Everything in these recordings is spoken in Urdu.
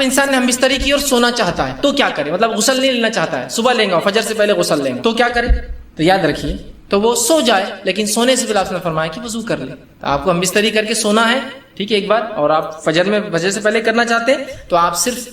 انسان نے ہم بستری کی اور سونا چاہتا ہے تو کیا کرے؟ مطلب غسل نہیں لینا چاہتا ہے، صبح لیں گے، فجر سے پہلے غسل لیں گے تو کیا کرے؟ تو یاد رکھیے تو وہ سو جائے، لیکن سونے سے پہلے آپ نے فرمایا کہ وضو کر لے. تو آپ کو ہم بستری کر کے سونا ہے، ٹھیک ہے، ایک بار، اور آپ فجر سے پہلے کرنا چاہتے ہیں تو آپ صرف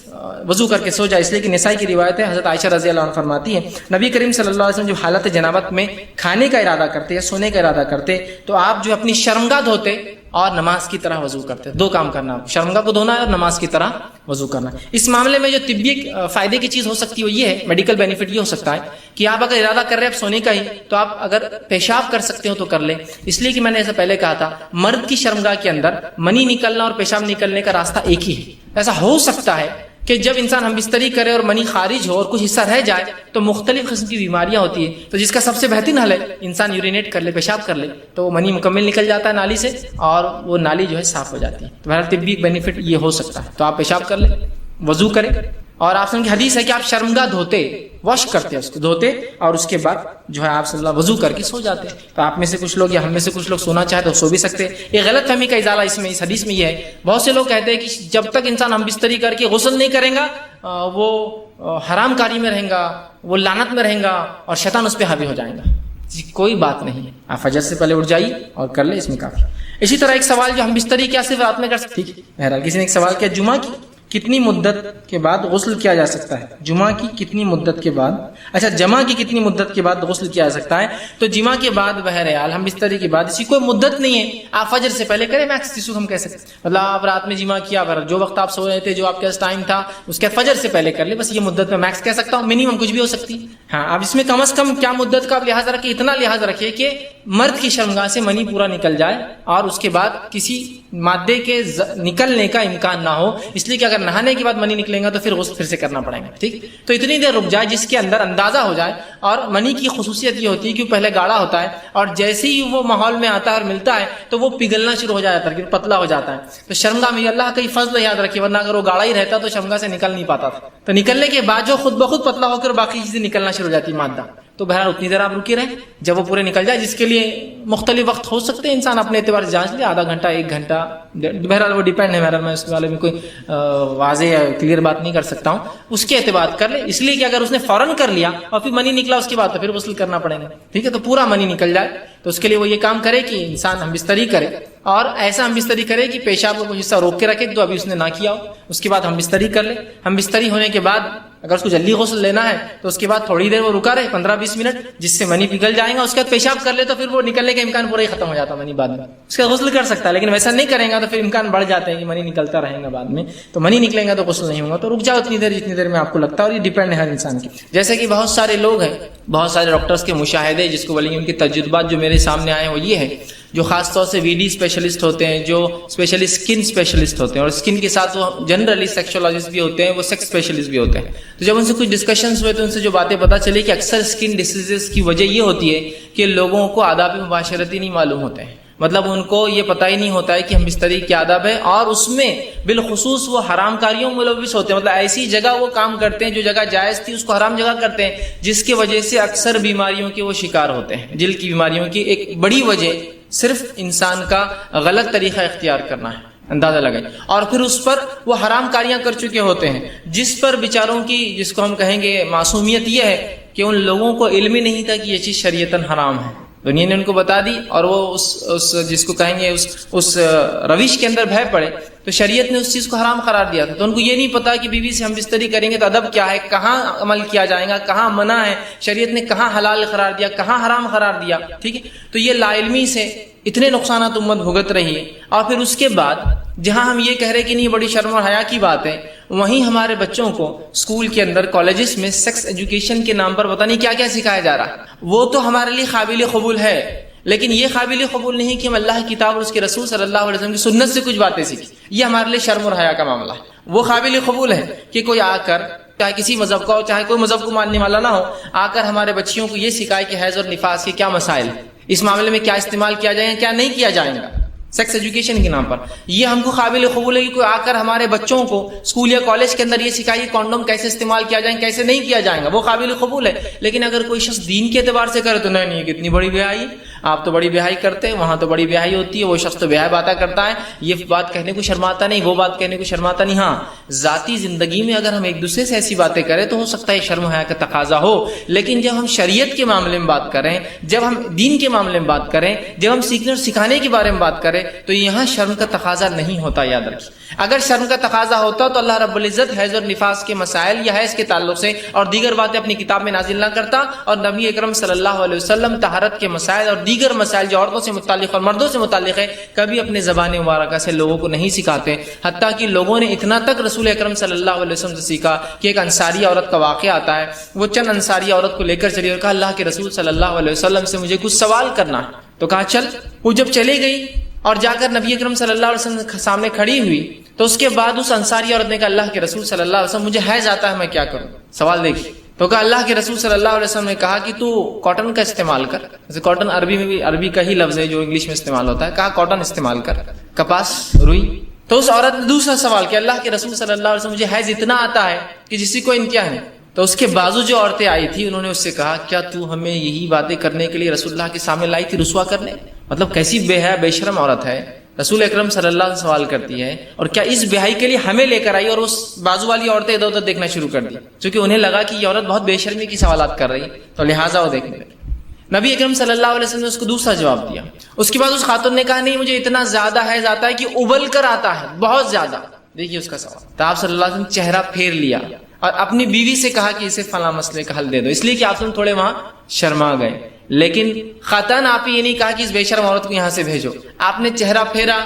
وضو کر کے سو جائے. اس لیے کہ نسائی کی روایت ہے، حضرت عائشہ رضی اللہ عنہ فرماتی ہیں نبی کریم صلی اللہ علیہ وسلم جو حالت جنابت میں کھانے کا ارادہ کرتے یا سونے کا ارادہ کرتے تو آپ جو اپنی شرمگاہ دھوتے اور نماز کی طرح وضو کرتے. دو کام کرنا، آپ شرمگاہ کو دھونا ہے اور نماز کی طرح وضو کرنا. اس معاملے میں جو طبی فائدے کی چیز ہو سکتی ہے وہ یہ ہے، میڈیکل بینیفٹ یہ ہو سکتا ہے کہ آپ اگر ارادہ کر رہے ہیں سونے کا ہی تو آپ اگر پیشاب کر سکتے ہو تو کر لیں. اس لیے کہ میں نے ایسا پہلے کہا تھا، مرد کی شرمگاہ کے اندر منی نکلنا اور پیشاب نکلنے کا راستہ ایک ہی ہے. ایسا ہو سکتا ہے کہ جب انسان ہم بستری کرے اور منی خارج ہو اور کچھ حصہ رہ جائے تو مختلف قسم کی بیماریاں ہوتی ہیں، تو جس کا سب سے بہترین حل ہے انسان یورینیٹ کر لے، پیشاب کر لے، تو وہ منی مکمل نکل جاتا ہے نالی سے اور وہ نالی جو ہے صاف ہو جاتی ہے. تو بہرحال طبی بینیفٹ یہ ہو سکتا ہے. تو آپ پیشاب کر لیں، وضو کریں، اور آپ سے حدیث ہے کہ آپ شرمگاہ دھوتے، واش کرتے، اس کو دھوتے اور اس کے بعد جو ہے آپ صلی اللہ وضو کر کے سو جاتے. تو آپ میں سے کچھ لوگ یا ہم میں سے کچھ لوگ سونا چاہے تو سو بھی سکتے. یہ غلط فہمی کا ازالہ اس حدیث میں یہ ہے. بہت سے لوگ کہتے ہیں کہ جب تک انسان ہم بستری کر کے غسل نہیں کرے گا وہ حرام کاری میں رہیں گا، وہ لعنت میں رہیں گا اور شیطان اس پہ حاوی ہو جائے گا. کوئی بات نہیں ہے، آپ فجر سے پہلے اٹھ جائیے اور کر لیں، اس میں کافی. اسی طرح ایک سوال جو ہم بستری کیا صرف رات میں کر سکتے، ٹھیک ہے، بہرحال کسی نے ایک سوال کیا جمعہ کی کتنی مدت کے بعد غسل کیا جا سکتا ہے؟ جمعہ کی کتنی مدت کے بعد، اچھا جمعہ کی کتنی مدت کے بعد غسل کیا جا سکتا ہے؟ تو جمعہ کے بعد بہرحال ہم بستری کے بعد، اسی کوئی مدت نہیں ہے، آپ فجر سے پہلے کریں، میکس جس کو ہم کہہ سکتے ہیں، مطلب آپ رات میں جمعہ کیا، جو وقت آپ سو رہے تھے، جو آپ کے ٹائم تھا، اس کے فجر سے پہلے کر لیں. بس یہ مدت میں میکس کہہ سکتا ہوں، منیمم کچھ بھی ہو سکتی. ہاں اب اس میں کم از کم کیا مدت کا آپ لحاظ رکھیں؟ اتنا لحاظ رکھیے کہ مرد کی شرمگاہ سے منی پورا نکل جائے اور اس کے بعد کسی مادے کے نکلنے کا امکان نہ ہو. اس لیے کہ اگر نہانے کے بعد منی نکلے گا تو پھر غسل پھر سے کرنا پڑے گا. ٹھیک، تو اتنی دیر رک جائے جس کے اندر اندازہ ہو جائے. اور منی کی خصوصیت یہ ہوتی ہے کہ پہلے گاڑھا ہوتا ہے اور جیسے ہی وہ ماحول میں آتا ہے اور ملتا ہے تو وہ پگھلنا شروع ہو جاتا ہے، پتلا ہو جاتا ہے. تو شرمگاہ میں اللہ کا ہی فضل یاد رکھیے، ورنہ اگر وہ گاڑھا ہی رہتا تو شرمگاہ سے نکل نہیں پاتا تھا. تو نکلنے کے بعد جو خود بخود پتلا ہو کر باقی چیزیں نکلنا شروع ہو جاتی مادہ. تو بہرحال اتنی دیر آپ رکی رہیں جب وہ پورے نکل جائے، جس کے لیے مختلف وقت ہو سکتے ہیں، انسان اپنے اعتبار سے جانچ لے، آدھا گھنٹہ، 1 گھنٹہ، بہرحال وہ ڈیپینڈ ہے. بہرحال میں اس کے بارے میں کوئی واضح یا کلیئر بات نہیں کر سکتا ہوں، اس کے اعتبار کر لے. اس لیے کہ اگر اس نے فوراً کر لیا اور پھر منی نکلا اس کے بعد تو پھر غسل کرنا پڑے گا. ٹھیک ہے، تو پورا منی نکل جائے تو اس کے لیے وہ یہ کام کرے کہ انسان ہم بستری کرے اور ایسا ہم بستری کرے کہ پیشاب کو حصہ روک کے رکھے تو ابھی اس نے نہ کیا ہو. اس کے بعد ہم بستری کر لیں. ہم بستری ہونے کے بعد اگر اس کو جلدی غسل لینا ہے تو اس کے بعد تھوڑی دیر وہ رکا رہے، 15-20 منٹ، جس سے منی پگھل جائے گا. اس کے بعد پیشاب کر لے تو پھر وہ نکلنے کا امکان پورا ہی ختم ہو جاتا ہے منی بعد میں. اس کا غسل کر سکتا ہے، لیکن ویسا نہیں کرے گا تو پھر امکان بڑھ جاتے ہیں کہ منی نکلتا رہے گا بعد میں. تو منی نکلے گا تو غسل نہیں ہوگا. تو رک جاؤ اتنی دیر جتنی دیر میں آپ کو لگتا ہے، اور یہ ڈیپینڈ ہے ہر انسان کی. جیسے کہ بہت سارے لوگ ہیں، بہت سارے ڈاکٹرز کے مشاہدے جس کو بولیں گے، ان کے تجربات جو میرے سامنے آئے ہیں وہ یہ ہے، جو خاص طور سے وی ڈی اسپیشلسٹ ہوتے ہیں، جو اسپیشلی اسکن اسپیشلسٹ ہوتے ہیں، اور اسکن کے ساتھ وہ جنرلی سیکسولوجسٹ بھی ہوتے ہیں، وہ سیکس اسپیشلسٹ بھی ہوتے ہیں. تو جب ان سے کچھ ڈسکشنز ہوئے تو ان سے جو باتیں پتہ چلی کہ اکثر اسکن ڈیزیزز کی وجہ یہ ہوتی ہے کہ لوگوں کو آداب مباشرتی نہیں معلوم ہوتے ہیں. مطلب ان کو یہ پتہ ہی نہیں ہوتا ہے کہ ہم بستری کے آداب ہے، اور اس میں بالخصوص وہ حرام کاریوں میں ملوث ہوتے ہیں. مطلب ایسی جگہ وہ کام کرتے ہیں جو جگہ جائز تھی اس کو حرام جگہ کرتے ہیں، جس کی وجہ سے اکثر بیماریوں کے وہ شکار ہوتے ہیں. جلد کی بیماریوں کی ایک بڑی وجہ صرف انسان کا غلط طریقہ اختیار کرنا ہے. اندازہ لگائیں. اور پھر اس پر وہ حرام کاریاں کر چکے ہوتے ہیں، جس پر بیچاروں کی، جس کو ہم کہیں گے معصومیت یہ ہے کہ ان لوگوں کو علم ہی نہیں تھا کہ یہ چیز شریعتاً حرام ہے. دنیا نے ان کو بتا دی اور وہ اس جس کو کہیں گے اس روش کے اندر بہہ پڑے تو شریعت نے اس چیز کو حرام قرار دیا تھا. تو ان کو یہ نہیں پتا کہ بیوی سے ہم بستری کریں گے تو ادب کیا ہے، کہاں عمل کیا جائے گا، کہاں منع ہے، شریعت نے کہاں حلال قرار دیا، کہاں حرام قرار دیا. ٹھیک ہے، تو یہ لا علمی سے اتنے نقصانات امت بھگت رہی ہے. اور پھر اس کے بعد جہاں ہم یہ کہہ رہے کہ نہیں بڑی شرم اور حیا کی بات ہے، وہیں ہمارے بچوں کو اسکول کے اندر، کالجز میں سیکس ایجوکیشن کے نام پر پتہ نہیں کیا کیا سکھایا جا رہا ہے. وہ تو ہمارے لیے قابل قبول ہے، لیکن یہ قابل قبول نہیں کہ ہم اللہ کی کتاب اور اس کے رسول صلی اللہ علیہ وسلم کی سنت سے کچھ باتیں سیکھیں. یہ ہمارے لیے شرم اور حیا کا معاملہ ہے. وہ قابل قبول ہے کہ کوئی آ کر، چاہے کسی مذہب کا ہو، چاہے کوئی مذہب کو ماننے والا نہ ہو، آ کر ہمارے بچیوں کو یہ سکھائے کہ حیض اور نفاس کے کیا مسائل، اس معاملے میں کیا استعمال کیا جائے گا، کیا نہیں کیا جائے گا سیکس ایجوکیشن کے نام پر. یہ ہم کو قابل قبول ہے کہ کوئی آ کر ہمارے بچوں کو اسکول یا کالج کے اندر یہ سکھائے کانڈوم کیسے استعمال کیا جائے، کیسے نہیں کیا جائے گا. وہ قابل قبول ہے. لیکن اگر کوئی شخص دین کے اعتبار سے کرے تو نہیں، کتنی بڑی بیائی ہے. آپ تو بڑی بیاہی کرتے ہیں، وہاں تو بڑی بیاہی ہوتی ہے، وہ شخص تو بیاہی باتیں کرتا ہے، یہ بات کہنے کو شرماتا نہیں، وہ بات کہنے کو شرماتا نہیں۔ ہاں ذاتی زندگی میں اگر ہم ایک دوسرے سے ایسی باتیں کریں تو ہو سکتا ہے شرم و حیا کا تقاضا ہو، لیکن جب ہم شریعت کے معاملے میں بات کریں، جب ہم دین کے معاملے میں بات کریں، جب ہم سیکھنے اور سکھانے کے بارے میں بات کریں تو یہاں شرم کا تقاضا نہیں ہوتا، یاد رکھیے۔ اگر شرم کا تقاضا ہوتا تو اللہ رب العزت حیض اور نفاس کے مسائل یا حیض کے تعلق سے اور دیگر باتیں اپنی کتاب میں نازل نہ کرتا، اور نبی اکرم صلی اللہ علیہ وسلم طہارت کے مسائل اور دیگر مسائل جو عورتوں سے متعلق اور مردوں سے متعلق ہے کبھی اپنے زبان مبارکہ سے لوگوں کو نہیں سکھاتے، حتیٰ کہ لوگوں نے اتنا تک رسول اکرم صلی اللہ علیہ وسلم سے سیکھا کہ ایک انصاری عورت کا واقعہ آتا ہے، وہ چند انصاری عورت کو لے کر چلی اور کہا اللہ کے رسول صلی اللہ علیہ وسلم سے مجھے کچھ سوال کرنا ہے، تو کہا چل۔ وہ جب چلی گئی اور جا کر نبی اکرم صلی اللہ علیہ وسلم کے سامنے کھڑی ہوئی تو اس کے بعد اس انصاری عورت نے کہا اللہ کے رسول صلی اللہ علیہ وسلم مجھے حیض آتا ہے، میں کیا کروں؟ سوال دیکھیے، تو کہا اللہ کے رسول صلی اللہ علیہ وسلم نے کہا کہ تو کاٹن کا استعمال کر، جیسے کاٹن عربی میں بھی عربی کا ہی لفظ ہے جو انگلش میں استعمال ہوتا ہے، کہا کاٹن استعمال کر، کپاس، روئی۔ تو اس عورت نے دوسرا سوال کیا اللہ کے رسول صلی اللہ علیہ وسلم مجھے حیض اتنا آتا ہے کہ جس کی کوئی انتہا نہیں۔ تو اس کے بازو جو عورتیں آئی تھی انہوں نے اس سے کہا کیا تو ہمیں یہی باتیں کرنے کے لیے رسول اللہ کے سامنے لائی تھی، رسوا کرنے؟ مطلب کیسی بے حیا بے شرم عورت ہے، رسول اکرم صلی اللہ علیہ وسلم سوال کرتی ہے، اور کیا اس بیاہی کے لیے ہمیں لے کر آئی اور اس بازو والی عورتیں ادھر ادھر دیکھنا شروع کر دی، چونکہ انہیں لگا کہ یہ عورت بہت بے شرمی کی سوالات کر رہی تو لہٰذا وہ دیکھنے لگی۔ نبی اکرم صلی اللہ علیہ وسلم نے اس کو دوسرا جواب دیا۔ اس کے بعد اس خاتون نے کہا نہیں مجھے اتنا زیادہ حیض آتا ہے کہ ابل کر آتا ہے، بہت زیادہ۔ دیکھیے اس کا سوال، تو آپ صلی اللہ علیہ وسلم چہرہ پھیر لیا اور اپنی بیوی سے کہا کہ اسے فلاں مسئلے کا حل دے دو، اس لیے کہ آپ تھوڑے وہاں شرما گئے، لیکن خاتون آپ یہ نہیں کہا کہ اس بے شرم عورت کو یہاں سے بھیجو، آپ نے چہرہ پھیرا،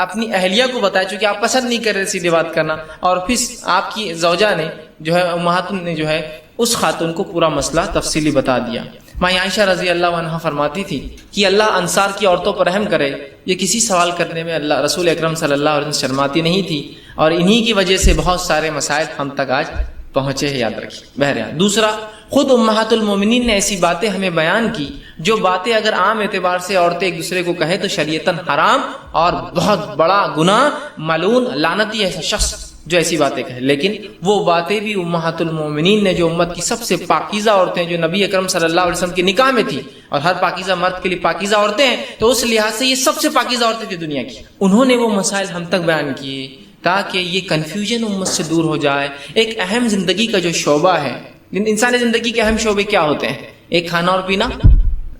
اپنی اہلیہ کو بتایا چونکہ آپ پسند نہیں کر رہے سیدھی بات کرنا، اور پھر آپ کی زوجہ نے جو ہے امہات نے جو ہے اس خاتون کو پورا مسئلہ تفصیلی بتا دیا۔ ماں عائشہ رضی اللہ عنہا فرماتی تھی کہ اللہ انصار کی عورتوں پر رحم کرے، یہ کسی سوال کرنے میں اللہ رسول اکرم صلی اللہ علیہ وسلم شرماتی نہیں تھی، اور انہی کی وجہ سے بہت سارے مسائل ہم تک آج پہنچے ہیں، یاد رکھیے۔ بہرحال دوسرا، خود امہات المومنین نے ایسی باتیں ہمیں بیان کی جو باتیں اگر عام اعتبار سے عورتیں ایک دوسرے کو کہیں تو شریعتاً حرام اور بہت بڑا گناہ، ملعون لعنتی ایسا شخص جو ایسی باتیں کہے، لیکن وہ باتیں بھی امہات المومنین نے جو امت کی سب سے پاکیزہ عورتیں جو نبی اکرم صلی اللہ علیہ وسلم کے نکاح میں تھی، اور ہر پاکیزہ مرد کے لیے پاکیزہ عورتیں ہیں تو اس لحاظ سے یہ سب سے پاکیزہ عورتیں تھیں دنیا کی، انہوں نے وہ مسائل ہم تک بیان کیے تاکہ یہ کنفیوژن امت سے دور ہو جائے۔ ایک اہم زندگی کا جو شعبہ ہے، انسانی زندگی کے اہم شعبے کیا ہوتے ہیں؟ ایک کھانا اور پینا۔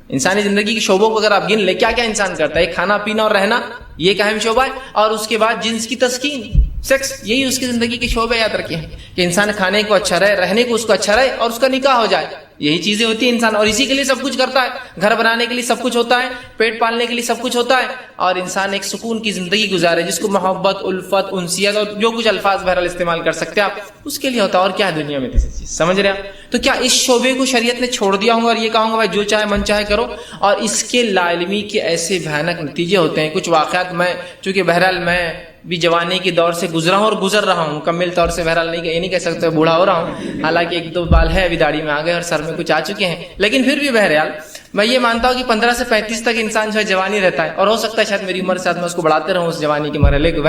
انسانی زندگی کے شعبوں کو اگر آپ گن لیں کیا کیا انسان کرتا ہے، ایک کھانا پینا اور رہنا، یہ ایک اہم شعبہ ہے، اور اس کے بعد جنس کی تسکین، سیکس، یہی اس کی زندگی کے شعبے یاد رکھے ہیں کہ انسان کھانے کو اچھا رہے، رہنے کو اس کو اچھا رہے، اور اس کا نکاح ہو جائے، یہی چیزیں ہوتی ہیں انسان، اور اسی کے لیے سب کچھ کرتا ہے، گھر بنانے کے لیے سب کچھ ہوتا ہے، پیٹ پالنے کے لیے سب کچھ ہوتا ہے، اور انسان ایک سکون کی زندگی گزارے جس کو محبت، الفت، انسیت اور جو کچھ الفاظ بہرحال استعمال کر سکتے ہیں آپ، اس کے لیے ہوتا ہے۔ اور کیا ہے دنیا میں کسی چیز، سمجھ رہے ہیں؟ تو کیا اس شعبے کو شریعت نے چھوڑ دیا ہوں اور یہ کہوں گا بھائی جو چاہے من چاہے کرو؟ اور اس کے لا علمی کے ایسے بھیانک نتیجے ہوتے ہیں۔ کچھ واقعات میں چونکہ بہرحال میں بھی جوانی کے دور سے گزرا ہوں اور گزر رہا ہوں، مکمل طور سے بہرحال یہ نہیں کہہ سکتے بوڑھا ہو رہا ہوں، حالانکہ ایک دو بال ہے ابھی داڑھی میں آ گئے اور سر میں کچھ آ چکے ہیں، لیکن پھر بھی بہرحال میں یہ مانتا ہوں کہ 15 سے 35 تک انسان جو ہے جوانی رہتا ہے، اور ہو سکتا ہے شاید میری عمر سے میں اس کو بڑھاتے رہوں اس جوانی کے مرحلے کو،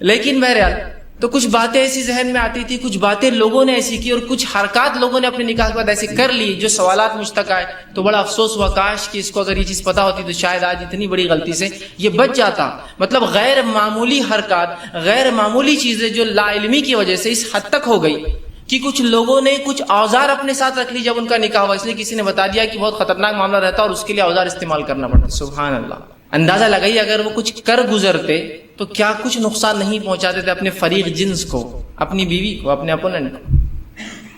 لیکن بہرحال تو کچھ باتیں ایسی ذہن میں آتی تھی، کچھ باتیں لوگوں نے ایسی کی اور کچھ حرکات لوگوں نے اپنے نکاح کے بعد ایسے کر لی جو سوالات مجھ تک آئے، تو بڑا افسوس ہوا، کاش کہ اس کو اگر یہ چیز پتا ہوتی تو شاید آج اتنی بڑی غلطی سے یہ بچ جاتا۔ مطلب غیر معمولی حرکات، غیر معمولی چیزیں جو لا علمی کی وجہ سے اس حد تک ہو گئی کہ کچھ لوگوں نے کچھ اوزار اپنے ساتھ رکھ لی جب ان کا نکاح ہوا، اس لیے کسی نے بتا دیا کہ بہت خطرناک معاملہ رہتا اور اس کے لیے اوزار استعمال کرنا پڑتا۔ سبحان اللہ، اندازہ لگائیے اگر وہ کچھ کر گزرتے تو کیا کچھ نقصان نہیں پہنچاتے تھے اپنے فریق جنس کو، اپنی بیوی کو، اپنے اپوننٹ کو،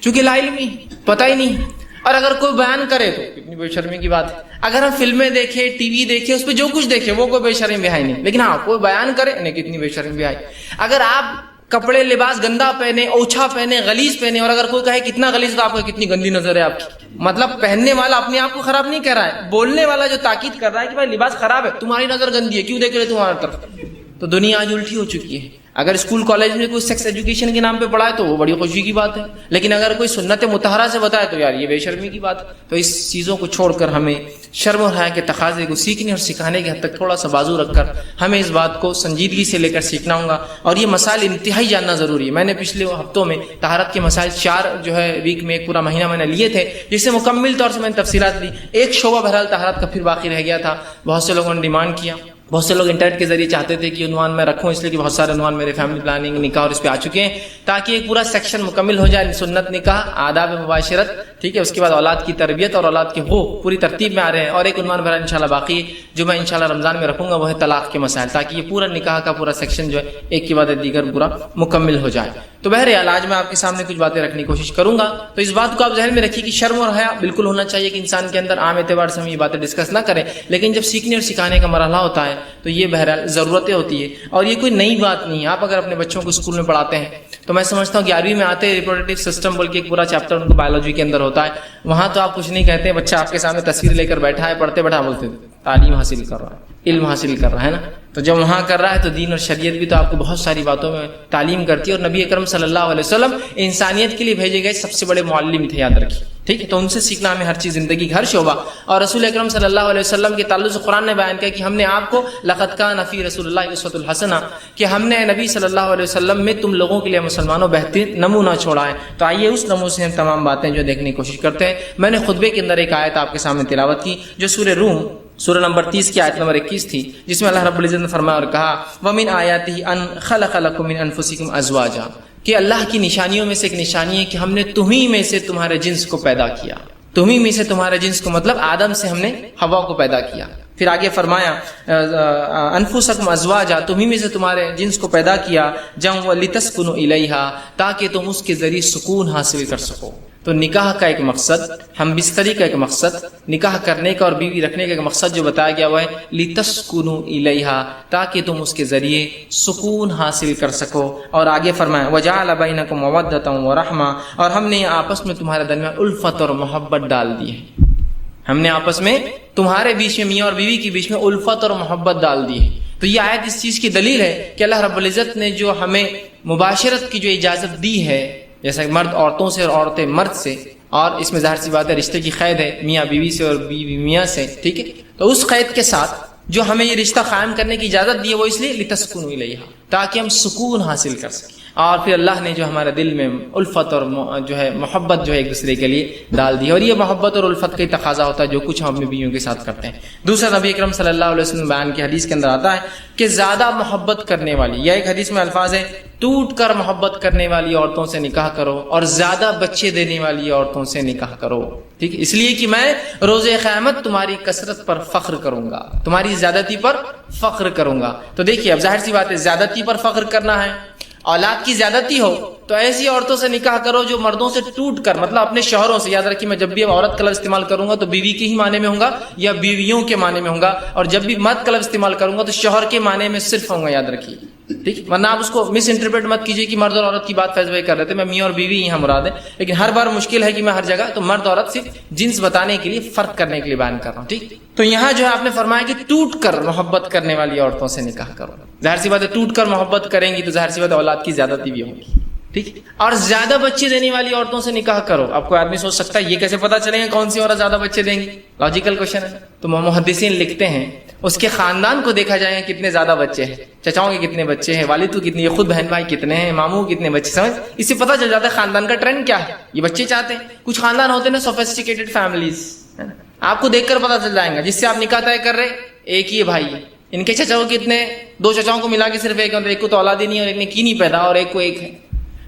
چونکہ لا علمی پتہ ہی نہیں۔ اور اگر کوئی بیان کرے تو کتنی بے شرمی کی بات ہے، اگر ہم فلمیں دیکھیں، ٹی وی دیکھیں، اس پہ جو کچھ دیکھیں وہ کوئی بے شرمی بیائی نہیں، لیکن ہاں کوئی بیان کرے نہیں، کتنی بے شرمی بیائی۔ اگر آپ کپڑے لباس گندا پہنے، اوچھا پہنے، غلیظ پہنے، اور اگر کوئی کہے کتنا غلیظ تو آپ کو کتنی گندی نظر ہے آپ کی، مطلب پہننے والا اپنے آپ کو خراب نہیں کر رہا ہے، بولنے والا جو تاکید کر رہا ہے کہ بھائی لباس خراب ہے، تمہاری نظر گندی ہے، کیوں دیکھ رہے تمہاری طرف؟ تو دنیا آج الٹی ہو چکی ہے۔ اگر اسکول کالج میں کوئی سیکس ایجوکیشن کے نام پہ پڑھا ہے تو وہ بڑی خوشی کی بات ہے، لیکن اگر کوئی سنت مطہرہ سے بتائے تو یار یہ بے شرمی کی بات ہے۔ تو اس چیزوں کو چھوڑ کر ہمیں شرم و حیا کے تقاضے کو سیکھنے اور سکھانے کے حد تک تھوڑا سا بازو رکھ کر ہمیں اس بات کو سنجیدگی سے لے کر سیکھنا ہوگا، اور یہ مسائل انتہائی جاننا ضروری ہے۔ میں نے پچھلے ہفتوں میں طہارت کے مسائل 4 ویک میں ایک پورا مہینہ میں نے لیے تھے، جس سے مکمل طور سے میں نے تفصیلات لی۔ ایک شعبہ بہرحال طہارت کا پھر باقی رہ گیا تھا، بہت سے لوگوں نے ڈیمانڈ کیا، بہت سے لوگ انٹرنیٹ کے ذریعے چاہتے تھے کہ عنوان میں رکھوں، اس لیے کہ بہت سارے عنوان میرے فیملی پلاننگ، نکاح اور اس پہ آ چکے ہیں، تاکہ ایک پورا سیکشن مکمل ہو جائے، سنت نکاح، آداب مباشرت، ٹھیک ہے، اس کے بعد اولاد کی تربیت اور اولاد کے حقوق پوری ترتیب میں آ رہے ہیں، اور ایک عنوان بہرحال انشاءاللہ باقی ہے جو میں انشاءاللہ رمضان میں رکھوں گا، وہ ہے طلاق کے مسائل، تاکہ یہ پورا نکاح کا پورا سیکشن جو ہے ایک کے بعد دیگر پورا مکمل ہو جائے۔ تو بہرحال آج میں آپ کے سامنے کچھ باتیں رکھنے کی کوشش کروں گا، تو اس بات کو آپ ذہن میں رکھیے کہ شرم اور حیا بالکل ہونا چاہیے کہ انسان کے اندر عام اعتبار سے ہم یہ باتیں ڈسکس نہ کریں، لیکن جب سیکھنے اور سکھانے کا مرحلہ ہوتا ہے تو یہ بہرحال ضرورتیں ہوتی ہے، اور یہ کوئی نئی بات نہیں ہے۔ آپ اگر اپنے بچوں کو اسکول میں پڑھاتے ہیں تو میں سمجھتا ہوں 11ویں میں آتے ریپروڈکٹیو سسٹم بول کے ایک پورا چیپٹر ان کو بایولوجی کے اندر ہوتا ہے، وہاں تو آپ کچھ نہیں کہتے، بچہ آپ کے سامنے تصویر لے کر بیٹھا ہے، پڑھتے بیٹھا بولتے تعلیم حاصل کر رہا ہے، علم حاصل کر رہا ہے نا، تو جب وہاں کر رہا ہے تو دین اور شریعت بھی تو آپ کو بہت ساری باتوں میں تعلیم کرتی ہے، اور نبی اکرم صلی اللہ علیہ وسلم انسانیت کے لیے بھیجے گئے سب سے بڑے معلم تھے، یاد رکھیے، ٹھیک ہے، تو ان سے سیکھنا ہمیں ہر چیز، زندگی ہر شعبہ۔ اور رسول اکرم صلی اللہ علیہ وسلم کے تعلق سے قرآن نے بیان کیا کہ ہم نے آپ کو لقد کان فی رسول اللہ اسوۃ الحسنہ، کہ ہم نے نبی صلی اللہ علیہ وسلم میں تم لوگوں کے لیے مسلمانوں بہترین نمونہ چھوڑا ہے۔ تو آئیے اس نمونے سے ہم تمام باتیں جو دیکھنے کی کوشش کرتے ہیں۔ میں نے خطبے کے اندر ایک آیت آپ کے سامنے تلاوت کی جو سورہ روم سورہ نمبر 30 کی آیت نمبر 21 تھی، جس میں اللہ رب العزت نے فرمایا اور کہا وَمِنْ آیَاتِهِ أَنْ خَلَقَ لَكُم مِّنْ أَنفُسِكُمْ أَزْوَاجًا، کہ اللہ کی نشانیوں میں سے ایک نشانی ہے کہ ہم نے تمہیں میں سے تمہارے جنس کو پیدا کیا، تمہیں میں سے تمہارے جنس کو مطلب آدم سے ہم نے حوا کو پیدا کیا۔ پھر آگے فرمایا انفسکم ازواجا، تمہیں میں سے تمہارے جنس کو پیدا کیا، جم لتسکنوا الیہا، تاکہ تم اس کے ذریعے سکون حاصل کر سکو۔ تو نکاح کا ایک مقصد، ہم بستری کا ایک مقصد، نکاح کرنے کا اور بیوی رکھنے کا ایک مقصد جو بتایا گیا وہ ہے لتسکنوا الیہا، تاکہ تم اس کے ذریعے سکون حاصل کر سکو۔ اور آگے فرمایا وجعل بینکم مودۃ ورحمہ، اور ہم نے آپس میں تمہارے درمیان الفت اور محبت ڈال دی ہے، ہم نے آپس میں تمہارے بیچ میں، میاں اور بیوی کے بیچ میں الفت اور محبت ڈال دی ہے۔ تو یہ آیت اس چیز کی دلیل ہے کہ اللہ رب العزت نے جو ہمیں مباشرت کی جو اجازت دی ہے، جیسا کہ مرد عورتوں سے اور عورتیں مرد سے، اور اس میں ظاہر سی بات ہے رشتے کی قید ہے میاں بیوی سے اور بیوی میاں سے، ٹھیک ہے، تو اس قید کے ساتھ جو ہمیں یہ رشتہ قائم کرنے کی اجازت دی ہے وہ اس لیے لتسکنوا الیہا، تاکہ ہم سکون حاصل کر سکیں۔ اور پھر اللہ نے جو ہمارے دل میں الفت اور جو ہے محبت جو ہے ایک دوسرے کے لیے ڈال دی ہے، اور یہ محبت اور الفت کا تقاضا ہوتا ہے جو کچھ ہم اپنی بیویوں کے ساتھ کرتے ہیں۔ دوسرا نبی اکرم صلی اللہ علیہ وسلم بیان کی حدیث کے اندر آتا ہے کہ زیادہ محبت کرنے والی، یا ایک حدیث میں الفاظ ہے ٹوٹ کر محبت کرنے والی عورتوں سے نکاح کرو اور زیادہ بچے دینے والی عورتوں سے نکاح کرو، ٹھیک ہے، اس لیے کہ میں روز قیامت تمہاری کثرت پر فخر کروں گا، تمہاری زیادتی پر فخر کروں گا۔ تو دیکھیے اب ظاہر سی بات ہے زیادتی پر فخر کرنا ہے، اولاد کی زیادتی ہو تو ایسی عورتوں سے نکاح کرو جو مردوں سے ٹوٹ کر، مطلب اپنے شوہروں سے، یاد رکھیے میں جب بھی اب عورت کا لفظ استعمال کروں گا تو بیوی کے ہی معنی میں ہوں گا یا بیویوں کے معنی میں ہوں گا، اور جب بھی مرد کا لفظ استعمال کروں گا تو شوہر کے معنی میں صرف ہوں گا، یاد رکھیے، ٹھیک، ورنہ آپ اس کو مس انٹرپریٹ مت کیجیے کہ مرد اور عورت کی بات فیض بھائی کر رہے تھے، میں میاں اور بیوی یہاں مراد ہے، لیکن ہر بار مشکل ہے کہ میں ہر جگہ تو مرد عورت صرف جنس بتانے کے لیے، فرق کرنے کے لیے بیان کر رہا ہوں، ٹھیک۔ تو یہاں جو ہے آپ نے فرمایا کہ ٹوٹ کر محبت کرنے والی عورتوں سے نکاح کرو، ظاہر سی بات ہے ٹوٹ کر محبت کریں گی تو ظاہر سی بات ہے اولاد کی زیادتی بھی ہوگی، ٹھیک، اور زیادہ بچے دینے والی عورتوں سے نکاح کرو۔ اب کوئی آدمی سوچ سکتا ہے یہ کیسے پتا چلے گا کون سی عورت زیادہ بچے دیں گی، لاجیکل کوشچن ہے۔ تو محدثین لکھتے ہیں اس کے خاندان کو دیکھا جائے کتنے زیادہ بچے ہیں، چچاؤں کے کتنے بچے ہیں، والد کو کتنے، خود بہن بھائی کتنے ہیں، ماموں کتنے بچے، سمجھ، اس سے پتہ چل جاتا ہے خاندان کا ٹرینڈ کیا ہے، یہ بچے چاہتے ہیں۔ کچھ خاندان ہوتے ہیں نا سوفسٹیکیٹڈ فیملیز، آپ کو دیکھ کر پتہ چل جائے گا، جس سے آپ نکاح طے کر رہے ایک ہی بھائی، ان کے چچاؤں کتنے، 2 چچاؤں کو ملا کے صرف ایک کو تو اولاد ہی نہیں ہے اور ایک نے کی نہیں پیدا اور ایک کو ایک ہے،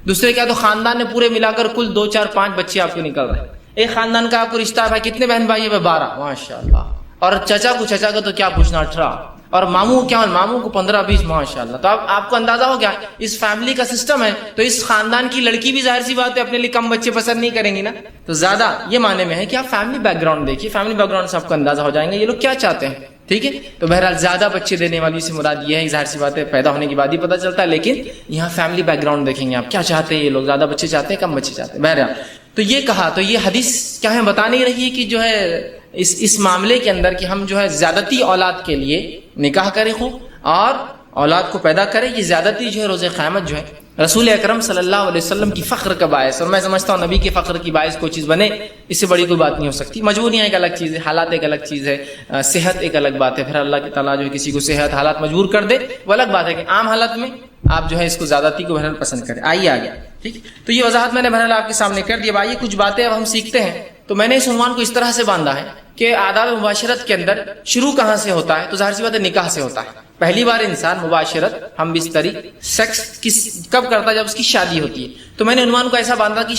دوسرے کیا تو خاندان نے پورے ملا کر کل 2 4 5 بچے آپ کو نکل رہے ہیں۔ ایک خاندان کا آپ کو رشتہ ہے، کتنے بہن بھائی ہیں، 12، ماشاءاللہ، اور چچا کا تو کیا پوچھنا 18، اور ماموں کیا، ماموں کو 15 20، ماشاءاللہ۔ تو اب آپ کو اندازہ ہو گیا اس فیملی کا سسٹم ہے، تو اس خاندان کی لڑکی بھی ظاہر سی بات ہے اپنے لیے کم بچے پسند نہیں کریں گی نا، تو زیادہ یہ معنی میں ہے کہ آپ فیملی بیک گراؤنڈ دیکھیے، فیملی بیک گراؤنڈ سے آپ کو اندازہ ہو جائیں گے یہ لوگ کیا چاہتے ہیں، ٹھیک ہے۔ تو بہرحال زیادہ بچے دینے والی سے مراد یہ ہے، ظاہر سی بات ہے پیدا ہونے کے بعد ہی پتہ چلتا ہے، لیکن یہاں فیملی بیک گراؤنڈ دیکھیں گے آپ کیا چاہتے ہیں، یہ لوگ زیادہ بچے چاہتے ہیں کم بچے چاہتے ہیں۔ بہرحال تو یہ کہا، تو یہ حدیث کیا ہے بتا نہیں رہی ہے کہ جو ہے اس معاملے کے اندر کہ ہم جو ہے زیادتی اولاد کے لیے نکاح کریں خوب، اور اولاد کو پیدا کرے، یہ زیادتی جو ہے روز قیامت جو ہے رسول اکرم صلی اللہ علیہ وسلم کی فخر کا باعث، اور میں سمجھتا ہوں نبی کے فخر کی باعث کوئی چیز بنے اس سے بڑی کوئی بات نہیں ہو سکتی۔ مجبوریاں ایک الگ چیز ہے، حالات ایک الگ چیز ہے، صحت ایک الگ بات ہے، پھر اللہ کی تعالیٰ جو ہے کسی کو صحت حالات مجبور کر دے وہ الگ بات ہے کہ عام حالت میں آپ جو ہے اس کو زیادتی کو بہرحال پسند کریں۔ آئیے آگے، ٹھیک، تو یہ وضاحت میں نے بہرحال آپ کے سامنے کر دی۔ اب آئیے کچھ باتیں اب ہم سیکھتے ہیں۔ تو میں نے اس عنوان کو اس طرح سے باندھا ہے کہ آداب مباشرت کے اندر شروع کہاں سے ہوتا ہے؟ تو ظاہر سی بات ہے نکاح سے ہوتا ہے۔ پہلی بار انسان مباشرت، ہم بستری، سیکس کب کرتا ہے؟ جب اس کی شادی ہوتی ہے۔ تو میں نے عنوان کو ایسا باندھا کہ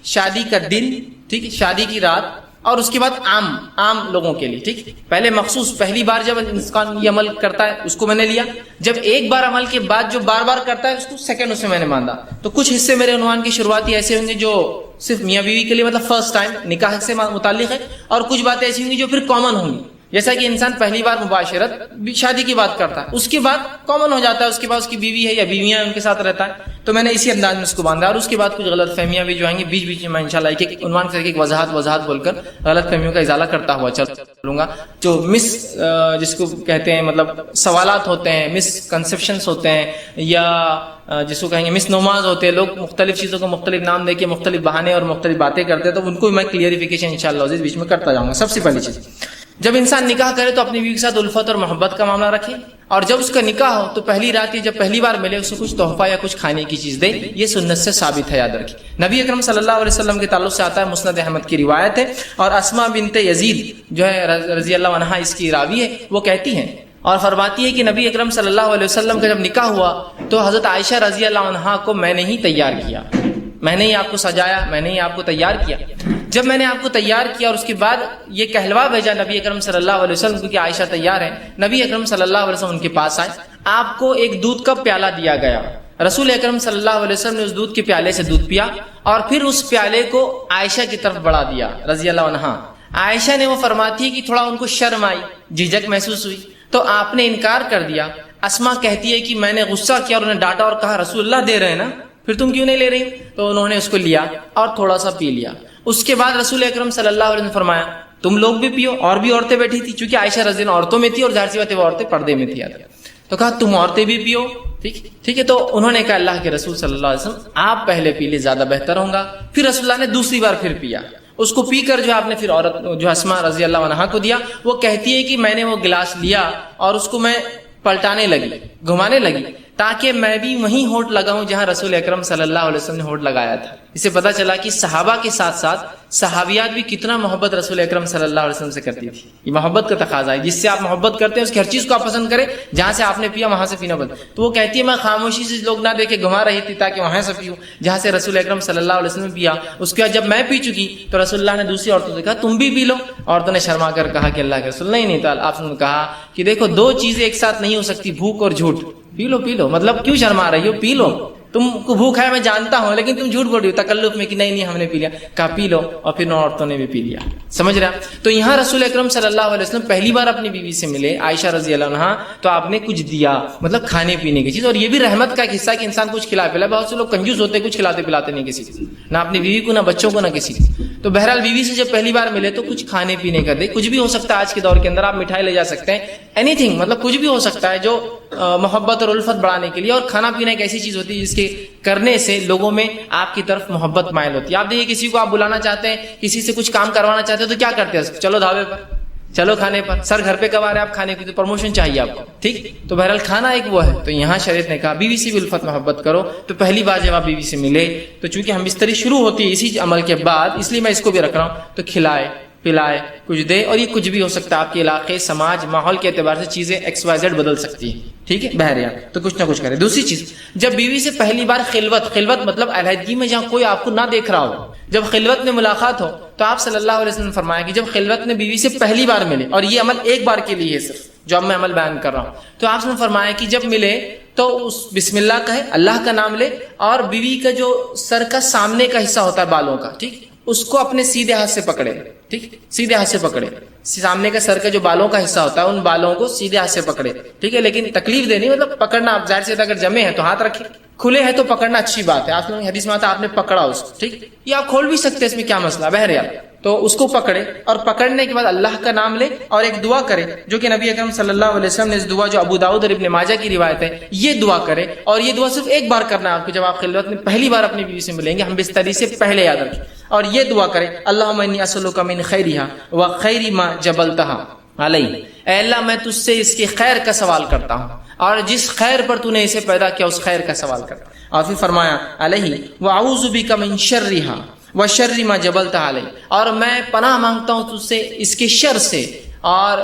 شادی کا دن، ٹھیک، شادی کی رات، اور اس کے بعد عام لوگوں کے لیے، ٹھیک، پہلے مخصوص پہلی بار جب انسان یہ عمل کرتا ہے اس کو میں نے لیا، جب ایک بار عمل کے بعد جو بار بار کرتا ہے اس کو سیکنڈ اس میں نے باندھا۔ تو کچھ حصے میرے عنوان کی شروعاتی ایسے ہوں گے جو صرف میاں بیوی کے لیے مطلب فرسٹ ٹائم نکاح سے متعلق ہے، اور کچھ باتیں ایسی ہوں گی جو پھر کامن ہوں گی، جیسا کہ انسان پہلی بار مباشرت شادی کی بات کرتا ہے، اس کے بعد کامن ہو جاتا ہے، اس کے بعد اس کی بیوی ہے یا بیویاں ہیں ان کے ساتھ رہتا ہے۔ تو میں نے اسی انداز میں اس کو باندھا، اور اس کے بعد کچھ غلط فہمیاں بھی جو آئیں گی بیچ میں انشاءاللہ ایک عنوان سے ایک وضاحت بول کر غلط فہمیوں کا ازالہ کرتا ہوا چلوں گا۔ جو جس کو کہتے ہیں مطلب سوالات ہوتے ہیں، مس کنسیپشنس ہوتے ہیں، یا جس کو کہیں گے مس نوماز ہوتے ہیں، لوگ مختلف چیزوں کو مختلف نام دے کے مختلف بہانے اور مختلف باتیں کرتے ہیں، تو ان کو میں کلیئریفیکیشن انشاءاللہ عزیز بیچ میں کرتا جاؤں گا۔ سب سے پہلی چیز، جب انسان نکاح کرے تو اپنی بیوی کے ساتھ الفت اور محبت کا معاملہ رکھے، اور جب اس کا نکاح ہو تو پہلی رات جب پہلی بار ملے اسے کچھ تحفہ یا کچھ کھانے کی چیز دے۔ یہ سنت سے ثابت ہے، یاد رکھیں۔ نبی اکرم صلی اللہ علیہ وسلم کے تعلق سے آتا ہے، مسند احمد کی روایت ہے، اور اسماء بنت یزید جو ہے رضی اللہ عنہا اس کی راوی ہے، وہ کہتی ہیں اور فرماتی ہے کہ نبی اکرم صلی اللہ علیہ وسلم کا جب نکاح ہوا تو حضرت عائشہ رضی اللہ عنہا کو میں نے ہی تیار کیا، میں نے ہی آپ کو سجایا، میں نے ہی آپ کو تیار کیا۔ جب میں نے آپ کو تیار کیا اور اس کے بعد یہ کہلوا بھیجا نبی اکرم صلی اللہ علیہ وسلم کو کہ عائشہ تیار ہے، نبی اکرم صلی اللہ علیہ وسلم ان کے پاس آئے، آپ کو ایک دودھ کا پیالہ دیا گیا، رسول اکرم صلی اللہ علیہ وسلم نے اس دودھ کے پیالے سے دودھ پیا، اور پھر اس پیالے کو عائشہ کی طرف بڑھا دیا رضی اللہ عنہا۔ عائشہ نے وہ فرماتی ہے کہ تھوڑا ان کو شرم آئی، جھجک محسوس ہوئی، تو آپ نے انکار کر دیا۔ اسماء کہتی ہے کہ میں نے غصہ کیا اور انہیں ڈانٹا اور کہا رسول اللہ دے رہے ہیں نا، پھر تم کیوں نہیں لے رہی؟ تو انہوں نے اس کو لیا اور تھوڑا سا پی لیا۔ اس کے بعد رسول اکرم صلی اللہ علیہ وسلم نے فرمایا تم لوگ بھی پیو، اور بھی عورتیں بیٹھی تھی، چونکہ عائشہ رضی اللہ عورتوں میں تھی اور ظاہر سی بات ہے وہ عورتیں پردے میں تھی، تو کہا تم عورتیں بھی پیو، ٹھیک ہے۔ تو انہوں نے کہا اللہ کے رسول صلی اللہ علیہ وسلم آپ پہلے پی لے زیادہ بہتر ہوگا۔ پھر رسول اللہ نے دوسری بار پھر پیا، اس کو پی کر جو آپ نے پھر عورت جو اسماء رضی اللہ عنہا کو دیا۔ وہ کہتی ہے کہ میں نے وہ گلاس لیا اور اس کو میں پلٹانے لگی، گھمانے لگی، تاکہ میں بھی وہیں ہونٹ لگاؤں جہاں رسول اکرم صلی اللہ علیہ وسلم نے ہونٹ لگایا تھا۔ اسے پتہ چلا کہ صحابہ کے ساتھ ساتھ صحابیات بھی کتنا محبت رسول اکرم صلی اللہ علیہ وسلم سے کرتی تھی۔ یہ محبت کا تقاضا ہے، جس سے آپ محبت کرتے ہیں اس کی ہر چیز کو آپ پسند کریں، جہاں سے آپ نے پیا وہاں سے پینا بند۔ تو وہ کہتی ہے میں خاموشی سے لوگ نہ دیکھے گھما رہی تھی تاکہ وہاں سے پیوں جہاں سے رسول اکرم صلی اللہ علیہ وسلم نے پیا۔ اس کے بعد جب میں پی چکی تو رسول اللہ نے دوسری عورتوں سے کہا تم بھی پی لو۔ عورتوں نے شرما کر کہا کہ اللہ کے رسول نہیں تو آپ نے کہا کہ دیکھو دو چیزیں ایک ساتھ نہیں ہو سکتی، بھوک اور جھوٹ۔ پی لو، مطلب کیوں شرما رہی ہو؟ پی لو، تم کو بھوک ہے میں جانتا ہوں، لیکن تم جھوٹ بول رہی ہو تکلف میں کہ نہیں ہم نے پی لیا۔ کہا پی لو، اور پھر عورتوں نے بھی پی لیا۔ سمجھ رہا؟ تو یہاں رسول اکرم صلی اللہ علیہ وسلم پہلی بار اپنی بیوی سے ملے عائشہ رضی اللہ عنہا، تو آپ نے کچھ دیا، مطلب کھانے پینے کی چیز، اور یہ بھی رحمت کا ایک حصہ کہ انسان کچھ کھلا پلا۔ بہت سے لوگ کنجوس ہوتے، کچھ کھلاتے پلاتے نہیں کسی کو، نہ اپنی بیوی کو، نہ بچوں کو، نہ کسی کو۔ تو بہرحال بیوی سے جب پہلی بار ملے تو کچھ کھانے پینے کا دے، کچھ بھی ہو سکتا ہے آج کے دور کے اندر، آپ مٹھائی لے جا سکتے ہیں، اینی تھنگ، مطلب کچھ بھی ہو سکتا ہے جو محبت اور الفت بڑھانے کے لیے۔ اور کھانا پینا ایک ایسی چیز ہوتی ہے جس کے کرنے سے لوگوں میں آپ کی طرف محبت مائل ہوتی ہے۔ آپ دیکھیے کسی کو آپ بلانا چاہتے ہیں، کسی سے کچھ کام کروانا چاہتے ہیں تو کیا کرتے ہیں؟ چلو ڈھابے پر، چلو کھانے پر، سر گھر پہ کب آ رہے آپ کھانے کی، تو پروموشن چاہیے آپ کو، ٹھیک۔ تو بہرحال کھانا ایک وہ ہے۔ تو یہاں شریعت نے کہا بیوی سے بھی الفت محبت کرو۔ تو پہلی بار جب آپ بیوی سے ملے تو چونکہ ہم بستری شروع ہوتی ہے اسی عمل کے بعد، اس لیے میں اس کو بھی رکھ رہا ہوں، تو کھلائے پلائے کچھ دے، اور یہ کچھ بھی ہو سکتا ہے، آپ کے علاقے، سماج، ماحول کے اعتبار سے چیزیں XYZ بدل سکتی ہیں، ٹھیک ہے، بہرحال تو کچھ نہ کچھ کرے۔ دوسری چیز، جب بیوی سے پہلی بار خلوت مطلب علیحدگی میں جہاں کوئی آپ کو نہ دیکھ رہا ہو، جب خلوت میں ملاقات ہو، تو آپ صلی اللہ علیہ وسلم نے فرمایا کہ جب خلوت میں بیوی سے پہلی بار ملے، اور یہ عمل ایک بار کے لیے ہے صرف، جو اب میں عمل بیان کر رہا ہوں، تو آپ نے فرمایا کہ جب ملے تو اس بسم اللہ کہے، اللہ کا نام لے، اور بیوی کا جو سر کا سامنے کا حصہ ہوتا ہے بالوں کا، ٹھیک، اس کو اپنے سیدھے ہاتھ سے پکڑے، ٹھیک، سیدھے ہاتھ سے پکڑے، سامنے کا سر کا جو بالوں کا حصہ ہوتا ہے ان بالوں کو سیدھے ہاتھ سے پکڑے، ٹھیک ہے، لیکن تکلیف دینی مطلب پکڑنا، آپ ظاہر سے اگر جمے ہیں تو ہاتھ رکھے، کھلے ہیں تو پکڑنا اچھی بات ہے، آپ حدیث میں آتا آپ نے پکڑا اس کو، ٹھیک، یہ آپ کھول بھی سکتے ہیں، اس میں کیا مسئلہ، بہرحال تو اس کو پکڑے اور پکڑنے کے بعد اللہ کا نام لے اور ایک دعا کرے جو کہ نبی اکرم صلی اللہ علیہ وسلم نے اس دعا جو ابو داؤد اور ابن ماجہ کی روایت ہے یہ دعا کرے. اور یہ دعا صرف ایک بار کرنا ہے آپ کو جب آپ خلوت میں پہلی بار اپنی بیوی سے ملیں گے, ہم بستری سے پہلے یاد رکھیں, اور یہ دعا کرے اللہم انی اسألک من خیرہا وخیر ما جبلتہا علیہ, اے اللہ میں تجھ سے اس کے خیر کا سوال کرتا ہوں اور جس خیر پر تو نے اسے پیدا کیا اس خیر کا سوال کرتا ہوں. اور پھر فرمایا علیہ واعوذ بک من شرہا وشر ما جبلتہا علیہ, اور میں پناہ مانگتا ہوں تجھ سے اس کے شر سے, اور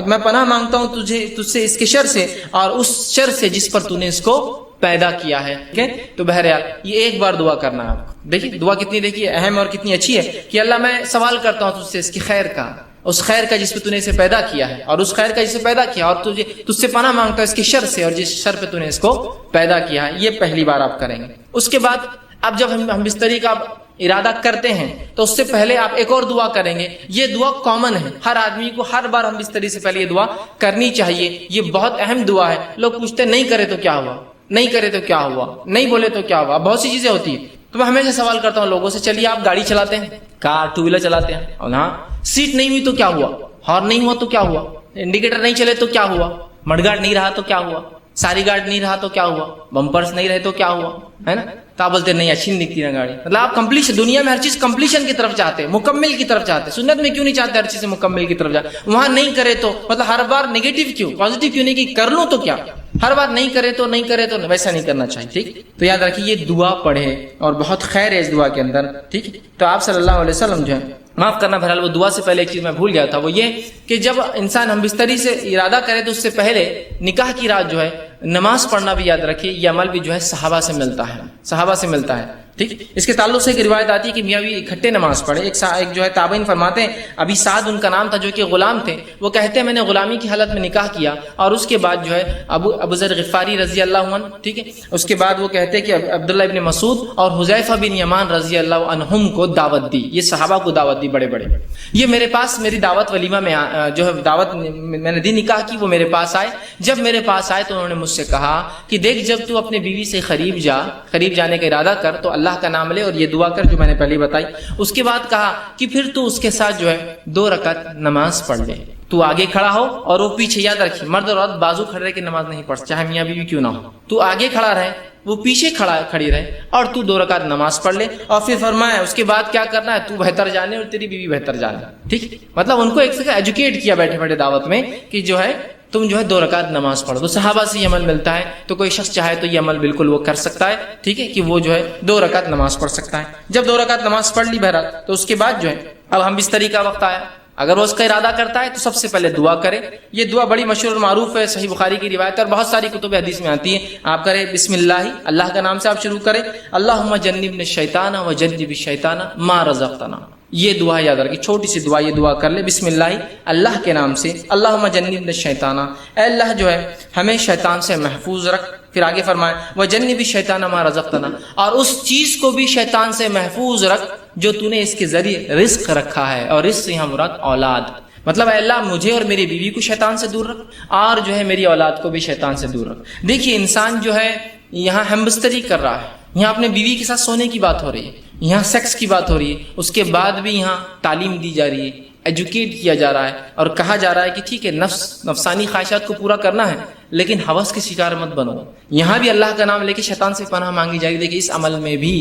میں پناہ مانگتا ہوں تجھ سے اس کے شر سے اور اس شر سے جس پر تو نے اس کو پیدا کیا ہے. ٹھیک ہے, تو بہرحال یہ ایک بار دعا کرنا ہے آپ کو. دیکھیے دعا کتنی دیکھیے اہم اور کتنی اچھی ہے کہ اللہ میں سوال کرتا ہوں تجھ سے اس کی خیر کا, اس خیر کا جس پہ تو نے اسے پیدا کیا ہے, اور اس خیر کا جسے پیدا کیا, اور تجھ سے پناہ مانگتا ہوں اس کے شر سے اور جس شر پہ تو نے اس کو پیدا کیا ہے. یہ پہلی بار آپ کریں گے. اس کے بعد اب جب ہم بستری کا ارادہ کرتے ہیں تو اس سے پہلے آپ ایک اور دعا کریں گے. یہ دعا کامن ہے, ہر آدمی کو ہر بار ہم بستری سے پہلے یہ دعا کرنی چاہیے. یہ بہت اہم دعا ہے. لوگ پوچھتے نہیں کرے تو کیا ہوا, نہیں کرے تو کیا ہوا, نہیں بولے تو کیا ہوا, بہت سی چیزیں ہوتی ہیں. تو میں ہمیشہ سوال کرتا ہوں لوگوں سے, چلیے آپ گاڑی چلاتے ہیں, کار ٹو ویلر چلاتے ہیں, اور ہاں سیٹ نہیں ہوئی تو کیا ہوا, ہارن نہیں ہوا تو کیا ہوا, انڈیکیٹر نہیں چلے تو کیا ہوا, مڈ گارڈ نہیں رہا تو کیا ہوا, ساری گارڈ نہیں رہا تو کیا ہوا, بمپرس نہیں رہے تو کیا ہوا, ہے نا. تو آپ بولتے نہیں اچھی نہیں دکھتی نا گاڑی. مطلب آپ کمپلیشن, دنیا میں ہر چیز کمپلیشن کی طرف چاہتے ہیں, مکمل کی طرف چاہتے ہیں. سنت میں کیوں نہیں چاہتے ہر چیز مکمل کی طرف جائے؟ وہاں نہیں کرے تو مطلب ہر بار نیگیٹو کیوں, پازیٹیو کیوں نہیں کہ کر لوں تو کیا, ہر بار نہیں کرے تو ویسا نہیں کرنا چاہیے. ٹھیک, تو یاد رکھیے یہ دعا پڑھے اور بہت خیر ہے اس دعا کے اندر. ٹھیک, تو آپ صلی اللہ علیہ وسلم جو ہے, معاف کرنا بہرحال وہ دعا سے پہلے ایک چیز میں بھول گیا تھا, وہ یہ کہ جب انسان ہم بستری سے ارادہ کرے تو اس سے پہلے نکاح کی رات جو ہے نماز پڑھنا بھی یاد رکھیے. یہ عمل بھی جو ہے صحابہ سے ملتا ہے, صحابہ سے ملتا ہے. ٹھیک, اس کے تعلق سے ایک روایت آتی ہے کہ میاں بھی اکٹھے نماز پڑھے. ایک جو ہے تابعین فرماتے ہیں, ابھی سعد ان کا نام تھا جو کہ غلام تھے, وہ کہتے ہیں میں نے غلامی کی حالت میں نکاح کیا اور اس کے بعد جو ہے ابو ذر غفاری رضی اللہ عنہ, ٹھیک ہے, اس کے بعد وہ کہتے ہیں کہ عبداللہ ابن مسعود اور حذیفہ بن یمان رضی اللہ عنہم کو دعوت دی. یہ صحابہ کو دعوت دی بڑے بڑے. یہ میرے پاس میری دعوت ولیمہ میں جو ہے دعوت میں نے دی نکاح کی, وہ میرے پاس آئے. جب میرے پاس آئے تو انہوں نے مجھ سے کہا کہ دیکھ جب تو اپنے بیوی سے قریب جانے کا ارادہ کر تو اللہ کا نام لے اور یہ دعا کر جو میں نے پہلے بتائی. اس کے بعد کہا کہ پھر تو اس کے ساتھ جو ہے 2 رکعت نماز پڑھ لے. تو آگے کھڑا ہو اور وہ پیچھے. یاد رکھیے مرد اور عورت بازو کھڑے رہ کے نماز نہیں پڑھ, چاہے میاں بیوی کیوں نہ ہو. تو آگے کھڑا رہے, وہ پیچھے کھڑی رہے اور تو 2 رکعت نماز پڑھ لے. اور پھر فرمایا اس کے بعد کیا کرنا ہے, تو بہتر جانے اور تیری بیوی بہتر جانے. ٹھیک, مطلب ان کو ایک سے ایجوکیٹ کیا بیٹھے بیٹھے دعوت میں کہ جو ہے تم جو ہے 2 رکعت نماز پڑھو. تو صحابہ سے یہ عمل ملتا ہے, تو کوئی شخص چاہے تو یہ عمل بالکل وہ کر سکتا ہے. ٹھیک ہے, کہ وہ جو ہے 2 رکعت نماز پڑھ سکتا ہے. جب 2 رکعت نماز پڑھ لی بہرحال, تو اس کے بعد جو ہے اب ہم بستری کا وقت آیا. اگر وہ اس کا ارادہ کرتا ہے تو سب سے پہلے دعا کرے. یہ دعا بڑی مشہور اور معروف ہے, صحیح بخاری کی روایت ہے اور بہت ساری کتب حدیث میں آتی ہے. آپ کرے بسم اللہ کا نام سے آپ شروع کریں, اللہم جنبنا الشیطان وجنب الشیطان ما رزقتنا. یہ دعا یاد رکھیں, چھوٹی سی دعا, یہ دعا کر لے بسم اللہ کے نام سے. اللہم جنبنا الشیطان, اے اللہ جو ہے ہمیں شیطان سے محفوظ رکھ. پھر آگے فرمائے وجنب الشیطان ما رزقتنا, اور اس چیز کو بھی شیطان سے محفوظ رکھ جو تو نے اس کے ذریعے رزق رکھا ہے. اور رزق سے یہاں مراد اولاد, مطلب اے اللہ مجھے اور میری بیوی کو شیطان سے دور رکھ اور جو ہے میری اولاد کو بھی شیطان سے دور رکھ. دیکھیے انسان جو ہے یہاں ہمبستری کر رہا ہے, یہاں اپنے بیوی کے ساتھ سونے کی بات ہو رہی ہے, یہاں سیکس کی بات ہو رہی ہے, اس کے بعد بھی یہاں تعلیم دی جا رہی ہے, ایجوکیٹ کیا جا رہا ہے اور کہا جا رہا ہے کہ ٹھیک ہے نفسانی خواہشات کو پورا کرنا ہے لیکن ہوس کے شکار مت بنو. یہاں بھی اللہ کا نام لے کے شیطان سے پناہ مانگی جائے گی. دیکھیے اس عمل میں بھی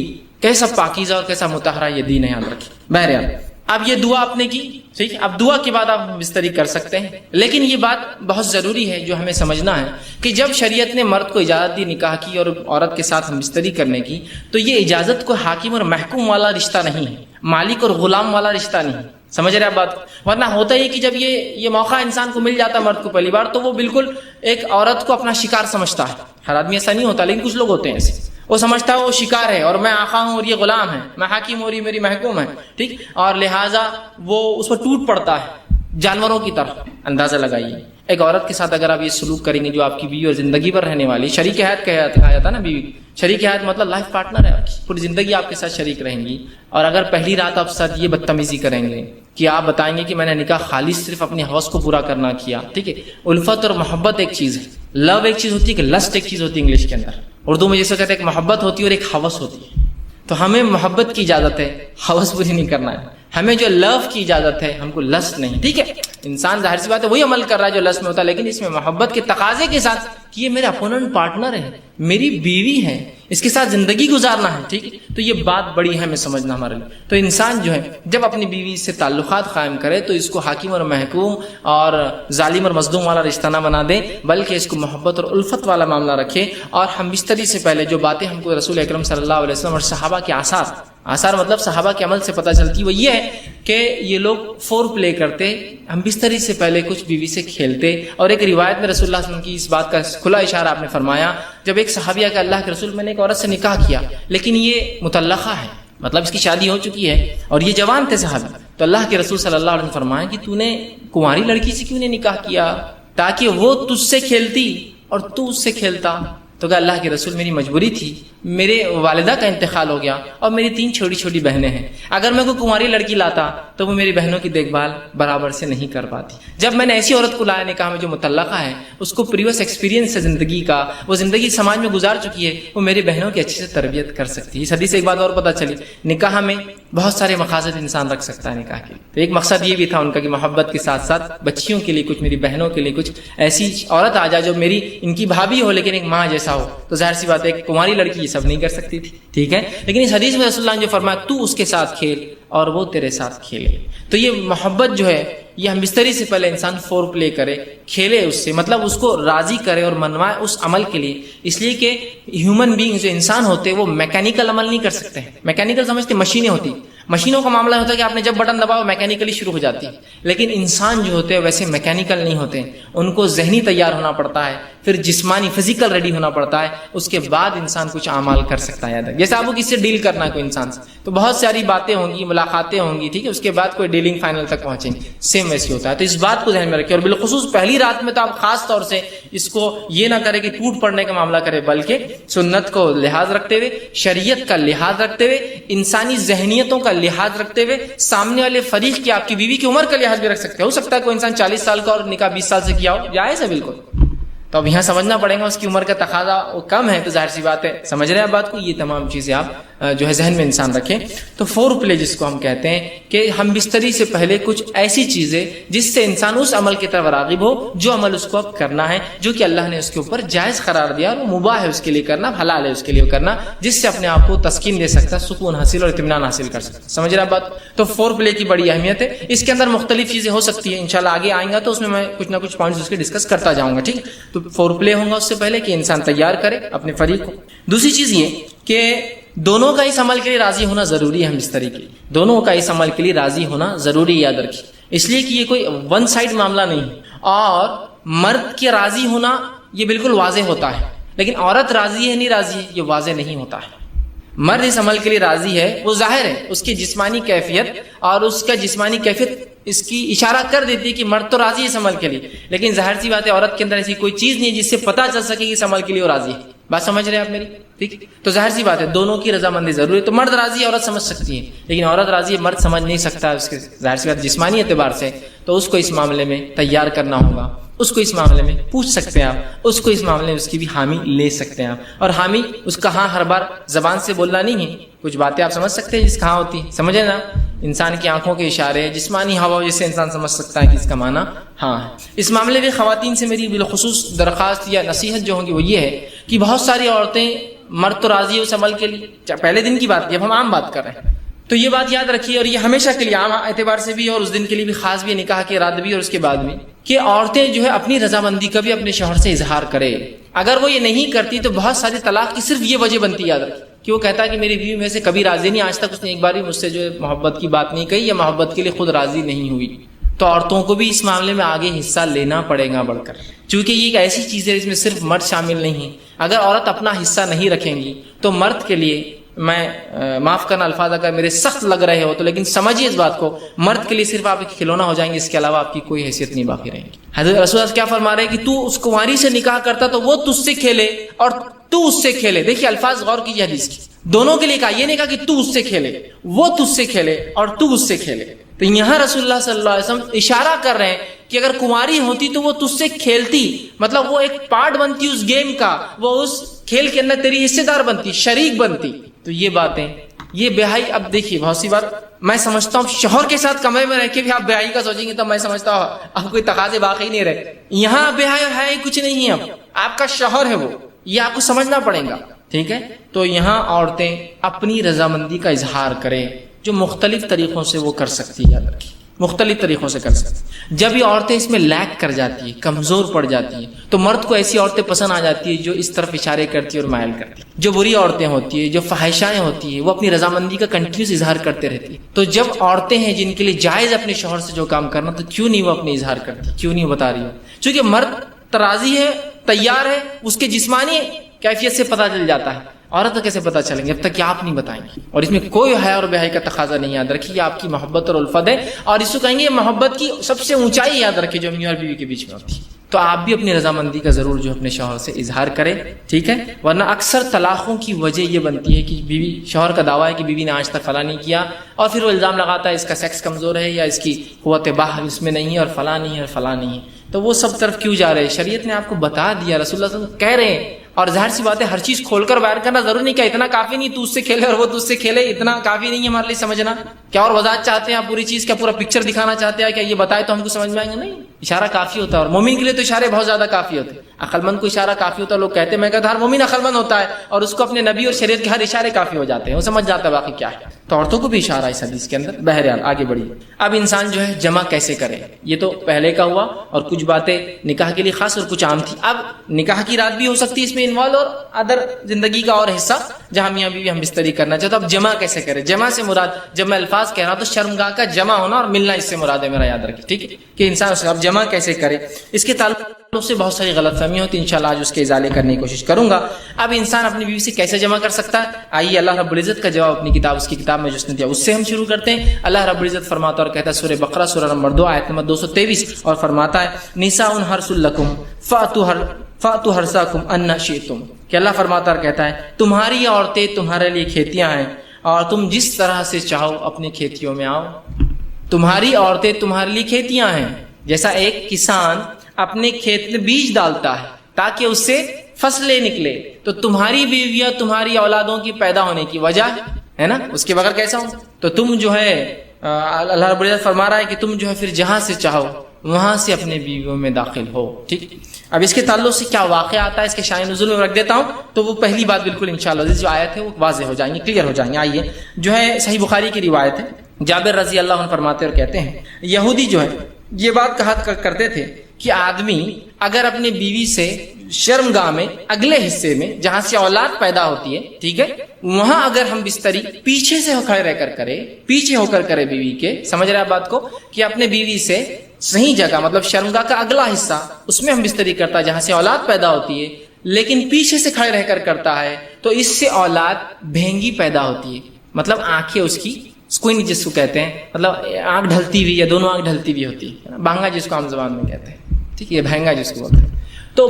کیسا پاکیزہ اور کیسا مطہرہ یہ دین ہے, یاد رکھیں. بہرحال اب یہ دعا آپ نے کی, ٹھیک ہے, اب دعا کے بعد آپ بستری کر سکتے ہیں. لیکن یہ بات بہت ضروری ہے جو ہمیں سمجھنا ہے کہ جب شریعت نے مرد کو اجازت دی نکاح کی اور عورت کے ساتھ ہم بستری کرنے کی, تو یہ اجازت کو حاکم اور محکوم والا رشتہ نہیں ہے, مالک اور غلام والا رشتہ نہیں. سمجھ رہے آپ بات؟ ورنہ ہوتا ہی کہ جب یہ موقع انسان کو مل جاتا ہے مرد کو پہلی بار, تو وہ بالکل ایک عورت کو اپنا شکار سمجھتا ہے. ہر آدمی ایسا نہیں ہوتا لیکن کچھ لوگ ہوتے ہیں ایسے. وہ سمجھتا ہے وہ شکار ہے اور میں آقا ہوں اور یہ غلام ہے, میں حاکم ہوں اور یہ میری محکوم ہے. ٹھیک, اور لہٰذا وہ اس پر ٹوٹ پڑتا ہے جانوروں کی طرح. اندازہ لگائیے ایک عورت کے ساتھ اگر آپ یہ سلوک کریں گے جو آپ کی بیوی اور زندگی پر رہنے والی شریک حیات کہا جاتا ہے نا, بیوی شریک حیات مطلب لائف پارٹنر ہے, پوری زندگی آپ کے ساتھ شریک رہیں گی. اور اگر پہلی رات آپ ساتھ یہ بدتمیزی کریں گے کہ آپ بتائیں گے کہ میں نے نکاح خالص صرف اپنے ہوس کو پورا کرنا کیا, ٹھیک ہے. الفت اور محبت ایک چیز ہے, لو ایک چیز ہوتی ہے, کہ لسٹ ایک چیز ہوتی ہے انگلش کے اندر. اردو میں جیسے کہتے ہیں ایک محبت ہوتی ہے اور ایک ہوس ہوتی ہے. تو ہمیں محبت کی اجازت ہے, ہوس پوری نہیں کرنا ہے. ہمیں جو لو کی اجازت ہے، ہم کو لسٹ نہیں. ٹھیک ہے، انسان ظاہر سی بات ہے وہی عمل کر رہا ہے جو لسٹ میں ہوتا ہے، لیکن اس میں محبت کے تقاضے کے ساتھ کہ یہ میرا اپوننٹ پارٹنر ہے، میری بیوی ہے، اس کے ساتھ زندگی گزارنا ہے. ٹھیک ہے، تو یہ بات بڑی ہے ہمیں سمجھنا ہمارے لیے. تو انسان جو ہے جب اپنی بیوی سے تعلقات قائم کرے تو اس کو حاکم اور محکوم اور ظالم اور مظلوم والا رشتہ نہ بنا دے، بلکہ اس کو محبت اور الفت والا معاملہ رکھے. اور ہم بستری سے پہلے جو باتیں ہم کو رسول اکرم صلی اللہ علیہ وسلم اور صحابہ کے آثار مطلب صحابہ کے عمل سے پتہ چلتی، وہ یہ ہے کہ یہ لوگ فور پلے کرتے، ہم بستری سے پہلے کچھ بیوی سے کھیلتے. اور ایک روایت میں رسول اللہ صلی اللہ علیہ وسلم کی اس بات کا کھلا اشارہ آپ نے فرمایا، جب ایک صحابیہ کہ اللہ کے رسول میں نے ایک عورت سے نکاح کیا لیکن یہ مطلقہ ہے، مطلب اس کی شادی ہو چکی ہے اور یہ جوان تھے صحابی. تو اللہ کے رسول صلی اللہ علیہ وسلم فرمایا کہ تو نے کنواری لڑکی سے کیوں نہیں نکاح کیا تاکہ وہ تجھ سے کھیلتی اور تو اس سے کھیلتا. تو کہا اللہ کے رسول میری مجبوری تھی، میرے والدہ کا انتقال ہو گیا اور میری 3 چھوٹی چھوٹی بہنیں ہیں، اگر میں کوئی کنواری لڑکی لاتا تو وہ میری بہنوں کی دیکھ بھال برابر سے نہیں کر پاتی. جب میں نے ایسی عورت کو لایا نکاح میں جو مطلقہ ہے، اس کو پریویس ایکسپیرینس ہے زندگی کا، وہ زندگی سماج میں گزار چکی ہے، وہ میری بہنوں کی اچھی سے تربیت کر سکتی ہے. اس حدیث سے ایک بات اور پتہ چلی، نکاح میں بہت سارے مقاصد انسان رکھ سکتا ہے نکاح کے. تو ایک مقصد یہ بھی تھا ان کا کہ محبت کے ساتھ ساتھ بچیوں کے لیے کچھ، میری بہنوں کے لیے کچھ ایسی عورت آ جائے جو میری ان کی بھابھی ہو لیکن ایک ماں جیسا ہو. تو ظاہر سی بات ہے ایک کنواری لڑکی یہ سب نہیں کر سکتی تھی. ٹھیک ہے، لیکن اس حدیث میں رسول اللہ نے جو فرمایا تو اس کے ساتھ کھیل اور وہ تیرے ساتھ کھیلے. تو یہ محبت جو ہے یہ ہم بستری سے پہلے انسان فور پلے کرے، کھیلے اس سے، مطلب اس کو راضی کرے اور منوائے اس عمل کے لیے. اس لیے کہ ہیومن بینگ جو انسان ہوتے ہیں وہ میکینیکل عمل نہیں کر سکتے ہیں. میکینیکل سمجھتے مشینیں ہوتی، مشینوں کا معاملہ ہوتا ہے کہ آپ نے جب بٹن دباؤ میکینیکلی شروع ہو جاتی ہے، لیکن انسان جو ہوتے ہیں ویسے میکینیکل نہیں ہوتے. ان کو ذہنی تیار ہونا پڑتا ہے، پھر جسمانی فزیکل ریڈی ہونا پڑتا ہے، اس کے بعد انسان کچھ اعمال کر سکتا ہے. جیسے آپ کو کس سے ڈیل کرنا ہے کوئی انسان سے، تو بہت ساری باتیں ہوں گی، ملاقاتیں ہوں گی، ٹھیک ہے، اس کے بعد کوئی ڈیلنگ فائنل تک پہنچیں گے. سیم ویسے ہوتا ہے. تو اس بات کو ذہن میں رکھیں، اور بالخصوص پہلی رات میں تو آپ خاص طور سے اس کو یہ نہ کریں کہ ٹوٹ پڑنے کا معاملہ کرے، بلکہ سنت کو لحاظ رکھتے ہوئے، شریعت کا لحاظ رکھتے ہوئے، انسانی ذہنیتوں کا لحاظ رکھتے ہوئے، سامنے والے فریق کی، آپ کی بیوی کی عمر کا لحاظ بھی رکھ سکتے ہیں. ہو سکتا ہے کوئی انسان 40 سال کا اور نکاح 20 سال سے کیا ہو، جائز ہے بالکل. تو اب یہاں سمجھنا پڑے گا اس کی عمر کا تقاضا وہ کم ہے، تو ظاہر سی بات ہے سمجھ رہے ہیں بات کو. یہ تمام چیزیں آپ جو ہے ذہن میں انسان رکھیں. تو فور پلے جس کو ہم کہتے ہیں کہ ہم بستری سے پہلے کچھ ایسی چیزیں جس سے انسان اس عمل کی طرف راغب ہو جو عمل اس کو اب کرنا ہے، جو کہ اللہ نے اس کے اوپر جائز قرار دیا، وہ مباح ہے اس کے لیے کرنا، حلال ہے اس کے لیے کرنا، جس سے اپنے آپ کو تسکین دے سکتا، سکون حاصل اور اطمینان حاصل کر سکتا. سمجھ رہے ہیں بات. تو فور پلے کی بڑی اہمیت ہے. اس کے اندر مختلف چیزیں ہو سکتی ہیں، انشاءاللہ آگے آئیں گا تو اس میں کچھ نہ کچھ پوائنٹس اس کے ڈسکس کرتا جاؤں گا. ٹھیک، تو فور پلے ہوں گا اس سے پہلے کہ انسان تیار کرے اپنے فریق کو. دوسری چیز یہ کہ دونوں کا اس عمل کے لیے راضی ہونا ضروری ہے. ہم اس طریقے دونوں کا اس عمل کے لیے راضی ہونا ضروری، یاد رکھیے، اس لیے کہ یہ کوئی ون سائڈ معاملہ نہیں. اور مرد کے راضی ہونا یہ بالکل واضح ہوتا ہے، لیکن عورت راضی ہے نہیں راضی ہے یہ واضح نہیں ہوتا ہے. مرد اس عمل کے لیے راضی ہے، وہ ظاہر ہے، اس کی جسمانی کیفیت اور اس کا جسمانی کیفیت اس کی اشارہ کر دیتی ہے کہ مرد تو راضی ہے اس عمل کے لیے، لیکن ظاہر سی بات ہے عورت کے اندر ایسی کوئی چیز نہیں ہے جس سے پتہ چل سکے کہ اس عمل کے لیے وہ راضی ہے. بات سمجھ رہے ہیں آپ میری؟ ٹھیک. تو ظاہر سی بات ہے دونوں کی رضامندی ضروری ہے. تو مرد راضی ہے عورت سمجھ سکتی ہے، لیکن عورت راضی ہے مرد سمجھ نہیں سکتا اس کے ظاہر سی بات جسمانی اعتبار سے. تو اس کو اس معاملے میں تیار کرنا ہوگا، اس کو اس معاملے میں پوچھ سکتے ہیں آپ، اس کو اس معاملے میں اس کی بھی حامی لے سکتے ہیں آپ. اور حامی اس کا ہاں ہر بار زبان سے بولنا نہیں ہے، کچھ باتیں آپ سمجھ سکتے ہیں جس کا ہاں ہوتی ہے، سمجھے نا، انسان کی آنکھوں کے اشارے، جسمانی ہوا جس سے انسان سمجھ سکتا ہے کہ اس کا معنی ہاں ہے. اس معاملے میں خواتین سے میری بالخصوص درخواست یا نصیحت جو ہوگی وہ یہ ہے کہ بہت ساری عورتیں، مرد تو راضی ہے اس عمل کے لیے، پہلے دن کی بات، جب ہم عام بات کر رہے ہیں تو یہ بات یاد رکھیے، اور یہ ہمیشہ کے لیے عام اعتبار سے بھی اور اس دن کے لیے بھی خاص بھی، نکاح کے رات بھی اور اس کے بعد بھی، کہ عورتیں جو ہے اپنی رضامندی کا بھی اپنے شوہر سے اظہار کرے. اگر وہ یہ نہیں کرتی تو بہت ساری طلاق کی صرف یہ وجہ بنتی، یاد رکھیے، کہ وہ کہتا ہے کہ میری بیوی میں سے کبھی راضی نہیں، آج تک اس نے ایک بار بھی مجھ سے جو ہے محبت کی بات نہیں کہی یا محبت کے لیے خود راضی نہیں ہوئی. تو عورتوں کو بھی اس معاملے میں آگے حصہ لینا پڑے گا بڑھ کر، چونکہ یہ ایک ایسی چیز ہے جس میں صرف مرد شامل نہیں ہے. اگر عورت اپنا حصہ نہیں رکھیں گی تو مرد کے لیے، میں معاف کرنا الفاظ اگر میرے سخت لگ رہے ہو تو، لیکن سمجھیے اس بات کو، مرد کے لیے صرف آپ ایک کھلونا ہو جائیں گے، اس کے علاوہ آپ کی کوئی حیثیت نہیں باقی رہے گی. حضرت رسول اللہ کیا فرما رہے ہیں کہ تو اس کنواری سے نکاح کرتا تو وہ تجھ سے کھیلے اور تو اس سے کھیلے. دیکھیے الفاظ غور کیجیے حدیث کی، دونوں کے لیے کہا، یہ نہیں کہا کہ تو اس سے کھیلے، وہ تجھ سے کھیلے اور تو اس سے کھیلے. تو یہاں رسول اللہ صلی اللہ علیہ وسلم اشارہ کر رہے ہیں کہ اگر کنواری ہوتی تو وہ تجھ سے کھیلتی، مطلب وہ ایک پارٹ بنتی اس گیم کا، وہ اس کھیل کے اندر تیری حصے دار بنتی، شریک بنتی. تو یہ باتیں یہ بیاہی، اب دیکھیے بہت سی بار میں سمجھتا ہوں شوہر کے ساتھ کمرے میں رہ کے بھی آپ بیاہی کا سوچیں گے تو میں سمجھتا ہوں اب کوئی تقاضے باقی نہیں رہے. یہاں بیاہی اور حیا کچھ نہیں ہے، اب آپ کا شوہر ہے وہ، یہ آپ کو سمجھنا پڑے گا. ٹھیک ہے، تو یہاں عورتیں اپنی رضامندی کا اظہار کریں جو مختلف طریقوں سے وہ کر سکتی ہے. یاد رکھیے مختلف طریقوں سے کر سکتی. جب یہ عورتیں اس میں لیک کر جاتی ہیں، کمزور پڑ جاتی ہیں، تو مرد کو ایسی عورتیں پسند آ جاتی ہیں جو اس طرف اشارے کرتی ہیں اور مائل کرتی ہیں. جو بری عورتیں ہوتی ہیں، جو فحاشائیں ہوتی ہیں، وہ اپنی رضامندی کا کنٹینیوس اظہار کرتے رہتی ہیں. تو جب عورتیں ہیں جن کے لیے جائز اپنے شوہر سے جو کام کرنا، تو کیوں نہیں وہ اپنے اظہار کرتی، کیوں نہیں بتا رہی ہو؟ چونکہ مرد ترازی ہے، تیار ہے، اس کے جسمانی کیفیت سے پتہ چل جاتا ہے. عورت کو کیسے پتا چلیں گے جب تک کہ آپ نہیں بتائیں گے. اور اس میں کوئی حیا اور بیاہی کا تقاضا نہیں. یاد رکھیے یہ آپ کی محبت اور الفت ہے، اور اس کو کہیں گے محبت کی سب سے اونچائی. یاد رکھیے جو میاں اور بیوی کے بیچ میں ہوتی ہے. تو آپ بھی اپنی رضامندی کا ضرور جو اپنے شوہر سے اظہار کریں. ٹھیک ہے، ورنہ اکثر طلاقوں کی وجہ یہ بنتی ہے کہ بیوی، شوہر کا دعویٰ ہے کہ بیوی نے آج تک فلاں نہیں کیا، اور پھر وہ الزام لگاتا ہے اس کا سیکس کمزور ہے، یا اس کی قوت باہ اس میں نہیں ہے، اور فلاں نہیں ہے اور فلاں نہیں ہے. تو وہ سب طرف کیوں جا رہے ہیں؟ شریعت نے آپ کو بتا دیا، رسول اللہ صلی اللہ علیہ وسلم کہہ رہے ہیں. اور ظاہر سی بات ہے ہر چیز کھول کر بیان کرنا ضروری نہیں. کیا اتنا کافی نہیں تو اس سے کھیلے اور وہ تجھ سے کھیلے؟ اتنا کافی نہیں ہے ہمارے لیے سمجھنا؟ کیا اور وضاحت چاہتے ہیں آپ؟ پوری چیز کا پورا پکچر دکھانا چاہتے ہیں؟ کیا یہ بتائے تو ہم کو سمجھ میں آئیں گے؟ نہیں، اشارہ کافی ہوتا ہے. اور مومن کے لیے تو اشارے بہت زیادہ کافی ہوتے ہیں. عقل مند کو اشارہ کافی ہوتا ہے. لوگ کہتے ہیں، میں کہتا ہوں ہر مومن عقل مند ہوتا ہے، اور اس کو اپنے نبی اور شریعت کے ہر اشارے کافی ہو جاتے ہیں، وہ سمجھ جاتا ہے باقی کیا ہے. تو عورتوں کو بھی اشارہ ہے اس حدیث کے اندر. بہرحال آگے بڑھیے. اب انسان جو ہے جمع کیسے کرے، یہ تو پہلے کا ہوا، اور کچھ باتیں نکاح کے لیے خاص اور کچھ عام تھی. اب نکاح کی رات بھی ہو سکتی ہے اس میں انوالو، اور ادر زندگی کا اور حصہ جہاں میاں بیوی ہم بستری کرنا چاہتے. اب جمع کیسے کرے؟ جمع سے مراد، جب میں الفاظ کہہ رہا ہوں تو شرمگاہ کا جمع ہونا اور ملنا اس سے مراد ہے میرا. یاد رکھیے ٹھیک ہے کہ انسان اس کا اب جمع کیسے کرے. اس کے تعلق سے بہت ساری غلط فہمیاں ہوتی ہیں، انشاءاللہ آج اس کے ازالے کرنے کی کوشش کروں گا. اب انسان اپنی بیوی سے کیسے جمع کر سکتا ہے؟ آئیے اللہ رب العزت کا جواب اپنی کتاب، اس کی کتاب میں جو اس نے دیا اس سے ہم شروع کرتے ہیں. اللہ رب العزت فرماتا اور کہتا ہے سورہ بقرہ سورہ نمبر 2 آیت نمبر 223، اور فرماتا ہے نساء حرث لکم فاتوا حرثکم ان شئتم. کہ اللہ فرماتا اور کہتا ہے تمہاری عورتیں تمہارے لیے کھیتیاں ہیں، اور تم جس طرح سے چاہو اپنی کھیتیوں میں آؤ. تمہاری عورتیں تمہارے لیے کھیتیاں ہیں. جیسا ایک کسان اپنے کھیت میں بیج ڈالتا ہے تاکہ اس سے فصلیں نکلے، تو تمہاری بیویاں تمہاری اولادوں کی پیدا ہونے کی وجہ ہے نا، اس کے بغیر کیسا ہو؟ تو تم جو ہے اللہ رب العزت فرما رہا ہے کہ تم جو ہے پھر جہاں سے چاہو وہاں سے اپنے بیویوں میں داخل ہو. ٹھیک، اب اس کے تعلق سے کیا واقعہ آتا ہے اس کے شان نزول میں رکھ دیتا ہوں، تو وہ پہلی بات بالکل انشاءاللہ جو آیت ہے وہ واضح ہو جائیں گی، کلیئر ہو جائیں گے. آئیے جو ہے صحیح بخاری کی روایت ہے، جابر رضی اللہ عنہ فرماتے اور کہتے ہیں یہودی جو ہے یہ بات کہا کرتے تھے کہ آدمی اگر اپنی بیوی سے شرمگاہ میں اگلے حصے میں جہاں سے اولاد پیدا ہوتی ہے، ٹھیک ہے، وہاں اگر ہم بستری پیچھے سے کھڑے رہ کر کرے، پیچھے ہو کر کرے بیوی کے، سمجھ رہے بات کو، کہ اپنے بیوی سے صحیح جگہ مطلب شرمگاہ کا اگلا حصہ اس میں ہم بستری کرتا ہے جہاں سے اولاد پیدا ہوتی ہے، لیکن پیچھے سے کھڑے رہ کر کرتا ہے، تو اس سے اولاد بھینگی پیدا ہوتی ہے. مطلب آنکھیں اس کی سکوئن جس کو کہتے ہیں، مطلب آنکھ ڈھلتی ہوئی یا دونوں آنکھ ڈھلتی ہوئی ہوتی ہے، بانگا جس کو عام زبان میں کہتے ہیں، ٹھیک ہے، یہ بھینگا جس کو بولتے ہیں، تو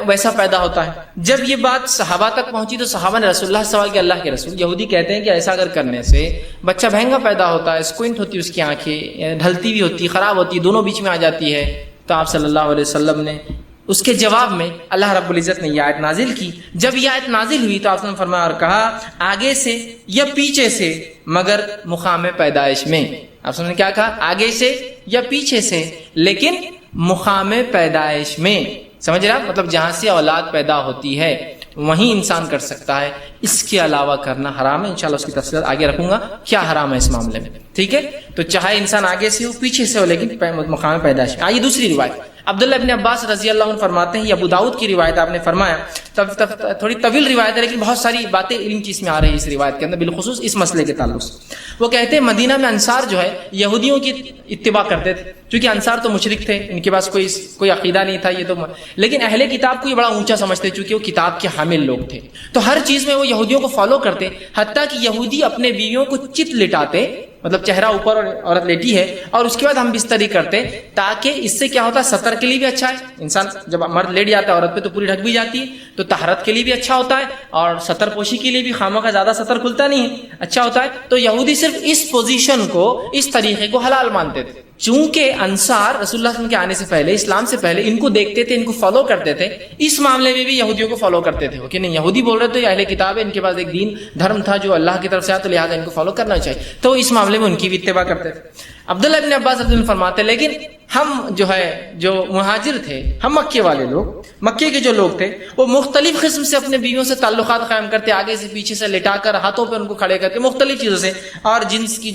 ویسا پیدا ہوتا ہے. جب یہ بات صحابہ تک پہنچی تو صحابہ نے رسول اللہ سوال کیا، اللہ کے رسول، یہودی کہتے ہیں کہ ایسا اگر کرنے سے بچہ بھینگا پیدا ہوتا ہے، سکوئنٹ ہوتی ہے اس کی آنکھیں، ڈھلتی ہوئی ہوتی ہے، خراب ہوتی ہے، دونوں بیچ میں آ جاتی ہے. تو آپ صلی اللہ علیہ وسلم نے اس کے جواب میں اللہ رب العزت نے یہ آیت نازل کی. جب یہ آیت نازل ہوئی تو آپ نے فرمایا اور کہا آگے سے یا پیچھے سے مگر مقام پیدائش میں. آپ نے کیا کہا؟ آگے سے یا پیچھے سے لیکن مقام پیدائش میں. سمجھ رہے آپ؟ مطلب جہاں سے اولاد پیدا ہوتی ہے وہیں انسان کر سکتا ہے، اس کے علاوہ کرنا حرام ہے. انشاءاللہ اس کی تفصیلات آگے رکھوں گا کیا حرام ہے اس معاملے میں. ٹھیک ہے، تو چاہے انسان آگے سے ہو پیچھے سے ہو لیکن مقام پیدائش میں. آئیے دوسری روایت، عبداللہ ابن عباس رضی اللہ عنہ فرماتے ہیں، یہ ابو داؤد کی روایت، آپ نے فرمایا تھوڑی طویل روایت ہے لیکن بہت ساری باتیں علم کی اس میں آ رہی ہے اس روایت کے اندر، بالخصوص اس مسئلے کے تعلق سے. وہ کہتے ہیں مدینہ میں انصار جو ہے یہودیوں کی اتباع کرتے تھے، کیونکہ انصار تو مشرک تھے، ان کے پاس کوئی عقیدہ نہیں تھا یہ تو، لیکن اہل کتاب کو یہ بڑا اونچا سمجھتے چونکہ وہ کتاب کے حامل لوگ تھے، تو ہر چیز میں وہ یہودیوں کو فالو کرتے. حتیٰ کہ یہودی اپنے بیویوں کو چت لٹاتے، مطلب چہرہ اوپر اور عورت لیٹی ہے، اور اس کے بعد ہم بستری کرتے، تاکہ اس سے کیا ہوتا ہے، سطر کے لیے بھی اچھا ہے. انسان جب مرد لیٹ جاتا ہے عورت پہ تو پوری ڈھک بھی جاتی ہے، تو طہارت کے لیے بھی اچھا ہوتا ہے، اور سطر پوشی کے لیے بھی خامہ کا زیادہ سطر کھلتا نہیں ہے، اچھا ہوتا ہے. تو یہودی صرف اس پوزیشن کو، اس طریقے کو حلال مانتے تھے. چونکہ انصار رسول اللہ صلی اللہ علیہ وسلم کے آنے سے پہلے، اسلام سے پہلے ان کو دیکھتے تھے، ان کو فالو کرتے تھے، اس معاملے میں بھی یہودیوں کو فالو کرتے تھے کہ نہیں یہودی بول رہے تو یہ اہل کتاب ہے، ان کے پاس ایک دین دھرم تھا جو اللہ کی طرف سے آیا، تو لہٰذا ان کو فالو کرنا چاہیے، تو اس معاملے میں ان کی بھی اتباع کرتے تھے۔ عبداللہ ابن عباس رضی اللہ عنہ فرماتے ہیں لیکن ہم جو مہاجر تھے، ہم مکے والے لوگ، مکے کے جو لوگ تھے، وہ مختلف قسم سے اپنے بیویوں سے تعلقات قائم کرتے، آگے سے پیچھے سے لٹا کر، ہاتھوں پہ ان کو کھڑے کر کے، مختلف چیزوں سے، اور جنس کی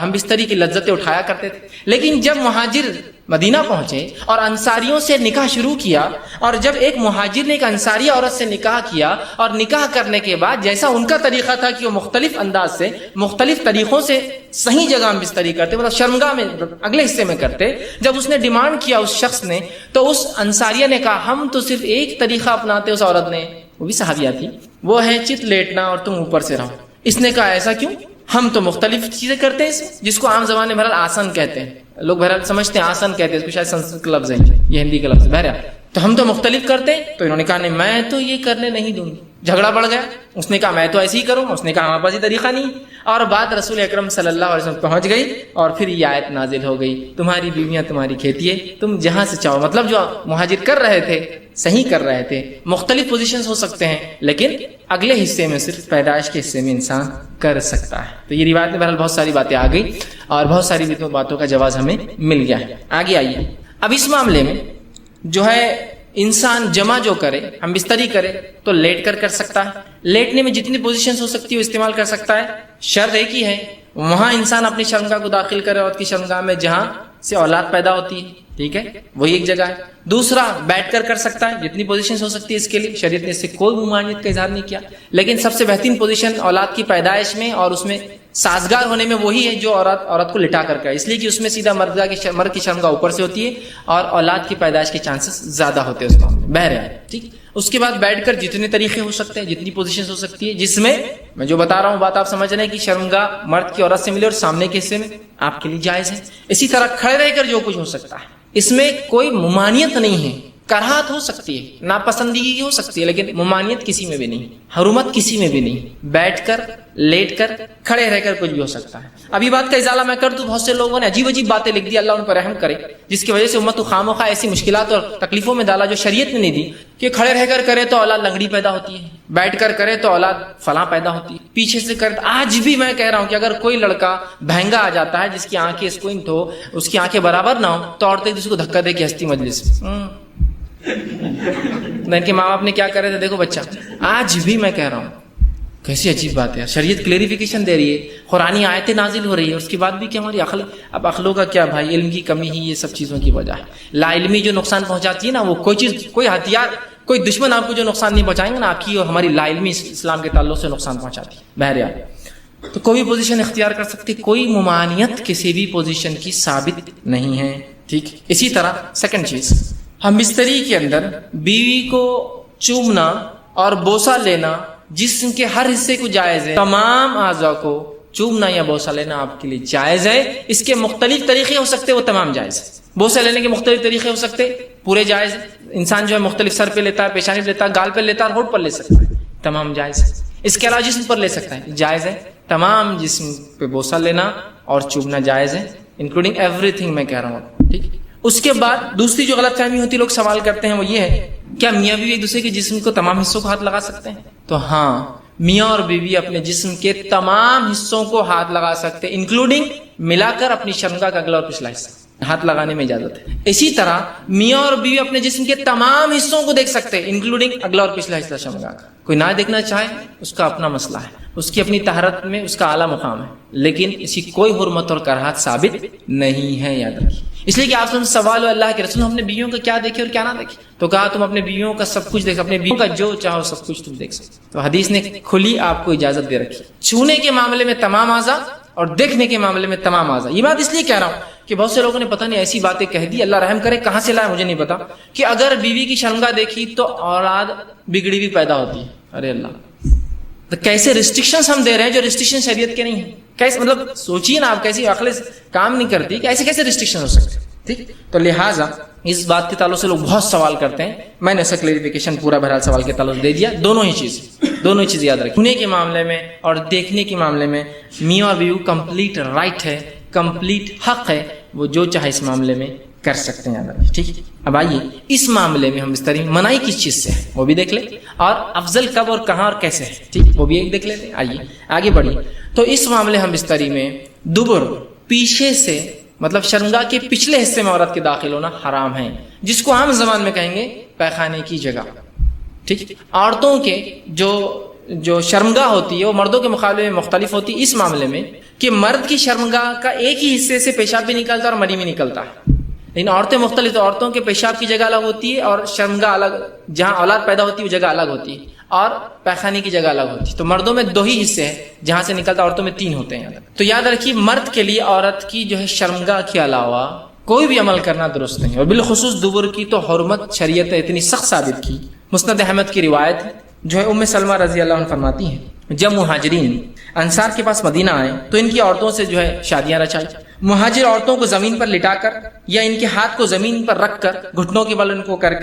ہم بستری کی لذتیں اٹھایا کرتے تھے۔ لیکن جب مہاجر مدینہ پہنچے اور انصاریوں سے نکاح شروع کیا، اور جب ایک مہاجر نے ایک انصاری عورت سے نکاح کیا، اور نکاح کرنے کے بعد جیسا ان کا طریقہ تھا کہ وہ مختلف انداز سے، مختلف طریقوں سے صحیح جگہ ہم بستری کرتے، مطلب شرمگاہ میں اگلے حصے میں کرتے، جب اس نے ڈیمانڈ کیا اس شخص نے، تو اس انصاریہ نے کہا ہم تو صرف ایک طریقہ اپناتے، اس عورت نے، وہ بھی صحابیہ تھی، وہ ہے چت لیٹنا اور تم اوپر سے رہو۔ اس نے کہا ایسا کیوں؟ ہم تو مختلف چیزیں کرتے ہیں، جس کو عام زبان میں بہرحال آسن کہتے ہیں، لوگ بہرحال سمجھتے ہیں آسن کہتے ہیں، اس کو شاید سنسکرت کا لفظ ہے، یہ ہندی کا لفظ ہے، بہرحال تو ہم تو مختلف کرتے ہیں۔ تو انہوں نے کہا نہیں میں تو یہ کرنے نہیں دوں گی، جھگڑا بڑھ گیا، اس نے کہا میں تو ایسے ہی کروں، اس نے کہا ہمارے پاس یہ طریقہ نہیں، اور بات رسول اکرم صلی اللہ علیہ وسلم پہنچ گئی، اور پھر یہ آیت نازل ہو گئی، تمہاری بیویاں تمہاری کھیتی ہے، تم جہاں سے چاہو، مطلب جو مہاجر کر رہے تھے صحیح کر رہے تھے، مختلف پوزیشنز ہو سکتے ہیں، لیکن اگلے حصے میں صرف پیدائش کے حصے میں انسان کر سکتا ہے۔ تو یہ روایت میں بہرحال بہت ساری باتیں آ گئی، اور بہت ساری باتوں کا جواز ہمیں مل گیا ہے۔ آگے آئیے، اب اس معاملے میں انسان جمع جو کرے، ہم بستری کرے، تو لیٹ کر سکتا ہے، لیٹنے میں جتنی پوزیشنز ہو سکتی ہے وہ استعمال کر سکتا ہے، شرط ایک ہی ہے، وہاں انسان اپنی شرمگاہ کو داخل کرے، عورت کی شرمگاہ میں جہاں سے اولاد پیدا ہوتی ہے، ٹھیک ہے، وہی ایک جگہ ہے۔ دوسرا بیٹھ کر سکتا ہے، جتنی پوزیشنز ہو سکتی ہے اس کے لیے، شریعت نے اس سے کوئی ممانعت کا اظہار نہیں کیا، لیکن سب سے بہترین پوزیشن اولاد کی پیدائش میں اور اس میں سازگار ہونے میں وہی ہے جو عورت کو لٹا کر کرے، اس لیے کہ اس میں سیدھا مرد کی شرمگاہ اوپر سے ہوتی ہے، اور اولاد کی پیدائش کے چانسز زیادہ ہوتے ہیں اس معاملے میں، بہرحال ٹھیک۔ اس کے بعد بیٹھ کر جتنے طریقے ہو سکتے ہیں، جتنی پوزیشنز ہو سکتی ہے، جس میں میں جو بتا رہا ہوں بات آپ سمجھ رہے ہیں کہ شرمگاہ مرد کی عورت سے ملے اور سامنے کے حصے میں آپ کے لیے جائز ہے۔ اسی طرح کھڑے رہ کر جو کچھ ہو سکتا ہے، اس میں کوئی ممانعت نہیں ہے، کراہت ہو سکتی ہے، ناپسندگی ہو سکتی ہے، لیکن ممانعت کسی میں بھی نہیں، حرمت کسی میں بھی نہیں، بیٹھ کر، لیٹ کر، کھڑے رہ کر کچھ بھی ہو سکتا ہے۔ ابھی بات کا ازالہ میں کر دوں، بہت سے لوگوں نے عجیب عجیب باتیں لکھ دی، اللہ ان پر رحم کرے، جس کی وجہ سے امت کو خامخواہ ایسی مشکلات اور تکلیفوں میں ڈالا جو شریعت نے نہیں دی، کہ کھڑے رہ کر کرے تو اولاد لنگڑی پیدا ہوتی ہے، بیٹھ کر کرے تو اولاد فلاں پیدا ہوتی ہے، پیچھے سے کرے۔ آج بھی میں کہہ رہا ہوں کہ اگر کوئی لڑکا بہنگا آ جاتا ہے جس کی آنکھیں اسکوئنٹ ہو، اس کی آنکھیں برابر نہ ہو، تو عورتیں جس کو دھکا دے کے ہستی مجلس ان کے ماں باپ نے کیا کر رہے تھے، دیکھو بچہ، آج بھی میں کہہ رہا ہوں کیسی عجیب بات ہے، شریعت کلیریفیکیشن دے رہی ہے، قرآنی آیتیں نازل ہو رہی ہے، اس کے بعد بھی کہ ہماری اب عقلوں کا کیا بھائی، علم کی کمی ہی یہ سب چیزوں کی وجہ ہے۔ لا علمی جو نقصان پہنچاتی ہے نا، وہ کوئی چیز، کوئی ہتھیار، کوئی دشمن آپ کو جو نقصان نہیں پہنچائیں گے نا، آپ کی اور ہماری لا علمی اسلام کے تعلق سے نقصان پہنچاتی ہے۔ بہرحال تو کوئی بھی پوزیشن اختیار کر سکتی، کوئی ممانعت کسی بھی پوزیشن کی ثابت نہیں ہے، ٹھیک۔ اسی طرح سیکنڈ چیز، ہم بستری کے اندر بیوی کو چومنا اور بوسہ لینا جسم کے ہر حصے کو جائز ہے، تمام اعضاء کو چومنا یا بوسہ لینا آپ کے لیے جائز ہے۔ اس کے مختلف طریقے ہو سکتے، وہ تمام جائز ہے۔ بوسہ لینے کے مختلف طریقے ہو سکتے، پورے جائز، انسان مختلف سر پہ لیتا ہے، پیشانی پہ لیتا ہے، گال پہ لیتا ہے، اور ہونٹ پر لے سکتا ہے، تمام جائز ہے۔ اس کے علاوہ جسم پر لے سکتا ہے، جائز ہے، تمام جسم پہ بوسہ لینا اور چومنا جائز ہے، انکلوڈنگ ایوری تھنگ میں کہہ رہا ہوں، ٹھیک۔ اس کے بعد دوسری جو غلط فہمی ہوتی ہے، لوگ سوال کرتے ہیں، وہ یہ ہے کیا میاں بیوی ایک دوسرے کے جسم کو تمام حصوں کو ہاتھ لگا سکتے ہیں؟ تو ہاں، میاں اور بیوی اپنے جسم کے تمام حصوں کو ہاتھ لگا سکتے ہیں، انکلوڈنگ ملا کر اپنی شرمگاہ کا اگلا اور پچھلا حصہ ہاتھ لگانے میں اجازت ہے۔ اسی طرح میاں اور بیوی اپنے جسم کے تمام حصوں کو دیکھ سکتے ہیں، انکلوڈنگ اگلا اور پچھلا حصہ شرمگاہ کا۔ کوئی نہ دیکھنا چاہے اس کا اپنا مسئلہ ہے، اس کی اپنی طہارت میں اس کا اعلیٰ مقام ہے، لیکن اسی کوئی حرمت اور کراہت ثابت نہیں ہے، یاد رکھیے۔ اس لیے کہ آپ سے سوال ہو اللہ کے رسول ہم نے بیویوں کا کیا دیکھے اور کیا نہ دیکھے، تو کہا تم اپنے بیویوں کا سب کچھ دیکھ، اپنے بیویوں کا جو چاہو سب کچھ تم دیکھ سکتے۔ تو حدیث نے کھلی آپ کو اجازت دے رکھی، چھونے کے معاملے میں تمام اعضاء اور دیکھنے کے معاملے میں تمام اعضاء۔ یہ بات اس لیے کہہ رہا ہوں کہ بہت سے لوگوں نے پتہ نہیں ایسی باتیں کہہ دی، اللہ رحم کرے، کہاں سے لائے مجھے نہیں پتا، کہ اگر بیوی کی شرمگاہ دیکھی تو اولاد بگڑی بھی پیدا ہوتی ہے۔ ارے اللہ، تو کیسے ریسٹرکشنز ہم دے رہے ہیں جو ریسٹرکشن شریعت کے نہیں ہیں، کیسے، مطلب سوچیے نا آپ، کیسی عقل کام نہیں کرتی کہ ایسے ریسٹرکشن ہو سکتے، ٹھیک۔ تو لہٰذا اس بات کے تعلق سے لوگ بہت سوال کرتے ہیں، میں نے ایسا کلیریفیکیشن پورا بہرحال سوال کے تعلق دے دیا۔ دونوں ہی چیز یاد رکھیں، چھونے کے معاملے میں اور دیکھنے کے معاملے میں میاں اور بیوی کمپلیٹ رائٹ ہے، کمپلیٹ حق ہے وہ جو چاہے اس معاملے میں کر سکتے ہیں. ٹھیک ہے. اب آئیے اس معاملے میں ہم بستری میں منائی کس چیز سے ہے وہ بھی دیکھ لیں, اور افضل کب اور کہاں اور کیسے ہے, ٹھیک, وہ بھی ایک دیکھ لیتے ہیں. آئیے آگے بڑھیے. تو اس معاملے ہم بستری میں دبر پیچھے سے مطلب شرمگاہ کے پچھلے حصے میں عورت کے داخل ہونا حرام ہے, جس کو عام زبان میں کہیں گے پیخانے کی جگہ. ٹھیک. عورتوں کے جو شرمگاہ ہوتی ہے وہ مردوں کے مقابلے میں مختلف ہوتی ہے اس معاملے میں کہ مرد کی شرمگاہ کا ایک ہی حصے سے پیشاب بھی نکلتا ہے اور منی بھی نکلتا ہے, لیکن عورتیں مختلف. تو عورتوں کے پیشاب کی جگہ الگ ہوتی ہے اور شرمگاہ الگ, جہاں اولاد پیدا ہوتی ہے وہ جگہ الگ ہوتی ہے, اور پیخانے کی جگہ الگ ہوتی ہے. تو مردوں میں 2 ہی حصے ہیں جہاں سے نکلتا, عورتوں میں 3 ہوتے ہیں. تو یاد رکھیے مرد کے لیے عورت کی جو ہے شرمگاہ کے علاوہ کوئی بھی عمل کرنا درست نہیں, اور بالخصوص دبر کی تو حرمت شریعت نے اتنی سخت ثابت کی. مسند احمد کی روایت جو ہے ام سلمہ رضی اللہ عنہ فرماتی ہیں, جب مہاجرین انصار کے پاس مدینہ آئے تو ان کی عورتوں سے جو ہے شادیاں رچائی. مہاجر عورتوں کو زمین پر لٹا کر یا ان کے ہاتھ کو زمین پر رکھ کر گھٹنوں کے بل ان کو کر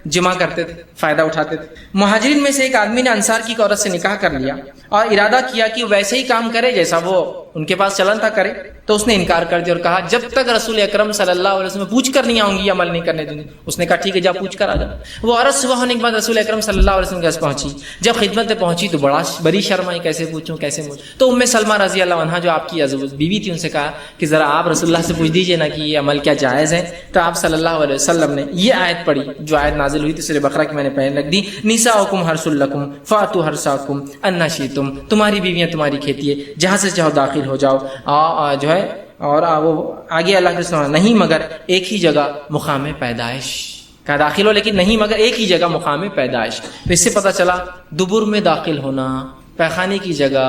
جمع کرتے تھے, فائدہ اٹھاتے تھے. مہاجرین میں سے ایک آدمی نے انصار کی عورت سے نکاح کر لیا اور ارادہ کیا کہ ویسے ہی کام کرے جیسا وہ ان کے پاس چلن تھا کرے. تو اس نے انکار کر دیا اور کہا جب تک رسول اکرم صلی اللہ علیہ وسلم پوچھ کر نہیں آؤں گی, عمل نہیں کرنے دوں گی. اس نے کہا ٹھیک ہے جا پوچھ کر آ جا. وہ عورت صبح ہونے کے بعد رسول اکرم صلی اللہ علیہ وسلم کے پاس پہنچی. جب خدمت میں پہنچی تو بڑی شرم آئی, کیسے پوچھوں کیسے پوچھوں. تو ام سلمہ رضی اللہ عنہا جو آپ کی بیوی تھی ان سے کہا کہ ذرا آپ رسول اللہ سے پوچھ دیجئے نا کہ یہ عمل کیا جائز ہے. تو آپ صلی اللہ علیہ وسلم نے یہ آیت پڑھی جو آیت نازل ہوئی تھی سورہ بقرہ کی, میں نے پہلے رکھ دی, نساؤکم حرث لکم فاتوا حرثکم انا شئتم, تمہاری بیویاں تمہاری کھیتی ہے, جہاں سے چاہو داخل ہو جاؤ. جو ہے اور وہ آگے اللہ کے سنا نہیں مگر ایک ہی جگہ مقام پیدائش کا داخل ہو, لیکن نہیں مگر ایک ہی جگہ مقام پیدائش. تو اس سے پتہ چلا دبر میں داخل ہونا, پیخانے کی جگہ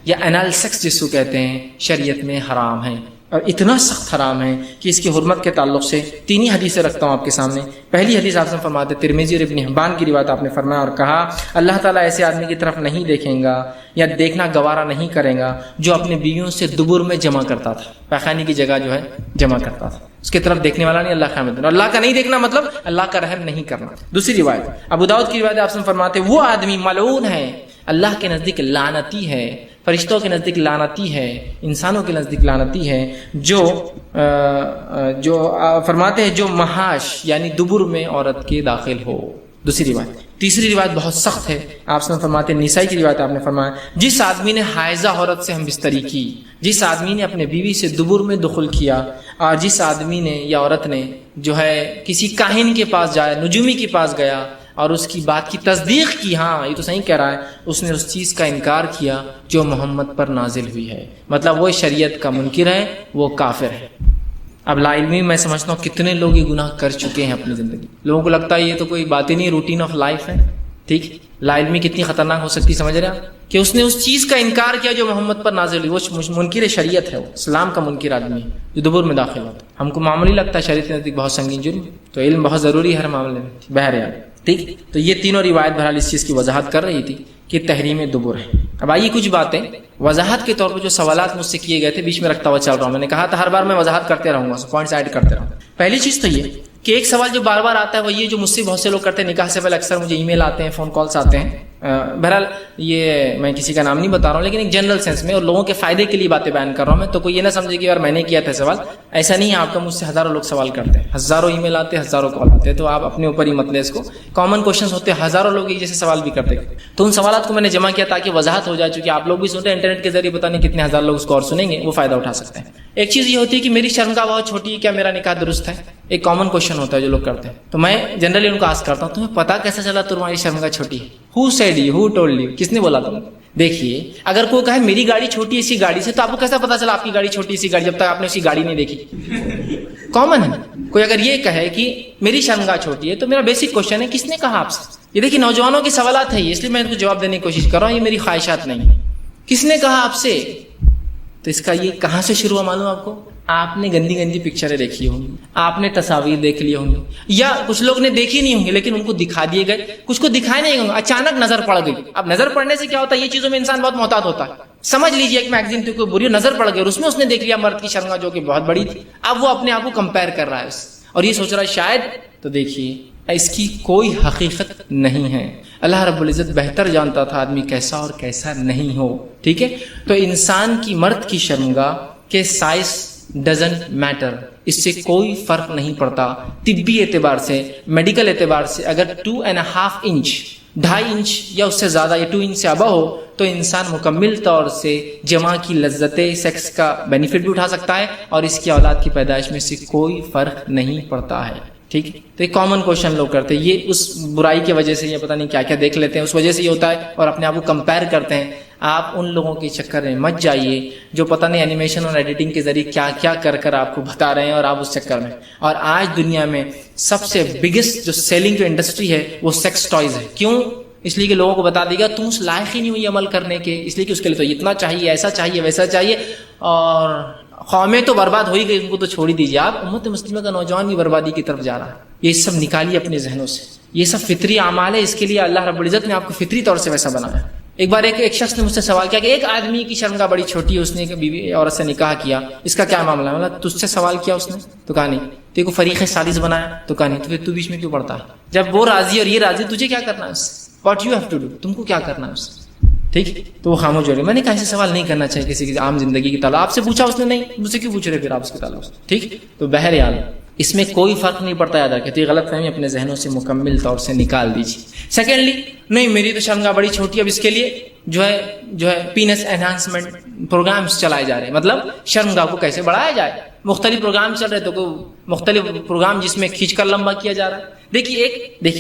یا انال سیکس جس کو کہتے ہیں, شریعت میں حرام ہے, اور اتنا سخت حرام ہے کہ اس کی حرمت کے تعلق سے 3 ہی حدیثیں رکھتا ہوں آپ کے سامنے. پہلی حدیث آپ سے فرماتے ترمذی اور ابن حبان کی روایت, آپ نے فرمایا اور کہا اللہ تعالیٰ ایسے آدمی کی طرف نہیں دیکھیں گا یا دیکھنا گوارا نہیں کرے گا جو اپنی بیویوں سے دبر میں جمع کرتا تھا, پیخانے کی جگہ جو ہے جمع کرتا تھا. اس کی طرف دیکھنے والا نہیں, اللہ قیامت. اللہ کا نہیں دیکھنا مطلب اللہ کا رحم نہیں کرنا. دوسری روایت ابو داؤد کی روایت آپ سے فرماتے وہ آدمی ملعون ہے, اللہ کے نزدیک لعنتی ہے, فرشتوں کے نزدیک لعنتی ہے, انسانوں کے نزدیک لعنتی ہے, جو فرماتے ہیں جو محاش یعنی دبر میں عورت کے داخل ہو. دوسری روایت. تیسری روایت بہت سخت ہے, آپ سے فرماتے ہیں نسائی کی روایت, آپ نے فرمایا جس آدمی نے حائضہ عورت سے ہم بستری کی, جس آدمی نے اپنے بیوی سے دبر میں دخل کیا, اور جس آدمی نے یا عورت نے جو ہے کسی کاہن کے پاس جایا, نجومی کے پاس گیا اور اس کی بات کی تصدیق کی, ہاں یہ تو صحیح کہہ رہا ہے, اس نے اس چیز کا انکار کیا جو محمد پر نازل ہوئی ہے, مطلب وہ شریعت کا منکر ہے, وہ کافر ہے. اب لا علمی میں سمجھتا ہوں کتنے لوگ یہ گناہ کر چکے ہیں اپنی زندگی. لوگوں کو لگتا ہے یہ تو کوئی بات ہی نہیں, روٹین آف لائف ہے. ٹھیک, لا علمی کتنی خطرناک ہو سکتی, سمجھ رہے آپ, کہ اس نے اس چیز کا انکار کیا جو محمد پر نازل ہوئی. وہ منکر شریعت ہے, وہ اسلام کا منکر آدمی ہے جو دبر میں داخل ہوتا ہے. ہم کو معمولی لگتا ہے, شریعت کے نزدیک بہت سنگین جرم, تو علم بہت ضروری ہے ہر معاملے میں. بہرحال ٹھیک, تو یہ تینوں روایت بہرحال اس چیز کی وضاحت کر رہی تھی کہ تحریم دبر ہے. اب آئیے کچھ باتیں وضاحت کے طور پر جو سوالات مجھ سے کیے گئے تھے بیچ میں رکھتا ہوا چل رہا ہوں. میں نے کہا تھا ہر بار میں وضاحت کرتے رہوں گا, پوائنٹس ایڈ کرتے رہوں گا. پہلی چیز تو یہ کہ ایک سوال جو بار بار آتا ہے وہ یہ جو مجھ سے بہت سے لوگ کرتے ہیں نکاح سے پہلے, اکثر مجھے ای میل آتے ہیں, فون کالس آتے ہیں. بہرحال یہ میں کسی کا نام نہیں بتا رہا ہوں, لیکن ایک جنرل سینس میں اور لوگوں کے فائدے کے لیے باتیں بیان کر رہا ہوں میں. تو کوئی یہ نہ سمجھے کہ یار میں نے کیا تھا سوال, ایسا نہیں ہے. آپ کا مجھ سے ہزاروں لوگ سوال کرتے ہیں, ہزاروں ای میل آتے ہیں, ہزاروں کال آتے ہیں, تو آپ اپنے اوپر ہی مت لیں اس کو. کامن کوشچنس ہوتے ہیں, ہزاروں لوگ ایک جیسے سوال بھی کرتے ہیں. تو ان سوالات کو میں نے جمع کیا تاکہ وضاحت ہو جائے, چونکہ آپ لوگ بھی سنتے ہیں انٹرنیٹ کے ذریعے, پتہ نہیں کتنے ہزار لوگ اس کو اور سنیں گے, وہ فائدہ اٹھا سکتے ہیں. ایک چیز یہ ہوتی ہے کہ میری شرمگاہ بہت چھوٹی ہے, کیا میرا نکاح درست ہے؟ ایک کامن کوشچن ہوتا ہے جو لوگ کرتے ہیں. تو میں جنرلی ان کو آسک کرتا ہوں تمہیں پتا کیسا چلا تمہاری شرمگاہ چھوٹی ہے؟ Who said you, who told you, کس نے بولا تم؟ دیکھیے اگر کوئی کہے میری گاڑی چھوٹی ہے اسی گاڑی سے, تو آپ کو کیسا پتا چلا آپ کی گاڑی چھوٹی اسی گاڑی, جب تک آپ نے اسی گاڑی نہیں دیکھی. کامن ہے. کوئی اگر یہ کہے کہ میری شرمگاہ چھوٹی ہے, تو میرا بیسک کوشچن ہے کس نے کہا آپ سے؟ یہ دیکھیے نوجوانوں کے سوالات ہیں, اس لیے میں ان کو جواب دینے کی کوشش کر رہا ہوں, یہ میری خواہشات نہیں ہے. کس نے کہا آپ سے؟ تو اس کا یہ کہاں سے شروع ہوا معلوم آپ کو؟ آپ نے گندی گندی پکچریں دیکھی ہوں گی, آپ نے تصاویر دیکھ لی ہوں گی, یا کچھ لوگ نے دیکھی نہیں ہوں گی لیکن ان کو دکھا دیے گئے, کچھ کو دکھائے نہیں ہوں گے, اچانک نظر پڑ گئی. اب نظر پڑنے سے کیا ہوتا ہے, یہ چیزوں میں انسان بہت محتاط ہوتا ہے. سمجھ لیجیے ایک میگزین تھی کوئی بری, نظر پڑ گئی اور اس میں اس نے دیکھ لیا مرد کی شرمگاہ جو کہ بہت بڑی تھی. اب وہ اپنے آپ کو کمپیئر کر رہا ہے اور یہ سوچ رہا ہے شاید, تو دیکھیے اس کی کوئی حقیقت نہیں ہے. اللہ رب العزت بہتر جانتا تھا آدمی کیسا اور کیسا نہیں ہو. ٹھیک ہے, تو انسان کی, مرد کی شرمگاہ کے سائز ڈزنٹ میٹر, اس سے کوئی فرق نہیں پڑتا طبی اعتبار سے، میڈیکل اعتبار سے. اگر 2.5 انچ 2.5 انچ یا اس سے زیادہ یا 2 انچ سے ابو ہو تو انسان مکمل طور سے جماع کی لذت سیکس کا بینیفٹ بھی اٹھا سکتا ہے اور اس کی اولاد کی پیدائش میں سے کوئی فرق نہیں پڑتا ہے. ٹھیک ہے، تو ایک کامن کوشچن لوگ کرتے ہیں، یہ اس برائی کی وجہ سے، یہ پتہ نہیں کیا کیا دیکھ لیتے ہیں، اس وجہ سے یہ ہوتا ہے اور اپنے آپ کو کمپیئر کرتے ہیں. آپ ان لوگوں کے چکر میں مت جائیے جو پتہ نہیں اینیمیشن اور ایڈیٹنگ کے ذریعے کیا کیا کر کر آپ کو بتا رہے ہیں اور آپ اس چکر میں. اور آج دنیا میں سب سے بگیسٹ جو سیلنگ جو انڈسٹری ہے وہ سیکس ٹوائز ہے. کیوں؟ اس لیے کہ لوگوں کو بتا دے گا تم اس لائق ہی نہیں ہوئی عمل کرنے کے، اس لیے کہ اس کے لیے تو اتنا چاہیے، ایسا چاہیے، ویسا چاہیے. اور قومیں تو برباد ہو ہی گئی، ان کو تو چھوڑ ہی دیجیے. آپ امت مسلمہ کا نوجوان بھی بربادی کی طرف جا رہا ہے. یہ سب نکالیے اپنے ذہنوں سے، یہ سب فطری اعمال ہے. اس کے لیے اللہ رب العزت نے آپ کو فطری طور سے ویسا بنایا. ایک بار ایک شخص نے مجھ سے سوال کیا کہ ایک آدمی کی شرمگاہ بڑی چھوٹی ہے، اس نے ایک بیوی عورت سے نکاح کیا، اس کا کیا معاملہ ہے؟ مطلب تجھ سے سوال کیا اس نے تو کہا نہیں. تو کو فریق ثالث بنایا تو کہا نہیں. تو پھر تو بیچ میں کیوں پڑتا ہے؟ جب وہ راضی اور یہ راضی، تجھے کیا کرنا ہے اس سے؟ What you have to do, تم کو کیا کرنا ہے اس سے؟ ٹھیک. تو وہ خاموش ہو گئے. میں نے کہا ایسے سوال نہیں کرنا چاہیے کسی کی عام زندگی کے تعلق. آپ سے پوچھا اس نے، نہیں مجھ سے کیوں پوچھ رہے پھر آپ اس کے تعلق سے؟ ٹھیک. تو بہرحال اس میں کوئی فرق نہیں پڑتا. یاد رکھیں، تو یہ غلط فہمی اپنے ذہنوں سے مکمل طور سے نکال دیجیے. سیکنڈلی، نہیں میری تو شرمگاہ بڑی چھوٹی ہے، اب اس کے لیے جو ہے پینس انہانسمنٹ پروگرامز چلائے جا رہے ہیں. مطلب شرمگاہ کو کیسے بڑھایا جائے، مختلف پروگرام چل رہے. تو مختلف پروگرام جس میں کھینچ کر لمبا کیا جا رہا ہے. دیکھیے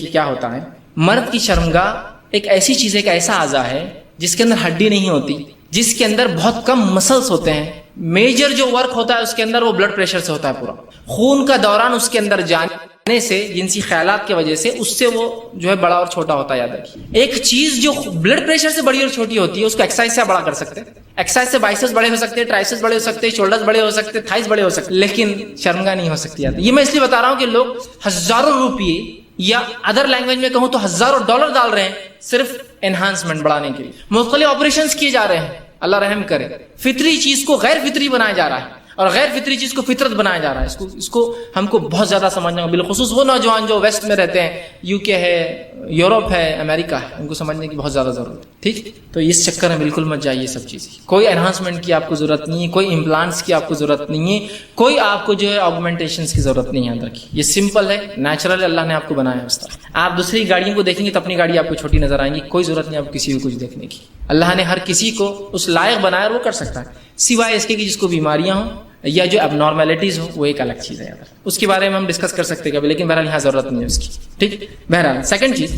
کیا ہوتا ہے، مرد کی شرمگاہ ایک ایسی چیز ہے، ایک ایسا اعضا ہے جس کے اندر ہڈی نہیں ہوتی، جس کے اندر بہت کم مسلس ہوتے ہیں. میجر جو ورک ہوتا ہے اس کے اندر وہ بلڈ پریشر سے ہوتا ہے. پورا خون کا دوران اس کے اندر جانے سے، جنسی خیالات کی وجہ سے، اس سے وہ جو ہے بڑا اور چھوٹا ہوتا ہے. یاد رکھیے، ایک چیز جو بلڈ پریشر سے بڑی اور چھوٹی ہوتی ہے اس کو ایکسرسائز سے بڑا کر سکتے ہیں. ایکسرسائز سے بائسپس بڑے ہو سکتے ہیں، ٹرائسپس بڑے ہو سکتے ہیں، شولڈرز بڑے ہو سکتے ہیں، تھائز بڑے ہو سکتے ہیں، لیکن شرمگاہ نہیں ہو سکتی. یہ میں اس لیے بتا رہا ہوں کہ لوگ ہزاروں روپیے یا ادر لینگویج میں کہوں تو ہزاروں ڈالر ڈال رہے ہیں صرف انہانسمنٹ بڑھانے کے لیے. مختلف آپریشنز کیے جا رہے ہیں. اللہ رحم کرے. فطری چیز کو غیر فطری بنایا جا رہا ہے اور غیر فطری چیز کو فطرت بنایا جا رہا ہے. اس کو ہم کو بہت زیادہ سمجھنا ہے، بالخصوص وہ نوجوان جو ویسٹ میں رہتے ہیں، یو کے ہے، یورپ ہے، امریکہ ہے، ان کو سمجھنے کی بہت زیادہ ضرورت ہے. ٹھیک. تو اس چکر میں بالکل مت جائیے. سب چیزیں، کوئی انہانسمنٹ کی آپ کو ضرورت نہیں ہے، کوئی امپلانٹس کی آپ کو ضرورت نہیں ہے، کوئی آپ کو جو ہے آگمنٹیشنز کی ضرورت نہیں ہے. یاد رکھیے، یہ سمپل ہے، نیچرل اللہ نے آپ کو بنایا ہے اس طرح. آپ دوسری گاڑیوں کو دیکھیں گے تو اپنی گاڑی آپ کو چھوٹی نظر آئیں گی. کوئی ضرورت نہیں آپ کو کسی کو کچھ دیکھنے کی. اللہ نے ہر کسی کو اس لائق بنایا اور وہ کر سکتا ہے، سوائے اس کے کہ جس کو بیماریاں ہوں یا جو اب نارمیلٹیز ہو، وہ ایک الگ چیز ہے. اس کے بارے میں ہم ڈسکس کر سکتے ہیں کبھی، لیکن بہرحال یہاں ضرورت نہیں ہے اس کی. ٹھیک. بہرحال سیکنڈ چیز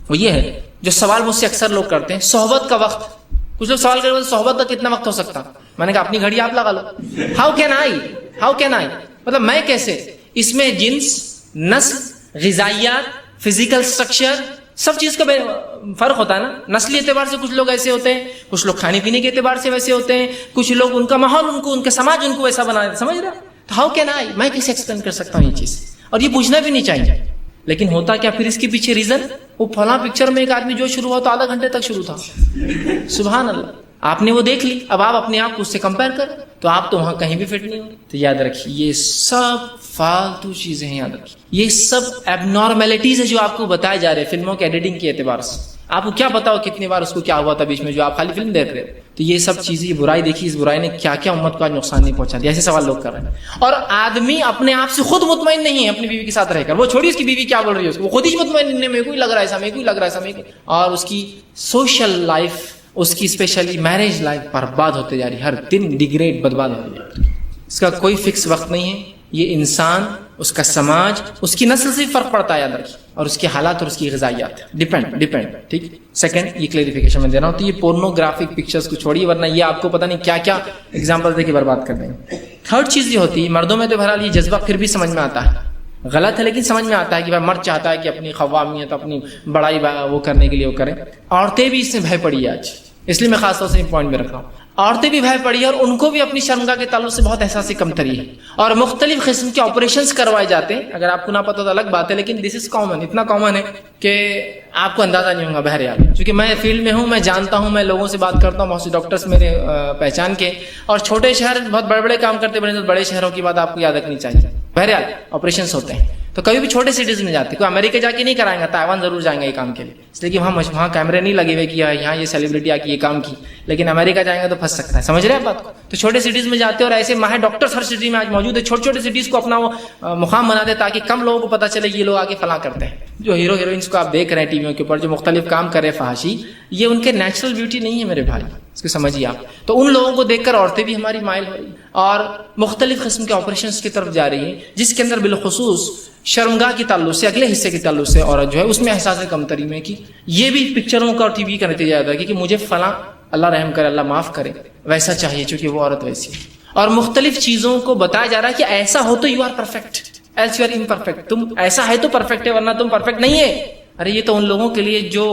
وہ یہ ہے جو سوال مجھ سے اکثر لوگ کرتے ہیں، صحبت کا وقت. کچھ لوگ سوال کرتے ہیں صحبت کا کتنا وقت ہو سکتا؟ میں نے کہا اپنی گھڑی آپ لگا لو. ہاؤ کین آئی مطلب میں کیسے؟ اس میں جنس، نسل، غذائیات، فزیکل اسٹرکچر، سب چیز کا فرق ہوتا ہے نا. نسلی اعتبار سے کچھ لوگ ایسے ہوتے ہیں، کچھ لوگ کھانے پینے کے اعتبار سے ویسے ہوتے ہیں، کچھ لوگ ان کا ماحول، ان کا سماج ان کو ویسا بنا دیتا. سمجھ رہے؟ تو ہاؤ کین آئی، میں کیسے ایکسپلین کر سکتا ہوں یہ چیز؟ اور یہ پوچھنا بھی نہیں چاہیے. لیکن ہوتا کیا پھر اس کے پیچھے ریزن، وہ فلاں پکچر میں ایک آدمی جو شروع ہوا تو آدھا گھنٹے تک شروع تھا. سبحان اللہ. آپ نے وہ دیکھ لی، اب آپ اپنے آپ کو اس سے کمپیئر کریں تو آپ تو وہاں کہیں بھی فٹ نہیں ہو. تو یاد رکھیے یہ سب فالتو چیزیں ہیں. یاد رکھیے یہ سب ایب نارمیلٹیز ہے جو آپ کو بتائے جا رہے ہیں فلموں کے ایڈیٹنگ کے اعتبار سے. آپ کو کیا بتاؤ کتنی بار اس کو کیا ہوا تھا بیچ میں جو آپ خالی فلم دیکھ رہے. تو یہ سب چیزیں، یہ برائی دیکھیے، اس برائی نے کیا کیا امت کو آج نقصان نہیں پہنچا دیا. ایسے سوال لوگ کر رہے ہیں. اور آدمی اپنے آپ سے خود مطمئن نہیں ہے اپنی بیوی کے ساتھ رہ کر. وہ چھوڑی اس کی بیوی کیا بول رہی ہے، اس کو وہ خود ہی مطمئن نہیں ہے، میرے کو ہی لگ رہا ہے ایسا، میرے کو ہی لگ رہا ہے ایسا. اور اس کی سوشل لائف، اس کی اسپیشلی میرج لائف برباد ہوتے جا رہی، ہر دن ڈیگریڈ، برباد ہوتے جا رہی. اس کا کوئی فکس وقت نہیں ہے. یہ انسان، اس کا سماج، اس کی نسل سے فرق پڑتا ہے. یاد رکھیے. اور اس کے حالات اور اس کی غذائیات ڈیپینڈ. ٹھیک. سیکنڈ، یہ کلیریفیکیشن میں دے رہا ہوں. تو یہ پورنوگرافک پکچرز کو چھوڑیے، ورنہ یہ آپ کو پتہ نہیں کیا کیا ایگزامپل دے کے برباد کر دیں گے. تھرڈ چیز یہ ہوتی ہے، مردوں میں تو بہرحال یہ جذبہ پھر بھی سمجھ میں آتا ہے، غلط ہے لیکن سمجھ میں آتا ہے کہ بھائی مرد چاہتا ہے کہ اپنی قوامیت، اپنی بڑائی وہ کرنے کے لیے وہ کریں. عورتیں بھی اس سے بھے پڑی ہے آج، اس لیے میں خاص طور سے یہ پوائنٹ میں رکھ رہا ہوں. عورتیں بھی بھے پڑی ہے اور ان کو بھی اپنی شرمگاہ کے تعلق سے بہت احساس کمتری ہے اور مختلف قسم کے آپریشنز کروائے جاتے ہیں. اگر آپ کو نہ پتا تو الگ بات ہے، لیکن دس از کامن، اتنا کامن ہے کہ آپ کو اندازہ نہیں ہوگا. بہرحال چونکہ میں فیلڈ میں ہوں، میں جانتا ہوں، میں لوگوں سے بات کرتا ہوں، بہت سے ڈاکٹرس میرے پہچان کے، اور چھوٹے شہر بہت بڑے بڑے کام کرتے بڑے شہروں کی بات آپ کو یاد رکھنی چاہیے. بہرحال آپریشنز ہوتے ہیں. تو کبھی بھی چھوٹے سٹیز میں جاتے, کوئی امریکہ جا کے نہیں کرائیں گا, تائیوان ضرور جائیں گے یہ کام کے لیے, اس لیے کہ وہاں کیمرے نہیں لگے ہوئے کہ یہاں یہ سیلیبریٹی آ کے یہ کام کی, لیکن امریکہ جائیں گے تو پھنس سکتا ہے. سمجھ رہے ہیں بات کو؟ تو چھوٹے سٹیز میں جاتے ہیں, اور ایسے ماہر ڈاکٹرز ہر سٹی میں آج موجود ہے. چھوٹے چھوٹے سٹیز کو اپنا وہ مقام بنا دے تاکہ کم لوگوں کو پتہ چلے یہ لوگ آگے فلاں کرتے ہیں. جو ہیرو ہیروئنس کو آپ دیکھ رہے ہیں ٹی ویوں کے اوپر جو مختلف کام کر رہے ہیں فحاشی, یہ ان کے نیچرل بیوٹی نہیں ہے میرے بھائی, اس کو سمجھیے آپ. تو ان لوگوں کو دیکھ کر عورتیں بھی ہماری مائل ہو رہی ہیں اور مختلف قسم کے آپریشنس کی طرف جا رہی ہیں, جس کے اندر بالخصوص شرمگاہ کے تعلق سے, اگلے حصے کے تعلق سے عورت جو ہے اس میں احساس کمتری میں کہ یہ بھی پکچروں کا اور ٹی وی کا نتیجہ آتا ہے کہ مجھے فلاں, اللہ رحم کرے, اللہ معاف کرے, ویسا چاہیے چونکہ وہ عورت ویسی ہے. اور مختلف چیزوں کو بتایا جا رہا ہے کہ ایسا ہو تو you are perfect, else you are imperfect. تم ایسا ہے تو پرفیکٹ ہے, ورنہ تم پرفیکٹ نہیں ہے. ارے یہ تو ان لوگوں کے لیے جو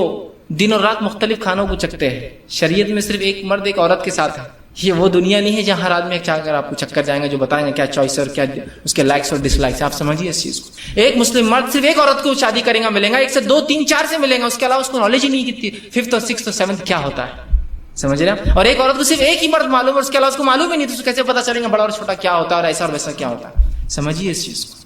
دن اور رات مختلف کھانوں کو چکتے ہیں. شریعت میں صرف ایک مرد ایک عورت کے ساتھ ہے. یہ وہ دنیا نہیں ہے جہاں ہر آدمی چاہ کر آپ کو چکر جائیں گے, جو بتائیں گے کیا چوائس اور کیا اس کے لائکس اور ڈس لائکس. آپ سمجھیے اس چیز کو. ایک مسلم مرد صرف ایک عورت کو شادی کرے گا, ملیں گا, ایک سے 2 3 4 سے ملیں گا, اس کے علاوہ اس کو نالج ہی نہیں کتنی 5th اور 6th اور 7th کیا ہوتا ہے. سمجھ رہے ہیں؟ اور ایک عورت کو صرف ایک ہی مرد معلوم ہے, اس کے علاوہ اس کو معلوم ہی نہیں, تو اس کو کیسے پتا چلے گا بڑا اور چھوٹا کیا ہوتا ہے اور ایسا اور ویسا کیا ہوتا ہے. سمجھیے اس چیز کو.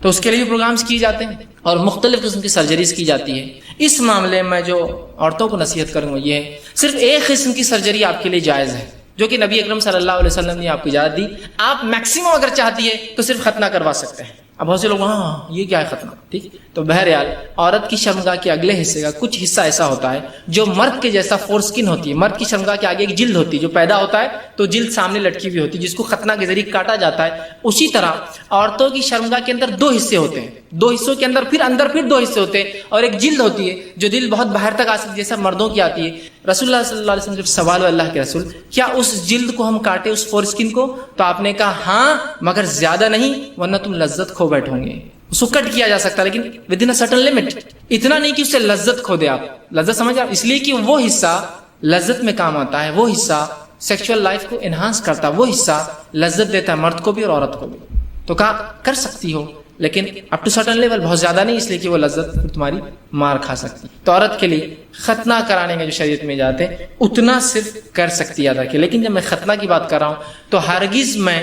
تو اس کے لیے بھی پروگرامز کیے جاتے ہیں اور مختلف قسم کی سرجریز کی جاتی ہے. اس معاملے میں جو عورتوں کو نصیحت کروں گا یہ ہے, صرف ایک قسم کی سرجری آپ کے لیے جائز ہے, جو کہ نبی اکرم صلی اللہ علیہ وسلم نے آپ کو اجازت دی. آپ میکسیمم اگر چاہتی ہے تو صرف ختنہ کروا سکتے ہیں. اب بہت سے لوگ ہاں یہ کیا ہے ختنہ, ٹھیک. تو بہرحال عورت کی شرمگاہ کے اگلے حصے کا کچھ حصہ ایسا ہوتا ہے جو مرد کے جیسا فور سکن ہوتی ہے. مرد کی شرمگاہ کے آگے ایک جلد ہوتی ہے, جو پیدا ہوتا ہے تو جلد سامنے لٹکی ہوئی ہوتی ہے, جس کو ختنہ کے ذریعے کاٹا جاتا ہے. اسی طرح عورتوں کی شرمگاہ کے اندر 2 حصے ہوتے ہیں, 2 حصوں کے اندر پھر 2 حصے ہوتے ہیں, اور ایک جلد ہوتی ہے جو دل بہت باہر تک آ سکتی ہے, جیسا مردوں کی آتی ہے. رسول اللہ صلی اللہ علیہ وسلم جب سوال ہوا اللہ کے رسول کیا اس جلد کو ہم کاٹے, اس فور سکن کو, تو آپ نے کہا ہاں مگر زیادہ نہیں, ورنہ تم لذت کھو بیٹھو گے. اس کو کٹ کیا جا سکتا ہے لیکن with in a certain limit, اتنا نہیں کہ اس سے لذت کھو دے آپ. لذت سمجھ آپ, اس لیے کہ وہ حصہ لذت میں کام آتا ہے, وہ حصہ سیکشل لائف کو انہانس کرتا ہے, وہ حصہ لذت دیتا ہے مرد کو بھی اور عورت کو بھی. تو کہا کر سکتی ہو لیکن اپ ٹو سرٹن لیول, بہت زیادہ نہیں, اس لیے کہ وہ لذت تمہاری مار کھا سکتی. تو عورت کے لیے ختنہ کرانے کے جو شریعت میں جاتے ہیں اتنا صرف کر سکتی ہے. کہ لیکن جب میں ختنہ کی بات کر رہا ہوں تو ہرگز میں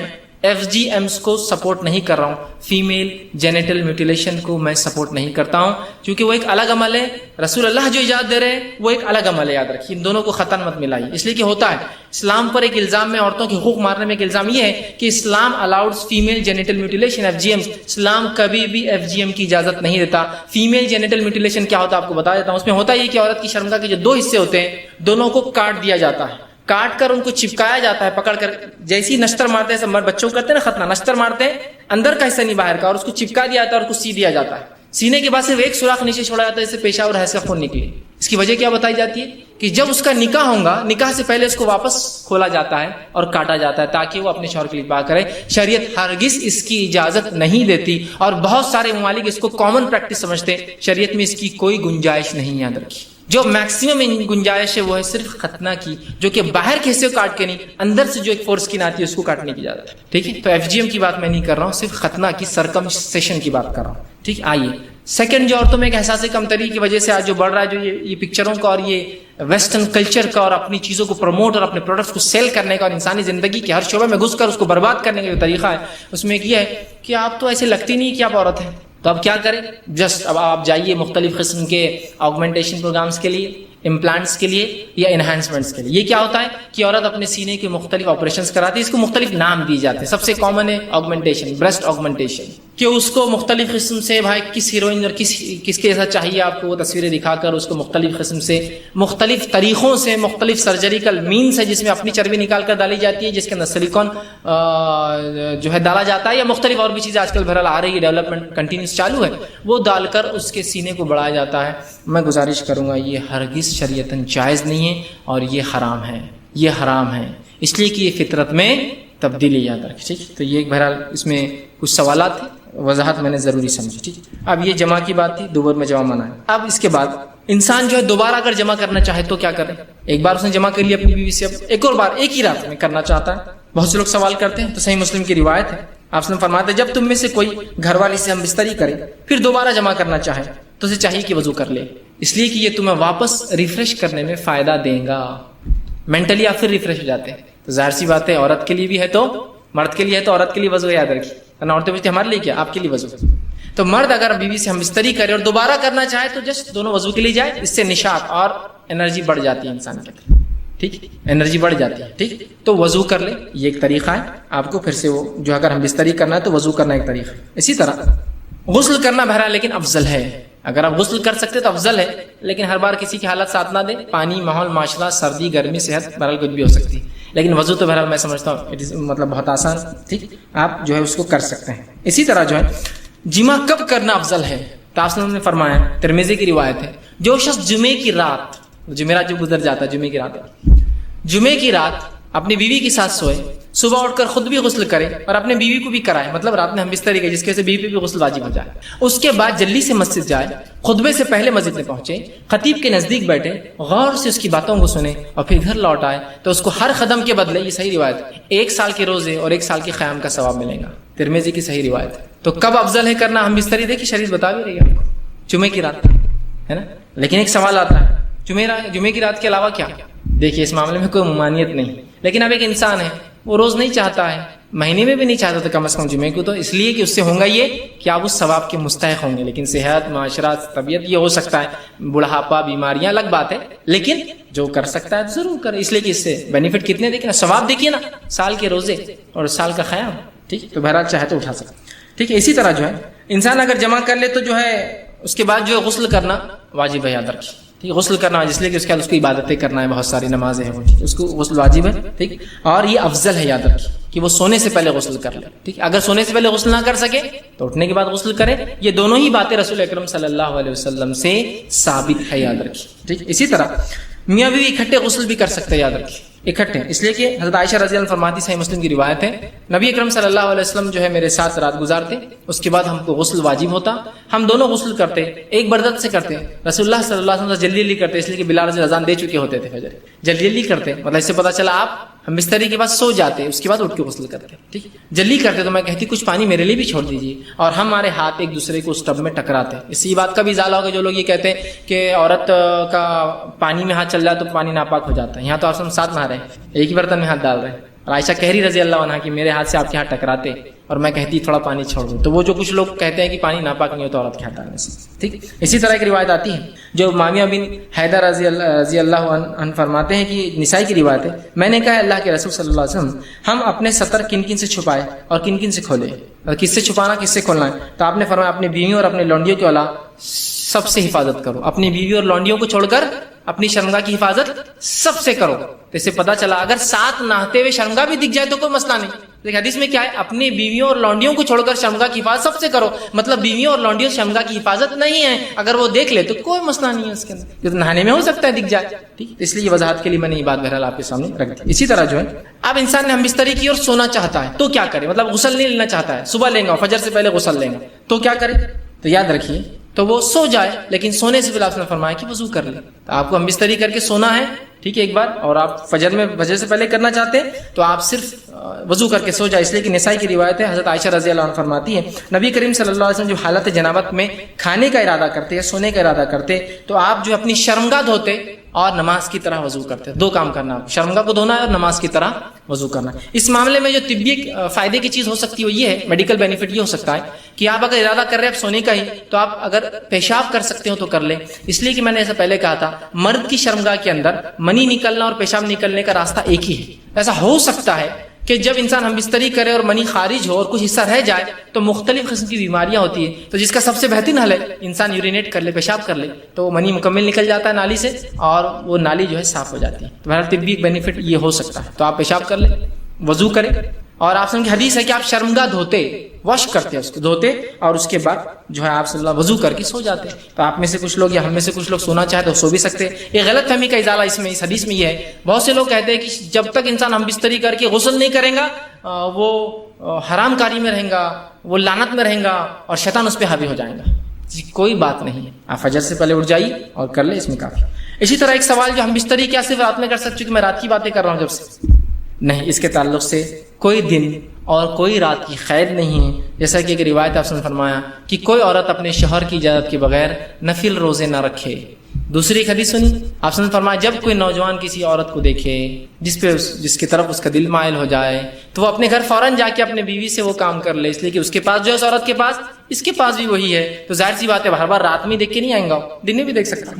FGMs کو سپورٹ نہیں کر رہا ہوں, فیمیل جینیٹل میوٹیلیشن کو میں سپورٹ نہیں کرتا ہوں, کیونکہ وہ ایک الگ عمل ہے. رسول اللہ جو اجازت دے رہے ہیں وہ ایک الگ عمل ہے, یاد رکھیے. ان دونوں کو ختم مت ملائیے, اس لیے کہ ہوتا ہے اسلام پر ایک الزام میں عورتوں کے حقوق مارنے میں ایک الزام یہ ہے کہ اسلام الاؤڈز فیمیل جینیٹل میوٹیلیشن FGMs. اسلام کبھی بھی FGM کی اجازت نہیں دیتا. فیمیل جینیٹل میوٹیلیشن کیا ہوتا ہے آپ کو بتا دیتا ہوں. اس میں ہوتا یہ کہ عورت کی شرمگاہ کے جو 2 حصے ہوتے ہیں دونوں کو کاٹ دیا جاتا ہے, کاٹ کر ان کو چپکایا جاتا ہے پکڑ کر, جیسی نشتر مارتے ہیں, سب بچوں کو کرتے ہیں نا ختنہ, نشتر مارتے ہیں اندر کا حصہ نہیں باہر کا, اور اس کو چپکا دیا جاتا ہے اور اس کو سی دیا جاتا ہے. سینے کے بعد صرف ایک سوراخ نیچے چھوڑا جاتا ہے جس سے پیشاب اور حیض کا خون نکلے. اس کی وجہ کیا بتائی جاتی ہے کہ جب اس کا نکاح ہوگا, نکاح سے پہلے اس کو واپس کھولا جاتا ہے اور کاٹا جاتا ہے تاکہ وہ اپنے شوہر کے لیے بات کرے. شریعت ہرگز اس کی اجازت نہیں دیتی, اور بہت سارے ممالک اس کو کامن پریکٹس سمجھتے ہیں. شریعت میں اس کی کوئی گنجائش نہیں, یاد رکھیے. جو میکسیمم گنجائش ہے وہ ہے صرف ختنہ کی, جو کہ باہر کے حصے کو کاٹ کے نہیں, اندر سے جو ایک فور سکن آتی ہے اس کو کاٹنے کی اجازت ہے. ٹھیک ہے, تو FGM کی بات میں نہیں کر رہا ہوں, صرف ختنہ کی سرکمسیشن کی بات کر رہا ہوں. ٹھیک, آئیے سیکنڈ جو عورتوں میں ایک احساس کمتری کی وجہ سے آج جو بڑھ رہا ہے, جو یہ پکچروں کا اور یہ ویسٹرن کلچر کا اور اپنی چیزوں کو پروموٹ اور اپنے پروڈکٹس کو سیل کرنے کا اور انسانی زندگی کے ہر شعبے میں گھس کر اس کو برباد کرنے کا جو طریقہ ہے, اس میں ایک یہ ہے کہ آپ تو ایسے لگتی نہیں کہ آپ عورت ہیں. تو اب کیا کریں, جسٹ اب آپ جائیے مختلف قسم کے آگمنٹیشن پروگرامز کے لیے, امپلانٹس کے لیے یا انہانسمنٹس کے لیے. یہ کیا ہوتا ہے کہ عورت اپنے سینے کے مختلف آپریشنز کراتی ہے, اس کو مختلف نام دیے جاتے ہیں. سب سے کامن ہے آگمنٹیشن, بریسٹ آگمنٹیشن, کہ اس کو مختلف قسم سے بھائی کس ہیروئن اور کس کے جیسا چاہیے آپ کو, وہ تصویریں دکھا کر اس کو مختلف قسم سے مختلف طریقوں سے مختلف سرجریکل مینس ہے جس میں اپنی چربی نکال کر ڈالی جاتی ہے, جس کے اندر سلیکون جو ہے ڈالا جاتا ہے, یا مختلف اور بھی چیزیں آج کل بہرحال آ رہی ہے, ڈیولپمنٹ کنٹینیوس چالو ہے, وہ ڈال کر اس کے سینے کو بڑھایا جاتا ہے. میں گزارش کروں گا یہ ہرگز شریعتاً جائز نہیں ہے اور یہ حرام ہے, یہ حرام ہے, اس لیے کہ یہ فطرت میں تبدیلی یاد رکھے. ٹھیک, تو یہ بہرحال اس میں کچھ سوالات تھے, وضاحت میں نے ضروری سمجھی. ٹھیک, اب یہ جمع کی بات تھی, دوبارہ میں جمع منع ہے. اب اس کے بعد انسان جو ہے دوبارہ اگر جمع کرنا چاہے تو کیا کرے. ایک بار اس نے جمع کر لیا اپنی بیوی سے, اب ایک اور بار ایک ہی رات میں کرنا چاہتا ہے. بہت سے لوگ سوال کرتے ہیں, تو صحیح مسلم کی روایت ہے, آپ نے فرماتے جب تم میں سے کوئی گھر والی سے ہم بستری کرے پھر دوبارہ جمع کرنا چاہے تو اسے چاہیے کہ وضو کر لے, اس لیے کہ یہ تمہیں واپس ریفریش کرنے میں فائدہ دے گا. مینٹلی آپ پھر ریفریش ہو جاتے ہیں. تو ظاہر سی بات ہے عورت کے لیے بھی ہے تو مرد کے لیے ہے, تو عورت کے لیے وضو یاد رکھیے, ورنہ عورتیں پوچھتے ہمارے لیے کیا, آپ کے لیے وضو. تو مرد اگر بیوی سے ہم بستری کرے اور دوبارہ کرنا چاہے تو جسٹ دونوں وضو کے لیے جائے، اس سے نشاط اور انرجی بڑھ جاتی ہے انسان کے اندر، ٹھیک، انرجی بڑھ جاتی ہے، ٹھیک، تو وضو کر لے، یہ ایک طریقہ ہے آپ کو پھر سے وہ جو اگر ہم بستری کرنا ہے تو وضو کرنا ایک طریقہ ہے۔ اسی طرح غسل کرنا بہرحال لیکن افضل ہے، اگر آپ غسل کر سکتے تو افضل ہے، لیکن ہر بار کسی کی حالت ساتھ نہ دے، پانی، ماحول، معاشرہ، سردی، گرمی، صحت، بہرحال کچھ بھی ہو سکتی ہے، لیکن وضو تو بہرحال میں سمجھتا ہوں مطلب بہت آسان، ٹھیک، آپ جو ہے اس کو کر سکتے ہیں۔ اسی طرح جو ہے جمع کب کرنا افضل ہے، تو آپ نے فرمایا، ترمذی کی روایت ہے، جو شخص جمعے کی رات، جمعرات جو گزر جاتا ہے جمعے کی رات اپنی بیوی کے ساتھ سوئے، صبح اٹھ کر خود بھی غسل کرے اور اپنے بیوی کو بھی کرائے، مطلب رات میں ہم بستری گئے جس کی وجہ سے بیوی پہ بھی غسل واجب ہو جائے، اس کے بعد جلدی سے مسجد جائے، خطبے سے پہلے مسجد میں پہنچے، خطیب کے نزدیک بیٹھے، غور سے اس کی باتوں کو سنے اور پھر گھر لوٹ آئے، تو اس کو ہر قدم کے بدلے، یہ صحیح روایت ہے، 1 سال کے روزے اور 1 سال کے قیام کا ثواب ملے گا، ترمذی کی صحیح روایت ہے۔ تو کب افضل ہے کرنا ہم بستری؟ دیکھیے شریعت بتا بھی رہی ہے آپ کو، جمعے کی رات ہے نا، لیکن ایک سوال آتا ہے، جمعے کی رات کے علاوہ کیا؟ دیکھیے اس معاملے میں کوئی ممانعت نہیں، لیکن اب ایک انسان ہے وہ روز نہیں چاہتا ہے، مہینے میں بھی نہیں چاہتا تو کم از کم جمعے کو، تو اس لیے کہ اس سے ہوگا یہ کہ آپ اس ثواب کے مستحق ہوں گے، لیکن صحت، معاشرت، طبیعت یہ ہو سکتا ہے، بڑھاپا، بیماریاں الگ بات ہے، لیکن جو کر سکتا ہے ضرور کرے، اس لیے کہ اس سے بینیفٹ کتنے دیکھیں نا، ثواب دیکھیے نا، سال کے روزے اور سال کا قیام، ٹھیک، تو بہرحال چاہے تو اٹھا سکتا، ٹھیک ہے۔ اسی طرح جو ہے انسان اگر جمع کر لے تو جو ہے اس کے بعد جو ہے غسل کرنا واجب ہے، یاد رکھیے، ٹھیک، غسل کرنا اس لیے کہ اس کے بعد اس کو عبادتیں کرنا ہے، بہت ساری نمازیں ہیں وہ، ٹھیک، اس کو غسل واجب ہے، ٹھیک، اور یہ افضل ہے، یاد رکھیے کہ وہ سونے سے پہلے غسل کر لے، ٹھیک، اگر سونے سے پہلے غسل نہ کر سکے تو اٹھنے کے بعد غسل کرے، یہ دونوں ہی باتیں رسول اکرم صلی اللہ علیہ وسلم سے ثابت ہے، یاد رکھیے، ٹھیک۔ اسی طرح میاں بیوی اکٹھے غسل بھی کر سکتے ہیں، یاد رکھیے، اکٹھے، اس لیے کہ حضرت عائشہ رضی اللہ عنہا فرماتی، صحیح مسلم کی روایت ہے، نبی اکرم صلی اللہ علیہ وسلم جو ہے میرے ساتھ رات گزارتے، اس کے بعد ہم کو غسل واجب ہوتا، ہم دونوں غسل کرتے، ایک بردت سے کرتے، رسول اللہ صلی اللہ علیہ وسلم جلدی جلدی کرتے، اس لیے کہ بلال رضی اللہ عنہ اذان دے چکے ہوتے تھے فجر، جلدی جلدی کرتے، مطلب اس سے پتہ چلا آپ ہم بستری کے بعد سو جاتے، اس کے بعد اٹھ کے غسل کرتے، ٹھیک، جلدی کرتے تو میں کہتی کچھ پانی میرے لیے بھی چھوڑ دیجیے، اور ہمارے ہاتھ ایک دوسرے کو اس ٹب میں ٹکراتے۔ اسی بات کا بھی ازالہ ہوگا جو لوگ یہ کہتے ہیں کہ عورت کا پانی میں ہاتھ چل جائے تو پانی ناپاک ہو جاتا ہے، یہاں تو آپ سب ساتھ نہا رہے ہیں، ایک ہی برتن میں ہاتھ ڈال رہے ہیں، اور عائشہ کہہ رہی رضی اللہ عنہا کہ میرے ہاتھ سے آپ کے ہاتھ ٹکراتے اور میں کہتی تھوڑا پانی چھوڑ دوں، تو وہ جو کچھ لوگ کہتے ہیں کہ پانی ناپاک نہیں ہوتا عورت کے ہاتھ ڈالنے سے، ٹھیک۔ اسی طرح ایک روایت آتی ہے جو معاویہ بن حیدر رضی اللہ عنہ فرماتے ہیں کہ نسائی کی روایت ہے، میں نے کہا اللہ کے رسول صلی اللہ علیہ وسلم ہم اپنے ستر کن کن سے چھپائے اور کن کن سے کھولے، اور کس سے چھپانا کس سے کھولنا ہے؟ تو آپ نے فرمایا اپنی بیویوں اور اپنے لونڈیوں کے علاوہ سب سے حفاظت کرو، اپنی بیوی اور لونڈیوں کو چھوڑ کر اپنی شرمگاہ کی حفاظت سب سے کرو۔ تو اس سے پتا چلا اگر ساتھ نہاتے ہوئے شرمگاہ بھی دکھ جائے تو کوئی مسئلہ نہیں، لیکن حدیث میں کیا ہے، اپنی بیویوں اور لونڈیوں کو چھوڑ کر شرمگاہ کی حفاظت سب سے کرو، مطلب بیویوں اور لونڈیوں شرمگاہ کی حفاظت نہیں ہے، اگر وہ دیکھ لے تو کوئی مسئلہ نہیں ہے اس کے اندر، جو نہانے میں ہو سکتا ہے دکھ جائے، ٹھیک، اس لیے وضاحت کے لیے میں نے یہ بات بہرحال آپ کے سامنے رکھ دی۔ اسی طرح جو ہے اب انسان نے ہم بستری کی اور سونا چاہتا ہے تو کیا کرے، مطلب غسل نہیں لینا چاہتا ہے، صبح لیں گا فجر سے پہلے غسل لیں گا تو کیا کرے؟ تو یاد رکھیے تو وہ سو جائے، لیکن سونے سے پہلے آپ نے فرمایا کہ وضو کر لے، تو آپ کو ہم بستری کر کے سونا ہے، ٹھیک ہے، ایک بار، اور آپ فجر سے پہلے کرنا چاہتے ہیں تو آپ صرف وضو کر کے سو جائے، اس لیے کہ نسائی کی روایت ہے، حضرت عائشہ رضی اللہ عنہ فرماتی ہے نبی کریم صلی اللہ علیہ وسلم جو حالت جنابت میں کھانے کا ارادہ کرتے یا سونے کا ارادہ کرتے تو آپ جو اپنی شرمگاہ دھوتے اور نماز کی طرح وضو کرتے، دو کام کرنا، شرمگاہ کو دھونا ہے اور نماز کی طرح وضو کرنا۔ اس معاملے میں جو طبی فائدے کی چیز ہو سکتی ہے وہ یہ ہے، میڈیکل بینیفٹ یہ ہو سکتا ہے کہ آپ اگر ارادہ کر رہے ہیں آپ سونے کا ہی تو آپ اگر پیشاب کر سکتے ہو تو کر لیں، اس لیے کہ میں نے ایسا پہلے کہا تھا مرد کی شرمگاہ کے اندر منی نکلنا اور پیشاب نکلنے کا راستہ ایک ہی ہے، ایسا ہو سکتا ہے کہ جب انسان ہم بستری کرے اور منی خارج ہو اور کچھ حصہ رہ جائے تو مختلف قسم کی بیماریاں ہوتی ہیں، تو جس کا سب سے بہترین حل ہے انسان یورینیٹ کر لے، پیشاب کر لے، تو وہ منی مکمل نکل جاتا ہے نالی سے اور وہ نالی جو ہے صاف ہو جاتی ہے، تو بہرحال طبی بینیفٹ یہ ہو سکتا ہے، تو آپ پیشاب کر لیں، وضو کریں، اور آپ سن کی حدیث ہے کہ آپ شرمگاہ دھوتے، واش کرتے اس کو دھوتے اور اس کے بعد جو ہے آپ صلی اللہ وضو کر کے سو جاتے، تو آپ میں سے کچھ لوگ یا ہم میں سے کچھ لوگ سونا چاہے تو سو بھی سکتے۔ یہ غلط فہمی کا ازالہ اس حدیث میں یہ ہے، بہت سے لوگ کہتے ہیں کہ جب تک انسان ہم بستری کر کے غسل نہیں کرے گا وہ حرام کاری میں رہیں گا، وہ لعنت میں رہیں گا اور شیطان اس پہ حاوی ہو جائے گا، کوئی بات نہیں ہے، آپ فجر سے پہلے اٹھ جائیے اور کر لیں، اس میں کافی۔ اسی طرح ایک سوال جو ہم بستری کیا صرف رات میں کر سکتے، چونکہ میں رات کی باتیں کر رہا ہوں جب سے نہیں، اس کے تعلق سے کوئی دن اور کوئی رات کی قید نہیں ہے، جیسا کہ ایک روایت آپ نے فرمایا کہ کوئی عورت اپنے شوہر کی اجازت کے بغیر نفل روزے نہ رکھے، دوسری ایک حدیث سنی، آپ نے فرمایا جب کوئی نوجوان کسی عورت کو دیکھے جس کی طرف اس کا دل مائل ہو جائے تو وہ اپنے گھر فوراً جا کے اپنے بیوی سے وہ کام کر لے، اس لیے کہ اس کے پاس جو ہے اس عورت کے پاس اس کے پاس بھی وہی ہے، تو ظاہر سی بات ہے ہر بار رات میں دیکھ کے نہیں آئیں گا، دن میں بھی دیکھ سکتا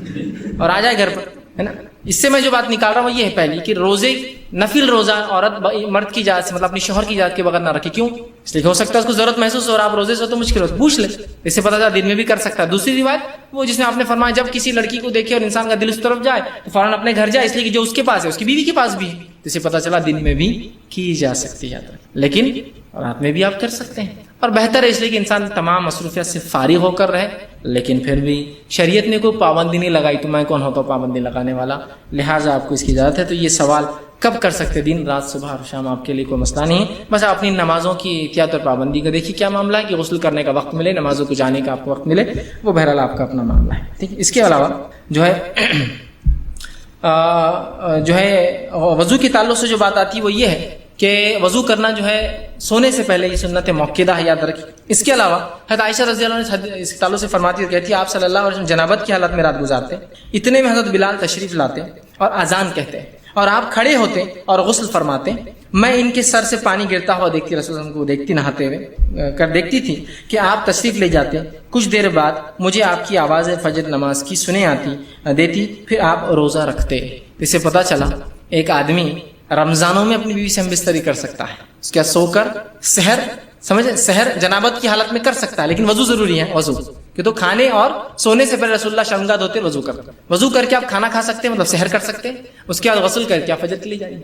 اور آ جائے گھر پر، ہے نا۔ اس سے میں جو بات نکال رہا ہوں وہ یہ ہے پہلی کہ روزے نفل روزہ عورت مرد کی اجازت سے مطلب اپنی شوہر کی اجازت کے بغیر نہ رکھے، کیوں؟ اس لیے ہو سکتا ہے اس کو ضرورت محسوس ہو اور آپ روزے سے تو مشکل ہو، پوچھ لے، اس سے پتہ چلا دن میں بھی کر سکتا ہے۔ دوسری روایت وہ جس میں آپ نے فرمایا جب کسی لڑکی کو دیکھے اور انسان کا دل اس طرف جائے تو فوراً اپنے گھر جائے، اس لیے کہ جو اس کے پاس ہے اس کی بیوی کے پاس بھی ہے، اس سے پتہ چلا دن میں بھی کی جا سکتی ہے، لیکن رات میں بھی آپ کر سکتے ہیں، اور بہتر ہے اس لیے کہ انسان تمام مصروفیات سے فارغ ہو کر رہے، لیکن پھر بھی شریعت نے کوئی پابندی نہیں لگائی تو میں کون ہوتا ہوں پابندی لگانے والا، لہٰذا آپ کو اس کی اجازت ہے۔ تو یہ سوال کب کر سکتے، دن رات صبح اور شام، آپ کے لیے کوئی مسئلہ نہیں ہے، بس آپ اپنی نمازوں کی احتیاط اور پابندی کا دیکھیے کیا معاملہ ہے کہ غسل کرنے کا وقت ملے، نمازوں کو جانے کا آپ کو وقت ملے، وہ بہرحال آپ کا اپنا معاملہ ہے، ٹھیک ہے۔ اس کے علاوہ جو ہے وضو کے تعلق سے جو بات آتی ہے وہ یہ ہے کہ وضو کرنا جو ہے سونے سے پہلے یہ سنت موقدہ ہے، یاد رکھیں۔ اس کے علاوہ حضرت عائشہ رضی اللہ عنہ اس تعلق سے فرماتی ہے، کہتی ہے آپ صلی اللہ علیہ وسلم جنابت کی حالت میں رات گزارتے، اتنے میں حضرت بلال تشریف لاتے اور اذان کہتے اور آپ کھڑے ہوتے اور غسل فرماتے، میں ان کے سر سے پانی گرتا ہوا دیکھتی، رسول اللہ کو دیکھتی نہاتے ہوئے کر دیکھتی تھی کہ آپ تشریف لے جاتے، کچھ دیر بعد مجھے آپ کی آواز فجر نماز کی سنے آتی دیتی، پھر آپ روزہ رکھتے۔ اس سے پتہ چلا ایک آدمی رمضانوں میں اپنی بیوی سے ہم بستری کر سکتا ہے، اس کے سو کر سحر سحر جنابت کی حالت میں کر سکتا ہے، لیکن وضو ضروری ہے، وضو کہ تو کھانے اور سونے سے پہلے رسول اللہ شرمگاہ دھوتے وضو کرتے، وضو کر کے آپ کھانا کھا سکتے ہیں، مطلب سحر کر سکتے ہیں، اس کے بعد غسل کر کے آپ فجر کے لیے جائیے۔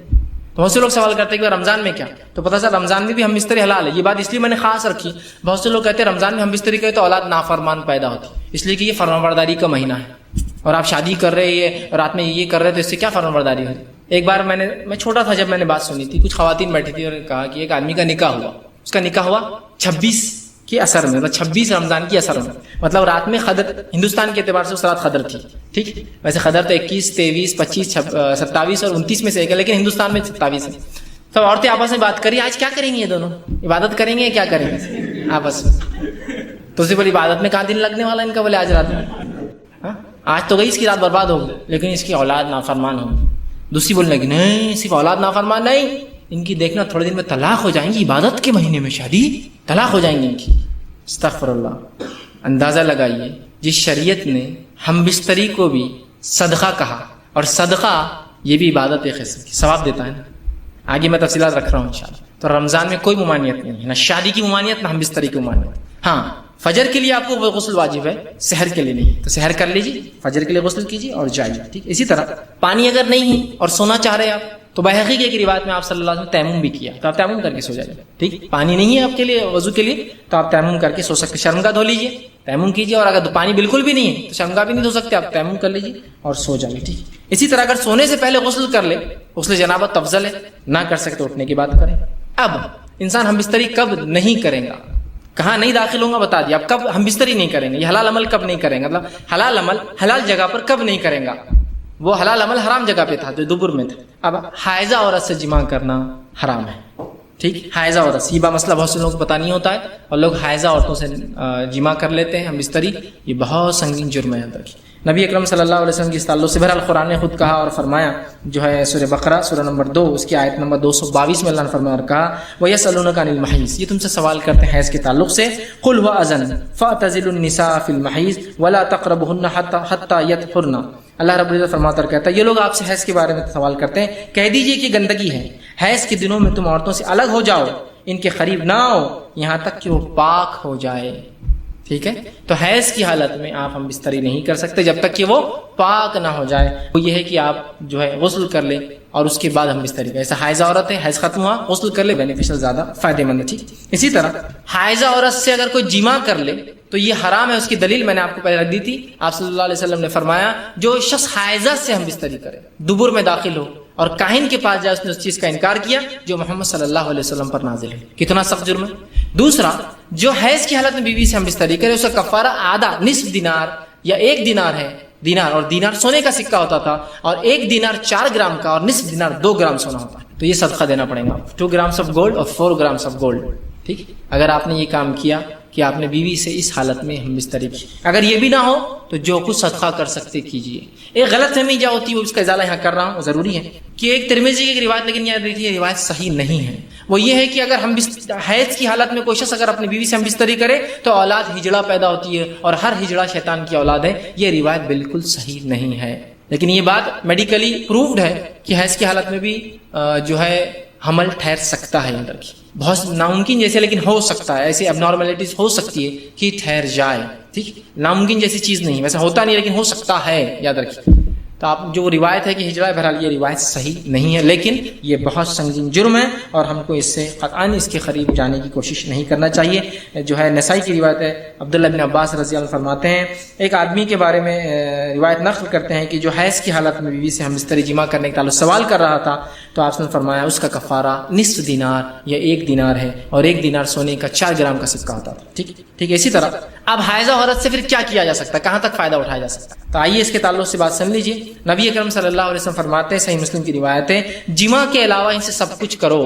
تو بہت سے لوگ سوال کرتے ہیں کہ رمضان میں کیا، تو پتہ چلا رمضان میں بھی ہم بستری حلال ہے، یہ بات اس لیے میں نے خاص رکھی، بہت سے لوگ کہتے ہیں رمضان میں ہم بستری کریں تو اولاد نافرمان پیدا ہوتی، اس لیے کہ یہ فرمانبرداری کا مہینہ ہے اور آپ شادی کر رہے ہیں رات میں یہ کر رہے تو اس سے کیا فرمانبرداری ہوئی۔ ایک بار میں چھوٹا تھا جب میں نے بات سنی تھی، کچھ خواتین بیٹھی تھی اور کہا کہ ایک آدمی کا نکاح ہوا، اس کا نکاح ہوا 26 کے اثر میں، مطلب 26 رمضان کی اثر میں، مطلب رات میں قدر ہندوستان کے اعتبار سے اس رات قدر تھی، ٹھیک، ویسے قدر تو 21 23 25 27 اور 29 میں سے ایک ہے، لیکن ہندوستان میں 27 ہے۔ تو عورتیں آپس میں بات کری آج کیا کریں گی، یہ دونوں عبادت کریں گے یا کیا کریں گے آپس میں، تو اسی پر عبادت میں کہاں دن لگنے والا ان کا، بولے آج رات میں، آج تو گئی اس کی رات برباد ہوگی، لیکن اس کی اولاد نافرمان ہوگی۔ دوسری بولنے لگی نہیں صرف اولاد نافرمان نہیں، ان کی دیکھنا تھوڑے دن میں طلاق ہو جائیں گی، عبادت کے مہینے میں شادی طلاق ہو جائیں گی ان کی۔ استغفر اللہ۔ اندازہ لگائیے جس شریعت نے ہم بستری کو بھی صدقہ کہا، اور صدقہ یہ بھی عبادت ایک قسم کی ثواب دیتا ہے نا، آگے میں تفصیلات رکھ رہا ہوں انشاءاللہ۔ تو رمضان میں کوئی ممانعت نہیں ہے، نہ شادی کی ممانعت نہ ہم بستری کی ممانعت۔ ہاں فجر کے لیے آپ کو غسل واجب ہے، سحر کے لیے نہیں، تو سحر کر لیجیے، فجر کے لیے غسل کیجیے اور جائیے، ٹھیک۔ اسی طرح پانی اگر نہیں ہے اور سونا چاہ رہے ہیں آپ، تو بحقیقی کی ایک روایت میں آپ صلی اللہ علیہ وسلم تیمم بھی کیا، تو آپ تیمم کر کے سو جائیے، ٹھیک۔ پانی نہیں ہے آپ کے لیے وضو کے لیے تو آپ تیمم کر کے سو سکتے، شرمگاہ دھو لیجیے، تیمم کیجیے، اور اگر پانی بالکل بھی نہیں ہے تو شرمگاہ بھی نہیں دھو سکتے، آپ تیمم کر لیجیے اور سو جائیے، ٹھیک۔ اسی طرح اگر سونے سے پہلے غسل کر لے، غسل جنابت افضل ہے، نہ کر سکتے اٹھنے کی بات کریں۔ اب انسان ہم بستری کب نہیں کرے گا، کہاں نہیں داخل ہوں گا بتا دیا، اب کب ہم بستری نہیں کریں گے، یہ حلال عمل کب نہیں کریں گے، مطلب حلال عمل حلال جگہ پر کب نہیں کریں گا، وہ حلال عمل حرام جگہ پہ تھا جو دبر میں تھا۔ اب حائضہ عورت سے جماع کرنا حرام ہے، ٹھیک، حائضہ عورت سے، یہ مسئلہ بہت سے لوگوں کو پتہ نہیں ہوتا ہے، اور لوگ حائضہ عورتوں سے جماع کر لیتے ہیں ہم بستری، یہ بہت سنگین جرم ہے۔ یاد رکھیے نبی اکرم صلی اللہ علیہ وسلم کی اس تعلق سے بہرحال قرآن نے خود کہا اور فرمایا، جو ہے سورہ بقرہ سورہ نمبر 2 اس کی آیت نمبر 222 میں اللہ نے فرمایا اور کہا وَيَسْأَلُونَكَ عَنِ الْمَحِيضِ، یہ تم سے سوال کرتے ہیں حیض کے تعلق سے، قُلْ هُوَ أَذًى فَاعْتَزِلُوا النِّسَاءَ فِي الْمَحِيضِ وَلَا تَقْرَبُوهُنَّ حَتَّى يَطْهُرْنَ۔ اللہ رب العزت فرماتا اور کہتا ہے یہ لوگ آپ سے حیض کے بارے میں سوال کرتے ہیں، کہہ دیجئے کہ گندگی ہے، حیض کے دنوں میں تم عورتوں سے الگ ہو جاؤ، ان کے قریب نہ آؤ یہاں تک کہ وہ پاک ہو جائے، ٹھیک ہے۔ تو حیض کی حالت میں آپ ہم بستری نہیں کر سکتے جب تک کہ وہ پاک نہ ہو جائے، وہ یہ ہے کہ آپ جو ہے غسل کر لیں اور اس کے بعد ہم بستری کریں۔ ایسا حائضہ عورت ہے، حیض ختم ہوا غسل کر لے، بینیفیشل زیادہ فائدہ مند ہے، ٹھیک۔ اسی طرح حائضہ عورت سے اگر کوئی جماع کر لے تو یہ حرام ہے، اس کی دلیل میں نے آپ کو پہلے رکھ دی تھی، آپ صلی اللہ علیہ وسلم نے فرمایا جو شخص حائضہ سے ہم بستری کرے، دبر میں داخل ہو اور کاہن کے پاس جائے، اس نے اس چیز کا انکار کیا جو محمد صلی اللہ علیہ وسلم پر نازل ہے، کتنا سخت جرم ہے۔ دوسرا، جو حیض کی حالت میں بیوی سے ہم بستری کرے، اس کا کفارہ آدھا نصف دینار یا 1 دینار ہے، دینار، اور دینار سونے کا سکہ ہوتا تھا، اور 1 دینار 4 گرام کا اور نصف دینار 2 گرام سونا ہوتا ہے، تو یہ صدقہ دینا پڑے گا، 2 grams آف گولڈ اور 4 grams آف گولڈ، ٹھیک۔ اگر آپ نے یہ کام کیا کہ آپ نے بیوی سے اس حالت میں ہم بستری کی. اگر یہ بھی نہ ہو تو جو کچھ صدقہ کر سکتے کیجیے. ایک غلط فہمی جو ہوتی ہے اس کا ازالہ یہاں کر رہا ہوں ضروری ہے کہ ایک ترمذی کی ایک روایت، لیکن یاد رکھیے یہ روایت صحیح نہیں ہے. وہ یہ ہے کہ اگر ہم حیض کی حالت میں کوئی شخص اگر اپنی بیوی سے ہم بستری کرے تو اولاد ہجڑا پیدا ہوتی ہے، اور ہر ہجڑا شیطان کی اولاد ہے. یہ روایت بالکل صحیح نہیں ہے، لیکن یہ بات میڈیکلی پروفڈ ہے کہ حیض کی حالت میں بھی جو ہے حمل ٹھہر سکتا ہے. یاد رکھیے بہت ناممکن جیسے، لیکن ہو سکتا ہے. ایسی اب نارملٹیز ہو سکتی ہے کہ ٹھہر جائے. ٹھیک، ناممکن جیسی چیز نہیں، ویسا ہوتا نہیں لیکن ہو سکتا ہے. یاد رکھیے. تو آپ جو روایت ہے کہ ہجڑا، بہرحال یہ روایت صحیح نہیں ہے، لیکن یہ بہت سنگین جرم ہے اور ہم کو اس سے قطعاً اس کے قریب جانے کی کوشش نہیں کرنا چاہیے. جو ہے نسائی کی روایت ہے، عبداللہ بن عباس رضی اللہ عنہ فرماتے ہیں ایک آدمی کے بارے میں روایت نقل کرتے ہیں کہ جو حیض کی حالت میں بیوی سے ہم بستری جمع کرنے کے تعلق سوال کر رہا تھا تو آپ نے فرمایا اس کا کفارہ نصف دینار یا 1 دینار ہے، اور 1 دینار سونے کا 4 گرام کا سکہ ہوتا تھا. ٹھیک ہے. اسی طرح اب حائضہ عورت سے پھر کیا کیا جا سکتا ہے، کہاں تک فائدہ اٹھایا جا سکتا ہے؟ تو آئیے اس کے تعلق سے بات سن لیجیے. نبی اکرم صلی اللہ علیہ وسلم فرماتے ہیں، صحیح مسلم کی روایت ہے، جمع کے علاوہ ان سے سب کچھ کرو.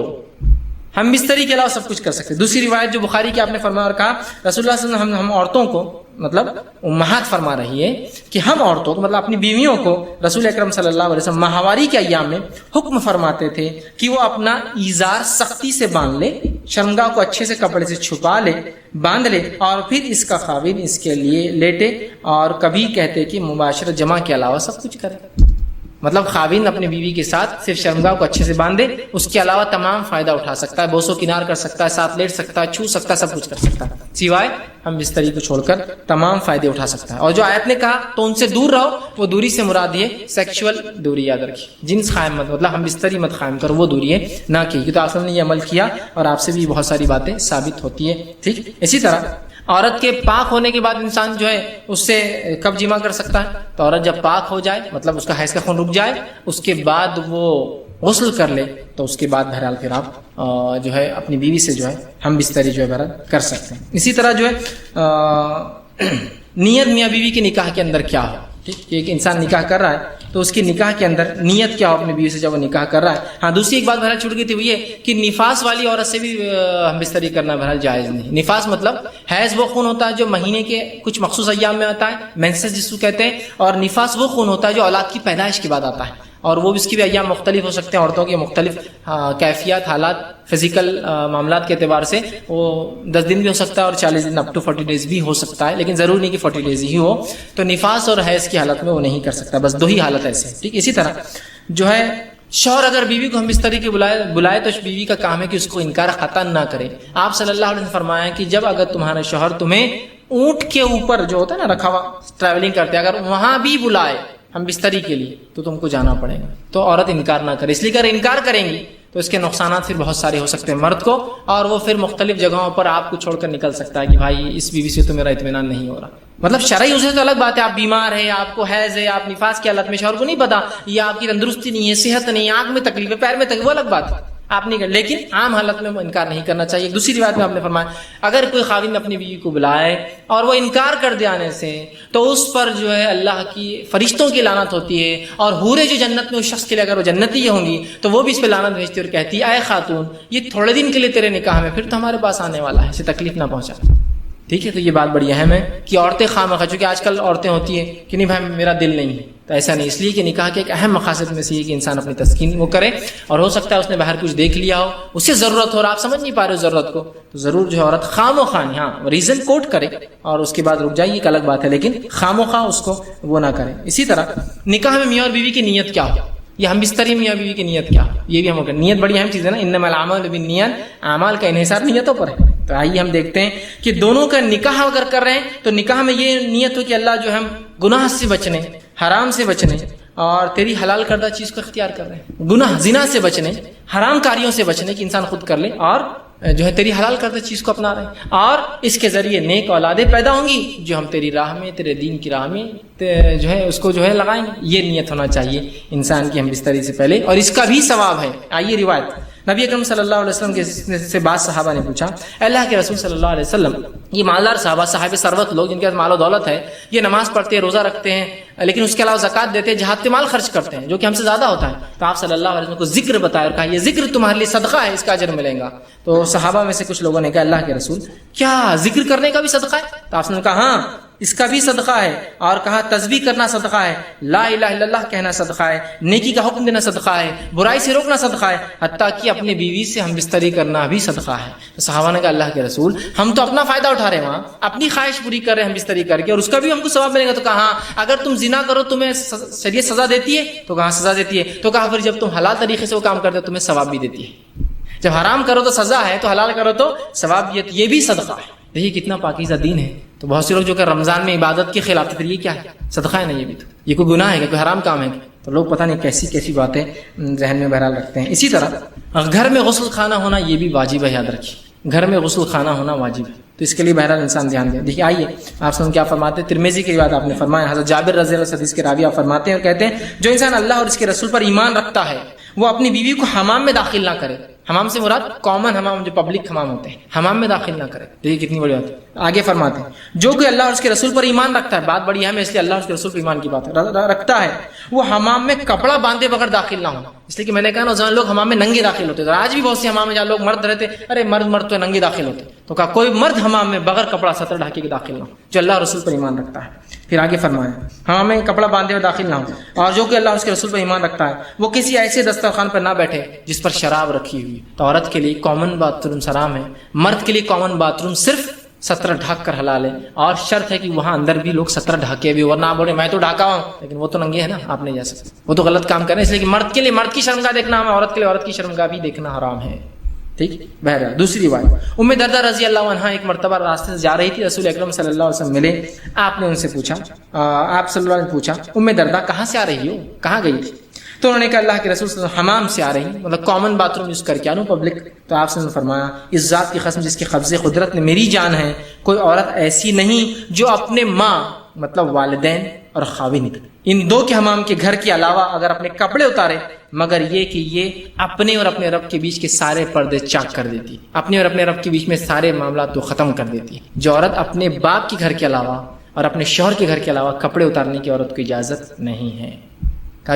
ہم بستری کے علاوہ سب کچھ کر سکتے. دوسری روایت جو بخاری کی آپ نے فرمایا اور کہا رسول اللہ صلی اللہ علیہ وسلم ہم عورتوں کو، مطلب امہات فرما رہی ہے کہ ہم عورتوں کو، مطلب اپنی بیویوں کو رسول اکرم صلی اللہ علیہ وسلم ماہواری کے ایام میں حکم فرماتے تھے کہ وہ اپنا ایزار سختی سے باندھ لے، شرمگاہ کو اچھے سے کپڑے سے چھپا لے، باندھ لے، اور پھر اس کا خاوند اس کے لیے لیٹے. اور کبھی کہتے کہ مباشرت جمع کے علاوہ سب کچھ کرے. مطلب خاوند اپنے بیوی کے ساتھ صرف شرمگاہ کو اچھے سے باندھے، اس کے علاوہ تمام فائدہ اٹھا سکتا ہے، بوسو کنار کر سکتا ہے، ساتھ لیٹ سکتا ہے، چھو سکتا ہے، سب کچھ کر سکتا ہے، سوائے ہم بستری کو چھوڑ کر تمام فائدے اٹھا سکتا ہے. اور جو آیت نے کہا تو ان سے دور رہو، وہ دوری سے مراد یہ سیکشول دوری. یاد رکھیے جنس قائم مت، مطلب ہم بستری مت قائم کرو، وہ دوری ہے نہ کہ تو آپ نے یہ عمل کیا اور آپ سے بھی بہت ساری باتیں ثابت ہوتی ہے. ٹھیک. اسی طرح عورت کے پاک ہونے کے بعد انسان جو ہے اس سے کب جمع کر سکتا ہے؟ تو عورت جب پاک ہو جائے، مطلب اس کا حیض کا خون رک جائے، اس کے بعد وہ غسل کر لے تو اس کے بعد بہرحال پھر آپ جو ہے اپنی بیوی سے جو ہے ہم بستری جو ہے بہرحال کر سکتے ہیں. اسی طرح جو ہے نیت میاں بیوی کے نکاح کے اندر کیا ہو. ٹھیک، ایک انسان نکاح کر رہا ہے تو اس کی نکاح کے اندر نیت کیا ہو اپنی بیوی سے جب وہ نکاح کر رہا ہے. ہاں دوسری ایک بات بہرحال چھوٹ گئی تھی، وہ یہ کہ نفاس والی عورت سے بھی ہم بستری کرنا بہرحال جائز نہیں. نفاس مطلب حیض وہ خون ہوتا ہے جو مہینے کے کچھ مخصوص ایام میں آتا ہے، مینسس جس کو کہتے ہیں، اور نفاس وہ خون ہوتا ہے جو اولاد کی پیدائش کے بعد آتا ہے، اور وہ اس کی بھی ایام مختلف ہو سکتے ہیں. عورتوں کے مختلف کیفیات، حالات، فزیکل معاملات کے اعتبار سے وہ 10 دن بھی ہو سکتا ہے اور 40 دن اپ ٹو 40 ڈیز بھی ہو سکتا ہے، لیکن ضروری نہیں کہ 40 ڈیز ہی ہو. تو نفاس اور حیض کی حالت میں وہ نہیں کر سکتا، بس 2 ہی حالت ایسے. ٹھیک. اسی طرح جو ہے شوہر اگر بیوی کو ہم بستری کے بلائے تو بیوی کا کام ہے کہ اس کو انکار قطعا نہ کرے. آپ صلی اللہ علیہ وسلم فرمایا کہ جب اگر تمہارا شوہر تمہیں اونٹ کے اوپر جو ہوتا ہے نا رکھا ہوا ٹریولنگ کرتے، اگر وہاں بھی بلائے ہم بستری کے لیے تو تم کو جانا پڑے گا. تو عورت انکار نہ کرے، اس لیے اگر انکار کریں گی تو اس کے نقصانات پھر بہت سارے ہو سکتے ہیں مرد کو، اور وہ پھر مختلف جگہوں پر آپ کو چھوڑ کر نکل سکتا ہے کہ بھائی اس بیوی سے تو میرا اطمینان نہیں ہو رہا. مطلب شرعی اسے تو الگ بات ہے، آپ بیمار ہیں، آپ کو حیض ہے، آپ نفاس کی حالت میں، شوہر کو نہیں پتا، یا آپ کی تندرستی نہیں ہے، صحت نہیں ہے، آنکھ میں تکلیف ہے، پیر میں تکلیف، وہ الگ بات ہے، آپ نہیں کر، لیکن عام حالت میں وہ انکار نہیں کرنا چاہیے. دوسری روایت میں آپ نے فرمایا اگر کوئی خاوند اپنی بیوی کو بلائے اور وہ انکار کر دے آنے سے تو اس پر جو ہے اللہ کی فرشتوں کی لعنت ہوتی ہے، اور حوریں جو جنت میں اس شخص کے لیے اگر وہ جنتی ہوں گی تو وہ بھی اس پہ لعنت بھیجتی اور کہتی اے خاتون یہ تھوڑے دن کے لیے تیرے نکاح میں، پھر تو ہمارے پاس آنے والا ہے، اسے تکلیف نہ پہنچا. ٹھیک ہے. تو یہ بات بڑی اہم ہے کہ عورتیں خواہ، چونکہ آج کل عورتیں ہوتی ہیں کہ نہیں بھائی میرا دل نہیں ہے، تو ایسا نہیں. اس لیے کہ نکاح کے ایک اہم مقاصد میں سے یہ کہ انسان اپنی تسکین وہ کرے، اور ہو سکتا ہے اس نے باہر کچھ دیکھ لیا ہو، اسے ضرورت ہو اور آپ سمجھ نہیں پا رہے ہو ضرورت کو، تو ضرور جو ہے عورت خام و خواہ ہاں ریزن کوٹ کرے اور اس کے بعد رک جائے، ایک الگ بات ہے، لیکن خام و خواہ اس کو وہ نہ کرے. اسی طرح نکاح میں میاں اور بیوی کی نیت کیا ہو، یہ ہم بستری میاں بیوی کی نیت کیا، یہ بھی ہم کریں. نیت بڑی اہم چیز ہے نا، انما الاعمال بالنیات، اعمال کا انحصار نیتوں پر ہے. تو آئیے ہم دیکھتے ہیں کہ دونوں کا نکاح اگر کر رہے ہیں تو نکاح میں یہ نیت ہو کہ اللہ جو ہم گناہ سے بچنے، حرام سے بچنے اور تیری حلال کردہ چیز کو اختیار کر رہے ہیں، گناہ زنا سے بچنے، حرام کاریوں سے بچنے کہ انسان خود کر لے، اور جو ہے تیری حلال کردہ چیز کو اپنا رہے ہیں، اور اس کے ذریعے نیک اولادیں پیدا ہوں گی جو ہم تیری راہ میں، تیرے دین کی راہ میں جو ہے اس کو جو ہے لگائیں گے. یہ نیت ہونا چاہیے انسان کی ہم بستری سے پہلے، اور اس کا بھی ثواب ہے. آئیے روایت نبی اکرم صلی اللہ علیہ وسلم سے بعض صحابہ نے پوچھا، اللہ کے رسول صلی اللہ علیہ وسلم، یہ مالدار صحابہ، صاحب ثروت لوگ جن کے پاس مال و دولت ہے، یہ نماز پڑھتے ہیں، روزہ رکھتے ہیں، لیکن اس کے علاوہ زکوٰۃ دیتے ہیں، جہاد پہ مال خرچ کرتے ہیں جو کہ ہم سے زیادہ ہوتا ہے. تو آپ صلی اللہ علیہ وسلم کو ذکر بتایا اور کہا یہ ذکر تمہارے لیے صدقہ ہے، اس کا اجر ملے گا. تو صحابہ میں سے کچھ لوگوں نے کہا اللہ کے رسول کیا ذکر کرنے کا بھی صدقہ ہے؟ تو آپ نے کہا ہاں اس کا بھی صدقہ ہے، اور کہا تسبیح کرنا صدقہ ہے، لا الہ الا اللہ کہنا صدقہ ہے، نیکی کا حکم دینا صدقہ ہے، برائی سے روکنا صدقہ ہے، حتیٰ کہ اپنی بیوی سے ہم بستری کرنا بھی صدقہ ہے. تو صحابہ نے کہا اللہ کے رسول ہم تو اپنا فائدہ اٹھا رہے ہیں، وہاں اپنی خواہش پوری کر رہے ہیں ہم بستری کر کے، اور اس کا بھی ہم کو ثواب ملے گا. تو کہا ہاں اگر تم زنا کرو تمہیں شریعت سزا دیتی ہے؟ تو کہاں سزا دیتی ہے. تو کہا پھر جب تم حلال طریقے سے وہ کام کرتے ہو تمہیں ثواب بھی دیتی ہے. جب حرام کرو تو سزا ہے، تو حلال کرو تو ثواب بھی ہے. یہ بھی صدقہ ہے. دیکھیے کتنا پاکیزہ دین ہے. تو بہت سے لوگ جو کہ رمضان میں عبادت کے خلاف، پھر یہ کیا ہے؟ صدقہ ہے نا. یہ بھی تو یہ کوئی گناہ ہے، کوئی حرام کام ہے. تو لوگ پتہ نہیں کیسی کیسی باتیں ذہن میں بہرحال رکھتے ہیں. اسی طرح گھر میں غسل خانہ ہونا یہ بھی واجب ہے، یاد رکھیے گھر میں غسل خانہ ہونا واجب ہے. تو اس کے لیے بہرحال انسان دھیان دے. دیکھیے آئیے آپ سے کیا فرماتے ہیں. ترمذی کی روایت آپ نے فرمایا، حضرت جابر رضی اللہ عنہ حدیث کے راوی آپ فرماتے ہیں اور کہتے ہیں جو انسان اللہ اور اس کے رسول پر ایمان رکھتا ہے وہ اپنی بیوی کو حمام میں داخل نہ کرے. حمام سے مراد کامن حمام، جو پبلک حمام ہوتے ہیں، حمام میں داخل نہ کرے. دیکھیے کتنی بڑی بات ہے. آگے فرماتے ہیں جو کہ اللہ اور اس کے رسول پر ایمان رکھتا ہے، بات بڑی اہم ہے اس لیے اللہ اور اس کے رسول پر ایمان کی بات رکھتا ہے، وہ حمام میں کپڑا باندھے بغیر داخل نہ ہو. اس لیے کہ میں نے کہا نا لوگ حمام میں ننگے داخل ہوتے ہیں. آج بھی بہت سے حمام میں جہاں لوگ مرد رہتے ارے مرد تو ننگے داخل ہوتے. تو کہا کوئی مرد حمام میں بغیر کپڑا سطر ڈھاکے کے داخل نہ ہو جو اللہ اور رسول پر ایمان رکھتا ہے. پھر آگے فرمایا حمام میں کپڑا باندھے ہوئے داخل نہ ہو، اور جو کہ اللہ اور اس کے رسول پر ایمان رکھتا ہے وہ کسی ایسے دسترخوان پر نہ بیٹھے جس پر شراب رکھی ہوئی. تو عورت کے لیے کامن باتھ روم حرام ہے، مرد کے لیے کامن باتھ روم صرف ستر ڈھک کر حلال ہے. اور شرط ہے کہ وہاں اندر بھی لوگ ستر ڈھکے بھی، ورنہ بولے میں تو ڈھاکا ہوں لیکن وہ تو ننگے ہیں نا، آپ نہیں جا سکتے، وہ تو غلط کام کریں. اس لیے کہ مرد کے لیے مرد کی شرمگاہ دیکھنا ہے، عورت کے لیے عورت کی شرمگاہ بھی دیکھنا حرام ہے. ٹھیک. بہرحال دوسری بات، ام دردہ رضی اللہ عنہا ایک مرتبہ راستے سے جا رہی تھی، رسول اکرم صلی اللہ علیہ وسلم ملے. آپ نے ان سے پوچھا، آپ صلی اللہ علیہ وسلم نے پوچھا ام دردہ کہاں سے آ رہی ہو، کہاں گئی تھی؟ تو انہوں نے کہا اللہ کے رسول صلی اللہ علیہ وسلم حمام سے آ رہی ہیں، مطلب کامن باتھ روم یوز کر کے آنو پبلک. تو آپ نے فرمایا اس ذات کی قسم جس کے قبضے قدرت نے میری جان ہے، کوئی عورت ایسی نہیں جو اپنے ماں مطلب والدین اور خاوند ان دو کے حمام کے گھر کے علاوہ اگر اپنے کپڑے اتارے مگر یہ کہ یہ اپنے اور اپنے رب کے بیچ کے سارے پردے چاک کر دیتی، اپنے اور اپنے رب کے بیچ میں سارے معاملات کو ختم کر دیتی. جو عورت اپنے باپ کے گھر کے علاوہ اور اپنے شوہر کے گھر کے علاوہ کپڑے اتارنے کی عورت کو اجازت نہیں ہے.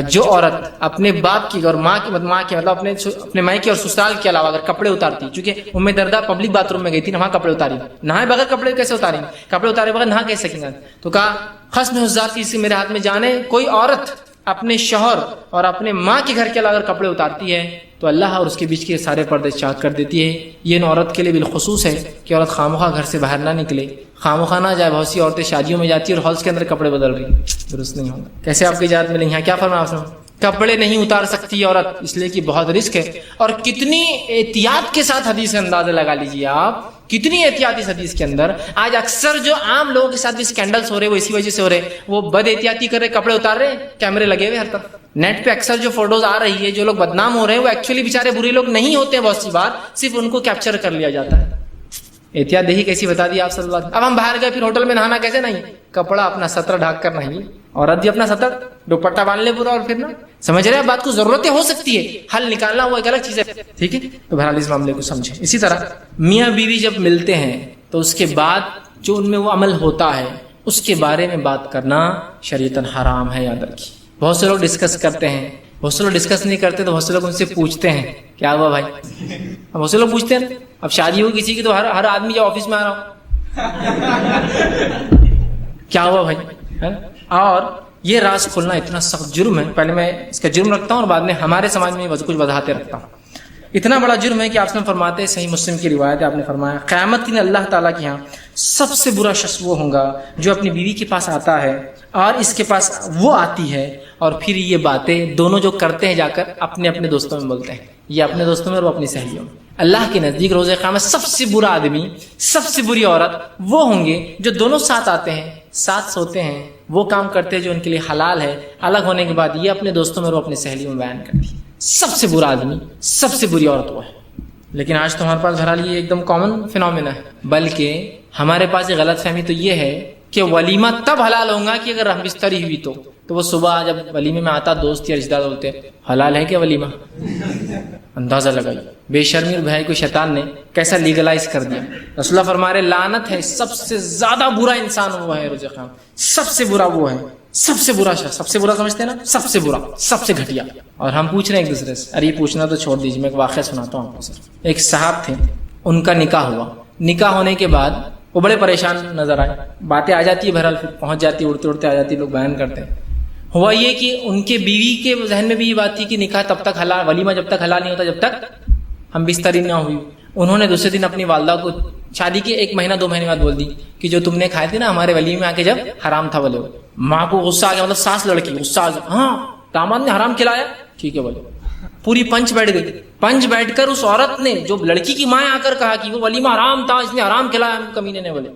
جو عورت اپنے باپ کی اور ماں کی مطلب اپنے ماں کی اور سسرال کے علاوہ اگر کپڑے اتارتی، چونکہ ام دردہ پبلک باتھ روم میں گئی تھی، وہاں کپڑے اتاری، نہائے بغیر کپڑے کیسے اتاریں گے؟ کپڑے اتارے بغیر نہا کیسے سکیں گے؟ تو کہا قسم ہے اس ذات کی میرے ہاتھ میں جانے، کوئی عورت اپنے شوہر اور اپنے ماں کے گھر کے علاوہ اگر کپڑے اتارتی ہے تو اللہ اور اس کے بیچ کے سارے پردے چاک کر دیتی ہے. یہ عورت کے لیے بالخصوص ہے کہ عورت خامخواہ گھر سے باہر نہ نکلے، خامخواہ نہ جائے. بہت سی عورتیں شادیوں میں جاتی ہیں اور ہالس کے اندر کپڑے بدل رہی، درست نہیں ہوگا. کیسے آپ کی اجازت ملیں گے؟ کیا فرمایا آپ نے؟ کپڑے نہیں اتار سکتی عورت، اس لیے کہ بہت رسک ہے. اور کتنی احتیاط کے ساتھ حدیث اندازہ لگا لیجیے آپ، کتنی احتیاط اس حدیث کے اندر. آج اکثر جو عام لوگوں کے ساتھ بھی اسکینڈلس ہو رہے وہ اسی وجہ سے ہو رہے، وہ بد احتیاطی کر رہے، کپڑے اتار رہے، کیمرے لگے ہوئے ہر طرف. نیٹ پہ اکثر جو فوٹوز آ رہی ہے، جو لوگ بدنام ہو رہے ہیں وہ ایکچولی بیچارے برے لوگ نہیں ہوتے ہیں، بہت سی بار صرف ان کو کیپچر کر لیا جاتا ہے. احتیاط دیکھیے کیسی بتا دی آپ صلی اللہ علیہ وسلم. اب ہم باہر گئے پھر ہوٹل میں نہانا کیسے؟ نہیں، کپڑا اپنا سطر ڈھاک کر نہیں، عورت بھی اپنا سطر دوپٹہ باندھ لے پورا، اور پھر نا سمجھ رہے ہیں بات کو، ضرورتیں ہو سکتی ہے، حل نکالنا وہ ایک الگ چیز ہے. ٹھیک ہے. تو بہرحال اس معاملے کو سمجھیں. اسی طرح میاں بیوی جب ملتے ہیں تو اس کے بعد جو ان میں وہ عمل ہوتا ہے اس کے بارے میں بات کرنا شریعتاً حرام ہے، یاد رکھیے. بہت سے لوگ ڈسکس کرتے ہیں، بہت سے لوگ ڈسکس نہیں کرتے، تو بہت سے لوگ ان سے پوچھتے ہیں کیا ہوا بھائی. بہت سے لوگ پوچھتے ہیں. اب شادی ہو کسی کی تو ہر آدمی جو آفس میں آ رہا ہو کیا ہوا بھائی. اور یہ راز کھولنا اتنا سخت جرم ہے. پہلے میں اس کا جرم رکھتا ہوں اور بعد میں ہمارے سماج میں کچھ وضاحتیں رکھتا ہوں. اتنا بڑا جرم ہے کہ آپ نے فرماتے ہیں، صحیح مسلم کی روایت ہے، آپ نے فرمایا قیامت کے دن اللہ تعالیٰ کے یہاں سب سے برا شخص وہ ہوگا جو اپنی بیوی کے پاس آتا ہے اور اس کے پاس وہ آتی ہے اور پھر یہ باتیں دونوں جو کرتے ہیں جا کر اپنے اپنے دوستوں میں بولتے ہیں، یہ اپنے دوستوں میں اور وہ اپنی سہیلیوں میں. اللہ کے نزدیک روز قیامت سب سے برا آدمی، سب سے بری عورت وہ ہوں گے جو دونوں ساتھ آتے ہیں، ساتھ سوتے ہیں، وہ کام کرتے ہیں جو ان کے لیے حلال ہے، الگ ہونے کے بعد یہ اپنے دوستوں میں اور وہ اپنی سہیلیوں میں بیان کرتی ہے. سب سے برا آدمی، سب سے بری عورت وہ ہے. لیکن آج تو ہمارے پاس بہرحال یہ ایک دم کامن فینومینا ہے. بلکہ ہمارے پاس یہ غلط فہمی تو یہ ہے کہ ولیمہ تب حلال ہوگا کہ اگر ہم بستری ہوئی تو وہ صبح جب ولیمے میں آتا دوست یا رشتہ دار بولتے حلال ہے کیا ولیمہ؟ اندازہ لگائیے بے شرمی اور بھائی کو شیطان نے کیسا لیگلائز کر دیا. رسول اللہ فرما رہے لعنت ہے, سب سے زیادہ برا انسان وہ ہے روز قیامت, سب سے برا وہ ہے, سب سے برا شخص, سب سے برا سمجھتے ہیں نا, سب سے برا, سب سے گھٹیا. اور ہم پوچھ رہے ہیں ایک دوسرے سے, ارے یہ پوچھنا تو چھوڑ دیجیے, میں ایک واقعہ سناتا ہوں آپ کو. سر ایک صاحب تھے, ان کا نکاح ہوا, نکاح ہونے کے بعد وہ بڑے پریشان نظر آئے, باتیں آ جاتی ہے بہرحال پھر پہنچ جاتی ہے, اڑتے اڑتے آ جاتی ہے, لوگ بیان کرتے ہیں. ہوا یہ کہ ان کے بیوی کے ذہن میں بھی یہ بات تھی کہ نکاح تب تک حلال, ولیمہ جب تک حلال نہیں ہوتا جب تک ہم بستری نہ ہوئی. انہوں نے دوسرے دن اپنی والدہ کو شادی کے 1 مہینہ 2 مہینے بعد بول دی کہ جو تم نے کھائے تھے نا ہمارے ولیمے میں آ کے جب حرام تھا بولے. ماں کو غصہ آ گیا, مطلب ساس لڑکی غصہ آ گیا, ہاں داماد نے حرام کھلایا, ٹھیک ہے بولے. پوری پنچ بیٹھ گئی, پنچ بیٹھ کر اس عورت نے جو لڑکی کی ماں آ کر کہا کہ وہ ولیمہ حرام تھا, اس نے حرام کھلایا, کمینے نے بولے.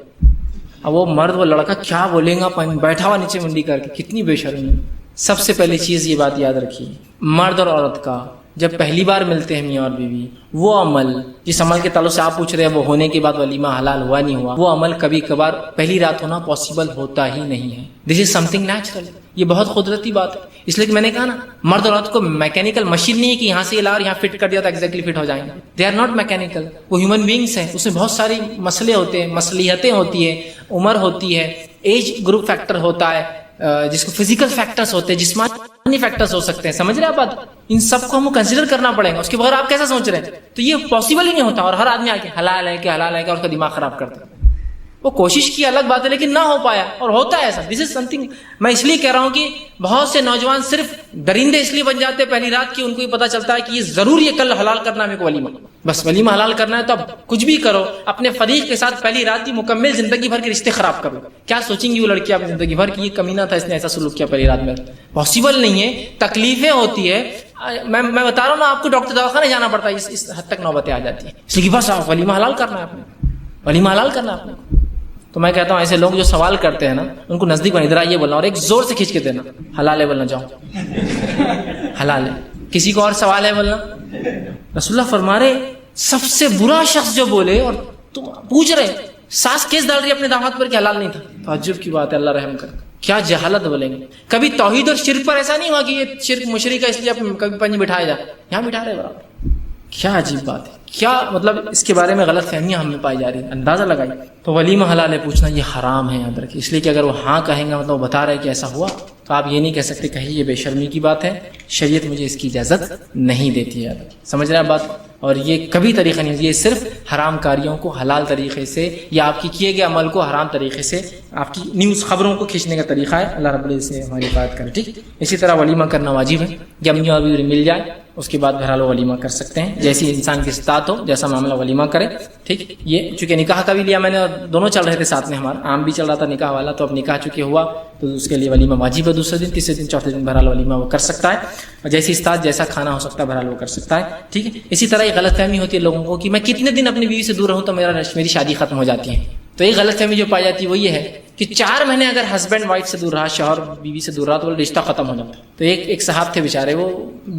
اب وہ مرد وہ لڑکا کیا بولے گا, بیٹھا ہوا نیچے منڈی کر کے, کتنی بے شرمی. سب سے پہلی چیز یہ بات یاد رکھیے, مرد اور عورت کا جب پہلی بار ملتے ہیں میاں اور بیوی, وہ عمل جس عمل کے تعلق سے آپ پوچھ رہے ہیں وہ ہونے کے بعد ولیمہ حلال ہوا نہیں ہوا, وہ عمل کبھی کبھار پہلی رات ہونا پاسبل ہوتا ہی نہیں ہے. دس از سم تھنگ نیچرل, یہ بہت قدرتی بات ہے. اس لیے کہ میں نے کہا نا, مرد اور عورت کو میکینیکل مشین نہیں ہے کہ یہاں سے لا اور یہاں فٹ کر دیا تو ایگزیکٹلی فٹ ہو جائیں گے. دے آر ناٹ میکینیکل, وہ ہیومن بینگس ہیں, اس میں بہت ساری مسئلے ہوتے ہیں, مصلیحتیں ہوتی ہیں, عمر ہوتی ہے, ایج گروپ فیکٹر ہوتا ہے, جس کو فزیکل فیکٹرز ہوتے ہیں, جسمانی فیکٹرز ہو سکتے ہیں. سمجھ رہے ہیں آپ بات, ان سب کو ہم کنسیڈر کرنا پڑے گا, اس کے بغیر آپ کیسا سوچ رہے ہیں, تو یہ پاسبل ہی نہیں ہوتا. اور ہر آدمی آ کے حلال ہے کہ حلال ہے کہ, اور اس کا دماغ خراب کرتا ہے. وہ کوشش کی الگ بات ہے لیکن نہ ہو پایا, اور ہوتا ہے ایسا. دس از سم تھنگ, میں اس لیے کہہ رہا ہوں کہ بہت سے نوجوان صرف درندے اس لیے بن جاتے ہیں پہلی رات کی, ان کو یہ پتا چلتا ہے کہ یہ ضروری ہے کل حلال کرنا ہے میرے کو ولیمہ, بس ولیمہ حلال کرنا ہے تو اب کچھ بھی کرو, اپنے فریق کے ساتھ پہلی رات کی مکمل زندگی بھر کے رشتے خراب کرو. کیا سوچیں گی وہ لڑکی اپنی زندگی بھر کی, یہ کمینہ تھا, اس نے ایسا سلوک کیا پہلی رات میں. پاسبل نہیں ہے, تکلیفیں ہوتی ہے. میں بتا رہا ہوں نا آپ کو, ڈاکٹر دواخانے جانا پڑتا ہے, اس حد تک نوبتیں آ جاتی ہیں. اس لیے بس ولیمہ حلال کرنا ہے آپ نے, ولیمہ حلال کرنا ہے آپ نے. تو میں کہتا ہوں ایسے لوگ جو سوال کرتے ہیں نا, ان کو نزدیک بنا, ادھر آئیے بولنا, اور ایک زور سے کھینچ کے دینا, حلال ہے بولنا, جاؤ حلال ہے. کسی کو اور سوال ہے بولنا. رسول اللہ فرما رہے سب سے برا شخص جو بولے, اور تم پوچھ رہے ساس کیس ڈال رہی ہے اپنے داماد پر کہ حلال نہیں تھا, تعجب کی بات ہے, اللہ رحم کر. کیا جہالت بولیں گے. کبھی توحید اور شرک پر ایسا نہیں ہوا کہ یہ شرک مشرک ہے اس لیے کبھی پنج بٹھایا جائے, یہاں بٹھا رہے برابر. کیا عجیب بات ہے, کیا مطلب اس کے بارے میں غلط فہمیاں ہم میں پائی جا رہی ہیں. اندازہ لگائیے. تو ولیمہ حلال ہے پوچھنا یہ حرام ہے, یاد رکھیے. اس لیے کہ اگر وہ ہاں کہیں گا مطلب وہ بتا رہے کہ ایسا ہوا, تو آپ یہ نہیں کہہ سکتے کہیں یہ بے شرمی کی بات ہے, شریعت مجھے اس کی اجازت نہیں دیتی ہے. سمجھ رہے ہیں بات. اور یہ کبھی طریقہ نہیں, یہ صرف حرام کاریوں کو حلال طریقے سے, یا آپ کی کیے گئے عمل کو حرام طریقے سے, آپ کی نیوز خبروں کو کھینچنے کا طریقہ ہے. اللہ رب العزت سے ہماری حفاظت کرے. ٹھیک. اسی طرح ولیمہ کرنا واجب ہے. جب میاں اور بیوی مل جائے اس کے بعد بہرحال ولیمہ کر سکتے ہیں, جیسی انسان کی استطاعت ہو, جیسا معاملہ ولیمہ کرے. ٹھیک. یہ چونکہ نکاح کا بھی لیا میں نے, دونوں چل رہے تھے ساتھ میں, ہمارا عام بھی چل رہا تھا نکاح والا, تو اب نکاح چونکہ ہوا تو اس کے لیے ولیمہ واجب ہے. دوسرے دن, تیسرے دن, چوتھے دن بہرحال ولیمہ وہ کر سکتا ہے, اور جیسی استطاعت جیسا کھانا ہو سکتا ہے بہرحال وہ کر سکتا ہے. ٹھیک ہے. اسی طرح یہ غلط فہمی ہوتی ہے لوگوں کو کہ میں کتنے دن اپنی بیوی سے دور رہوں تو میری شادی ختم ہو جاتی ہے. تو یہ غلط فہمی جو پائی جاتی ہے وہ یہ ہے کہ 4 مہینے اگر ہسبینڈ وائف سے دور رہا, شوہر بیوی سے دور رہا, تو رشتہ ختم ہو جاتا ہے. تو ایک صاحب تھے بیچارے, وہ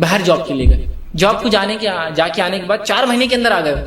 باہر جاب کے لیے گئے, جاب کو جا کے آنے کے بعد 4 مہینے کے اندر آ گئے.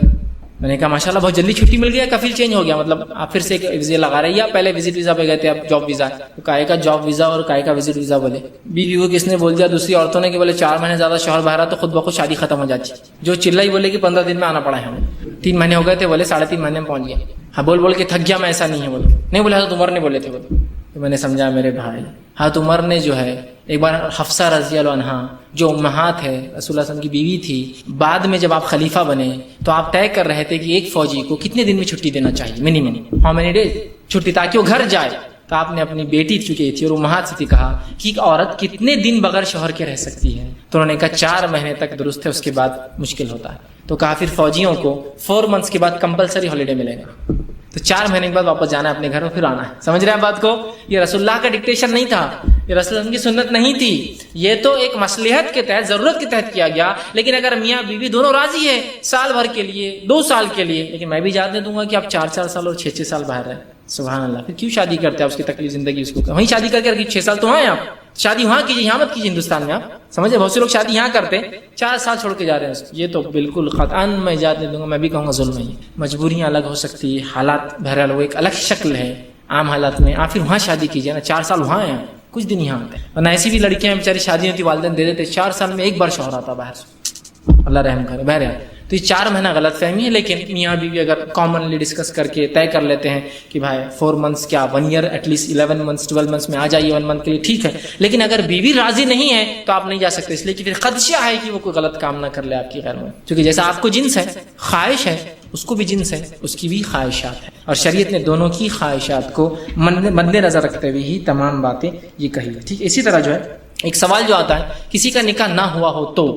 میں نے کہا ماشاءاللہ بہت جلدی چھٹی مل گیا, کفیل چینج ہو گیا, مطلب آپ پھر سے ایک ویزا لگا رہے ہیں, یا پہلے وزٹ ویزا پہ گئے تھے اب جاب ویزا. تو کائے کا جاب ویزا اور کائے کا وزٹ ویزا بولے. بیوی کو کس نے بول دیا, دوسری عورتوں نے, کہ بولے 4 مہینے زیادہ شوہر باہر تو خود بخود شادی ختم ہو جاتی. جو چلائی بولے کہ 15 دن میں آنا پڑا ہے ہمیں. 3 مہینے ہو گئے تھے, بولے 3.5 مہینے میں پہنچ گیا. ہاں بول کے تھک گیا میں, ایسا نہیں ہے بولے. نہیں بولے حضرت عمر نے بولے تھے بولے. تو میں نے سمجھا میرے بھائی, حضرت عمر نے جو ہے ایک بار حفصہ رضی اللہ عنہا جو امہات ہے رسول اللہ صلی اللہ علیہ وسلم کی بیوی تھی, بعد میں جب آپ خلیفہ بنے تو آپ طے کر رہے تھے کہ ایک فوجی کو کتنے دن میں چھٹی دینا چاہیے, منیمم ہاؤ مینی ڈیز چھٹی, تاکہ وہ گھر جائے. تو آپ نے اپنی بیٹی چکی تھی اور امہات سے کہا کہ ایک عورت کتنے دن بغیر شوہر کے رہ سکتی ہے. تو انہوں نے کہا 4 مہینے تک درست ہے, اس کے بعد مشکل ہوتا ہے. تو کہا پھر فوجیوں کو 4 منتھس کے بعد کمپلسری ہالیڈے ملے گا. تو 4 مہینے کے بعد واپس جانا ہے اپنے گھر میں, پھر آنا ہے. سمجھ رہے ہیں بات کو. یہ رسول اللہ کا ڈکٹیشن نہیں تھا, یہ رسول اللہ کی سنت نہیں تھی. یہ تو ایک مصلحت کے تحت, ضرورت کے تحت کیا گیا. لیکن اگر میاں بیوی دونوں راضی ہے سال بھر کے لیے, 2 سال کے لیے, لیکن میں بھی اجازت دوں گا کہ آپ 4 سال اور 6 سال باہر رہیں, سبحان اللہ, پھر کیوں شادی کرتے ہیں؟ اس کی تکلیف زندگی اس کو وہیں شادی کر کے 6 سال تو وہاں ہیں آپ, شادی وہاں کیجیے, یہاں مت کیجیے ہندوستان میں. آپ سمجھے, بہت سے لوگ شادی یہاں کرتے ہیں, 4 سال چھوڑ کے جا رہے ہیں. یہ تو بالکل قطعاً میں اجازت نہیں دوں گا, میں بھی کہوں گا ظلم ہے. مجبوریاں الگ ہو سکتی ہے, حالات بہرحال وہ ایک الگ شکل ہے عام حالات میں. آپ پھر وہاں شادی کیجیے نا, 4 سال وہاں ہیں, کچھ دن یہاں آتے ہیں. ورنہ ایسی بھی لڑکیاں بیچاری شادی ہوتی, والدین دے دیتے, 4 سال میں 1 بار شوہر آتا باہر سے. اللہ رحم کرے. بہرحال تو یہ 4 مہینہ غلط فہمی ہے، لیکن میاں بیوی اگر کامنلی ڈسکس کر کے طے کر لیتے ہیں کہ بھائی 4 منتھس کیا 1 year at least 11 months 12 months میں آ جائیے 1 منتھ کے لیے، ٹھیک ہے. لیکن اگر بیوی راضی نہیں ہے تو آپ نہیں جا سکتے، اس لیے کہ پھر خدشہ ہے کہ وہ کوئی غلط کام نہ کر لے آپ کی غیر میں. کیونکہ جیسا آپ کو جنس ہے، خواہش ہے، اس کو بھی جنس ہے، اس کی بھی خواہشات ہیں، اور شریعت نے دونوں کی خواہشات کو مد نظر رکھتے ہوئے ہی تمام باتیں یہ کہی. ٹھیک. اسی طرح جو ہے ایک سوال جو آتا ہے، کسی کا نکاح نہ ہوا ہو تو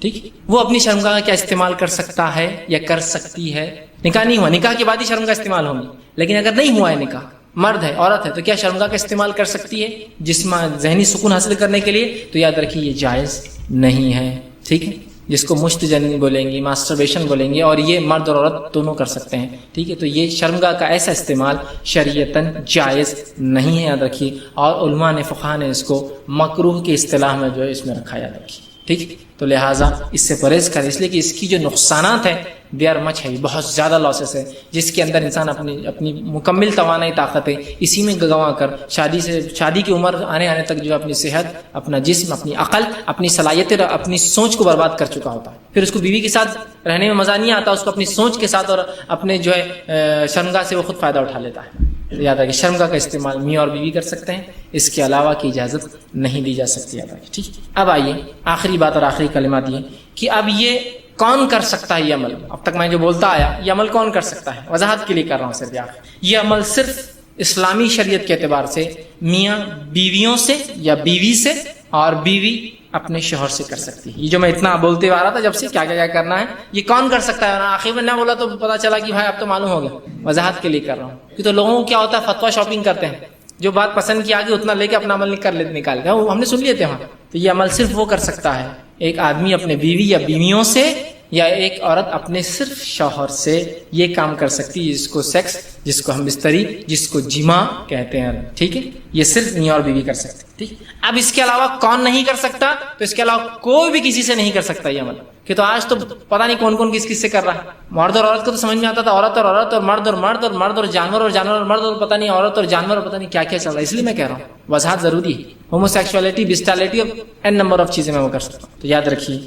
ٹھیک وہ اپنی شرمگاہ کیا استعمال کر سکتا ہے یا کر سکتی ہے؟ نکاح نہیں ہوا، نکاح کے بعد ہی شرمگاہ استعمال ہوگی، لیکن اگر نہیں ہوا ہے نکاح، مرد ہے عورت ہے، تو کیا شرمگاہ کا استعمال کر سکتی ہے جسم ذہنی سکون حاصل کرنے کے لیے؟ تو یاد رکھیے یہ جائز نہیں ہے. ٹھیک ہے، جس کو مشت جنی بولیں گے، ماسٹربیشن بولیں گے، اور یہ مرد اور عورت دونوں کر سکتے ہیں. ٹھیک ہے، تو یہ شرمگاہ کا ایسا استعمال شریعتاً جائز نہیں ہے، یاد رکھیے. اور علماء نے فقہاء نے اس کو مکروہ کی اصطلاح میں جو ہے اس میں رکھا، یاد رکھیے. ٹھیک، تو لہٰذا اس سے پرہیز کریں، اس لیے کہ اس کی جو نقصانات ہیں دے آر مچ ہے، بہت زیادہ لاسز ہے، جس کے اندر انسان اپنی مکمل توانائی طاقت ہے اسی میں گنوا کر شادی کی عمر آنے تک جو اپنی صحت، اپنا جسم، اپنی عقل، اپنی صلاحیتیں، اپنی سوچ کو برباد کر چکا ہوتا ہے. پھر اس کو بیوی کے ساتھ رہنے میں مزہ نہیں آتا، اس کو اپنی سوچ کے ساتھ اور اپنے جو ہے شرمگاہ سے وہ خود فائدہ اٹھا لیتا ہے. یاد ہے کہ شرمگاہ کا استعمال میاں اور بیوی کر سکتے ہیں، اس کے علاوہ کی اجازت نہیں دی جا سکتی. یاد رکھیں. ٹھیک. اب آئیے آخری بات اور آخری کلمات یہ کہ اب یہ کون کر سکتا ہے یہ عمل؟ اب تک میں جو بولتا آیا یہ عمل کون کر سکتا ہے؟ وضاحت کے لیے کر رہا ہوں صرف. یہ عمل صرف اسلامی شریعت کے اعتبار سے میاں بیویوں سے یا بیوی سے اور بیوی اپنے شوہر سے کر سکتی ہے. یہ جو میں اتنا بولتے آ رہا تھا جب سے کیا کیا کرنا ہے یہ کون کر سکتا ہے، آخر میں نہ بولا تو پتا چلا کہ بھائی اب تو معلوم ہو گیا. وضاحت کے لیے کر رہا ہوں کہ تو لوگوں کو کیا ہوتا ہے فتویٰ شاپنگ کرتے ہیں، جو بات پسند کی آگے اتنا لے کے اپنا عمل نکال گیا، ہم نے سن لیے تھے وہاں. تو یہ عمل صرف وہ کر سکتا ہے، ایک آدمی اپنے بیوی یا بیویوں سے یا ایک عورت اپنے صرف شوہر سے یہ کام کر سکتی ہے، جس کو سیکس، جس کو ہم بستری، جس کو جماع کہتے ہیں. ٹھیک ہے، یہ صرف میاں اور بیوی کر سکتے. ٹھیک. اب اس کے علاوہ کون نہیں کر سکتا؟ تو اس کے علاوہ کوئی بھی کسی سے نہیں کر سکتا یہ عمل. کہ تو آج تو پتہ نہیں کون کس سے کر رہا ہے. مرد اور عورت کو تو سمجھ میں آتا تھا، عورت اور عورت، اور مرد اور مرد، اور مرد اور جانور، اور جانور اور مرد، اور پتہ نہیں عورت اور جانور، اور پتہ نہیں کیا چل رہا ہے. اس لیے میں کہہ رہا ہوں وضاحت ضروری ہے. ہومو سیکشولیٹی، بسٹیلٹی اور این نمبر آف چیزیں میں وہ کر سکتا ہوں. تو یاد رکھیے،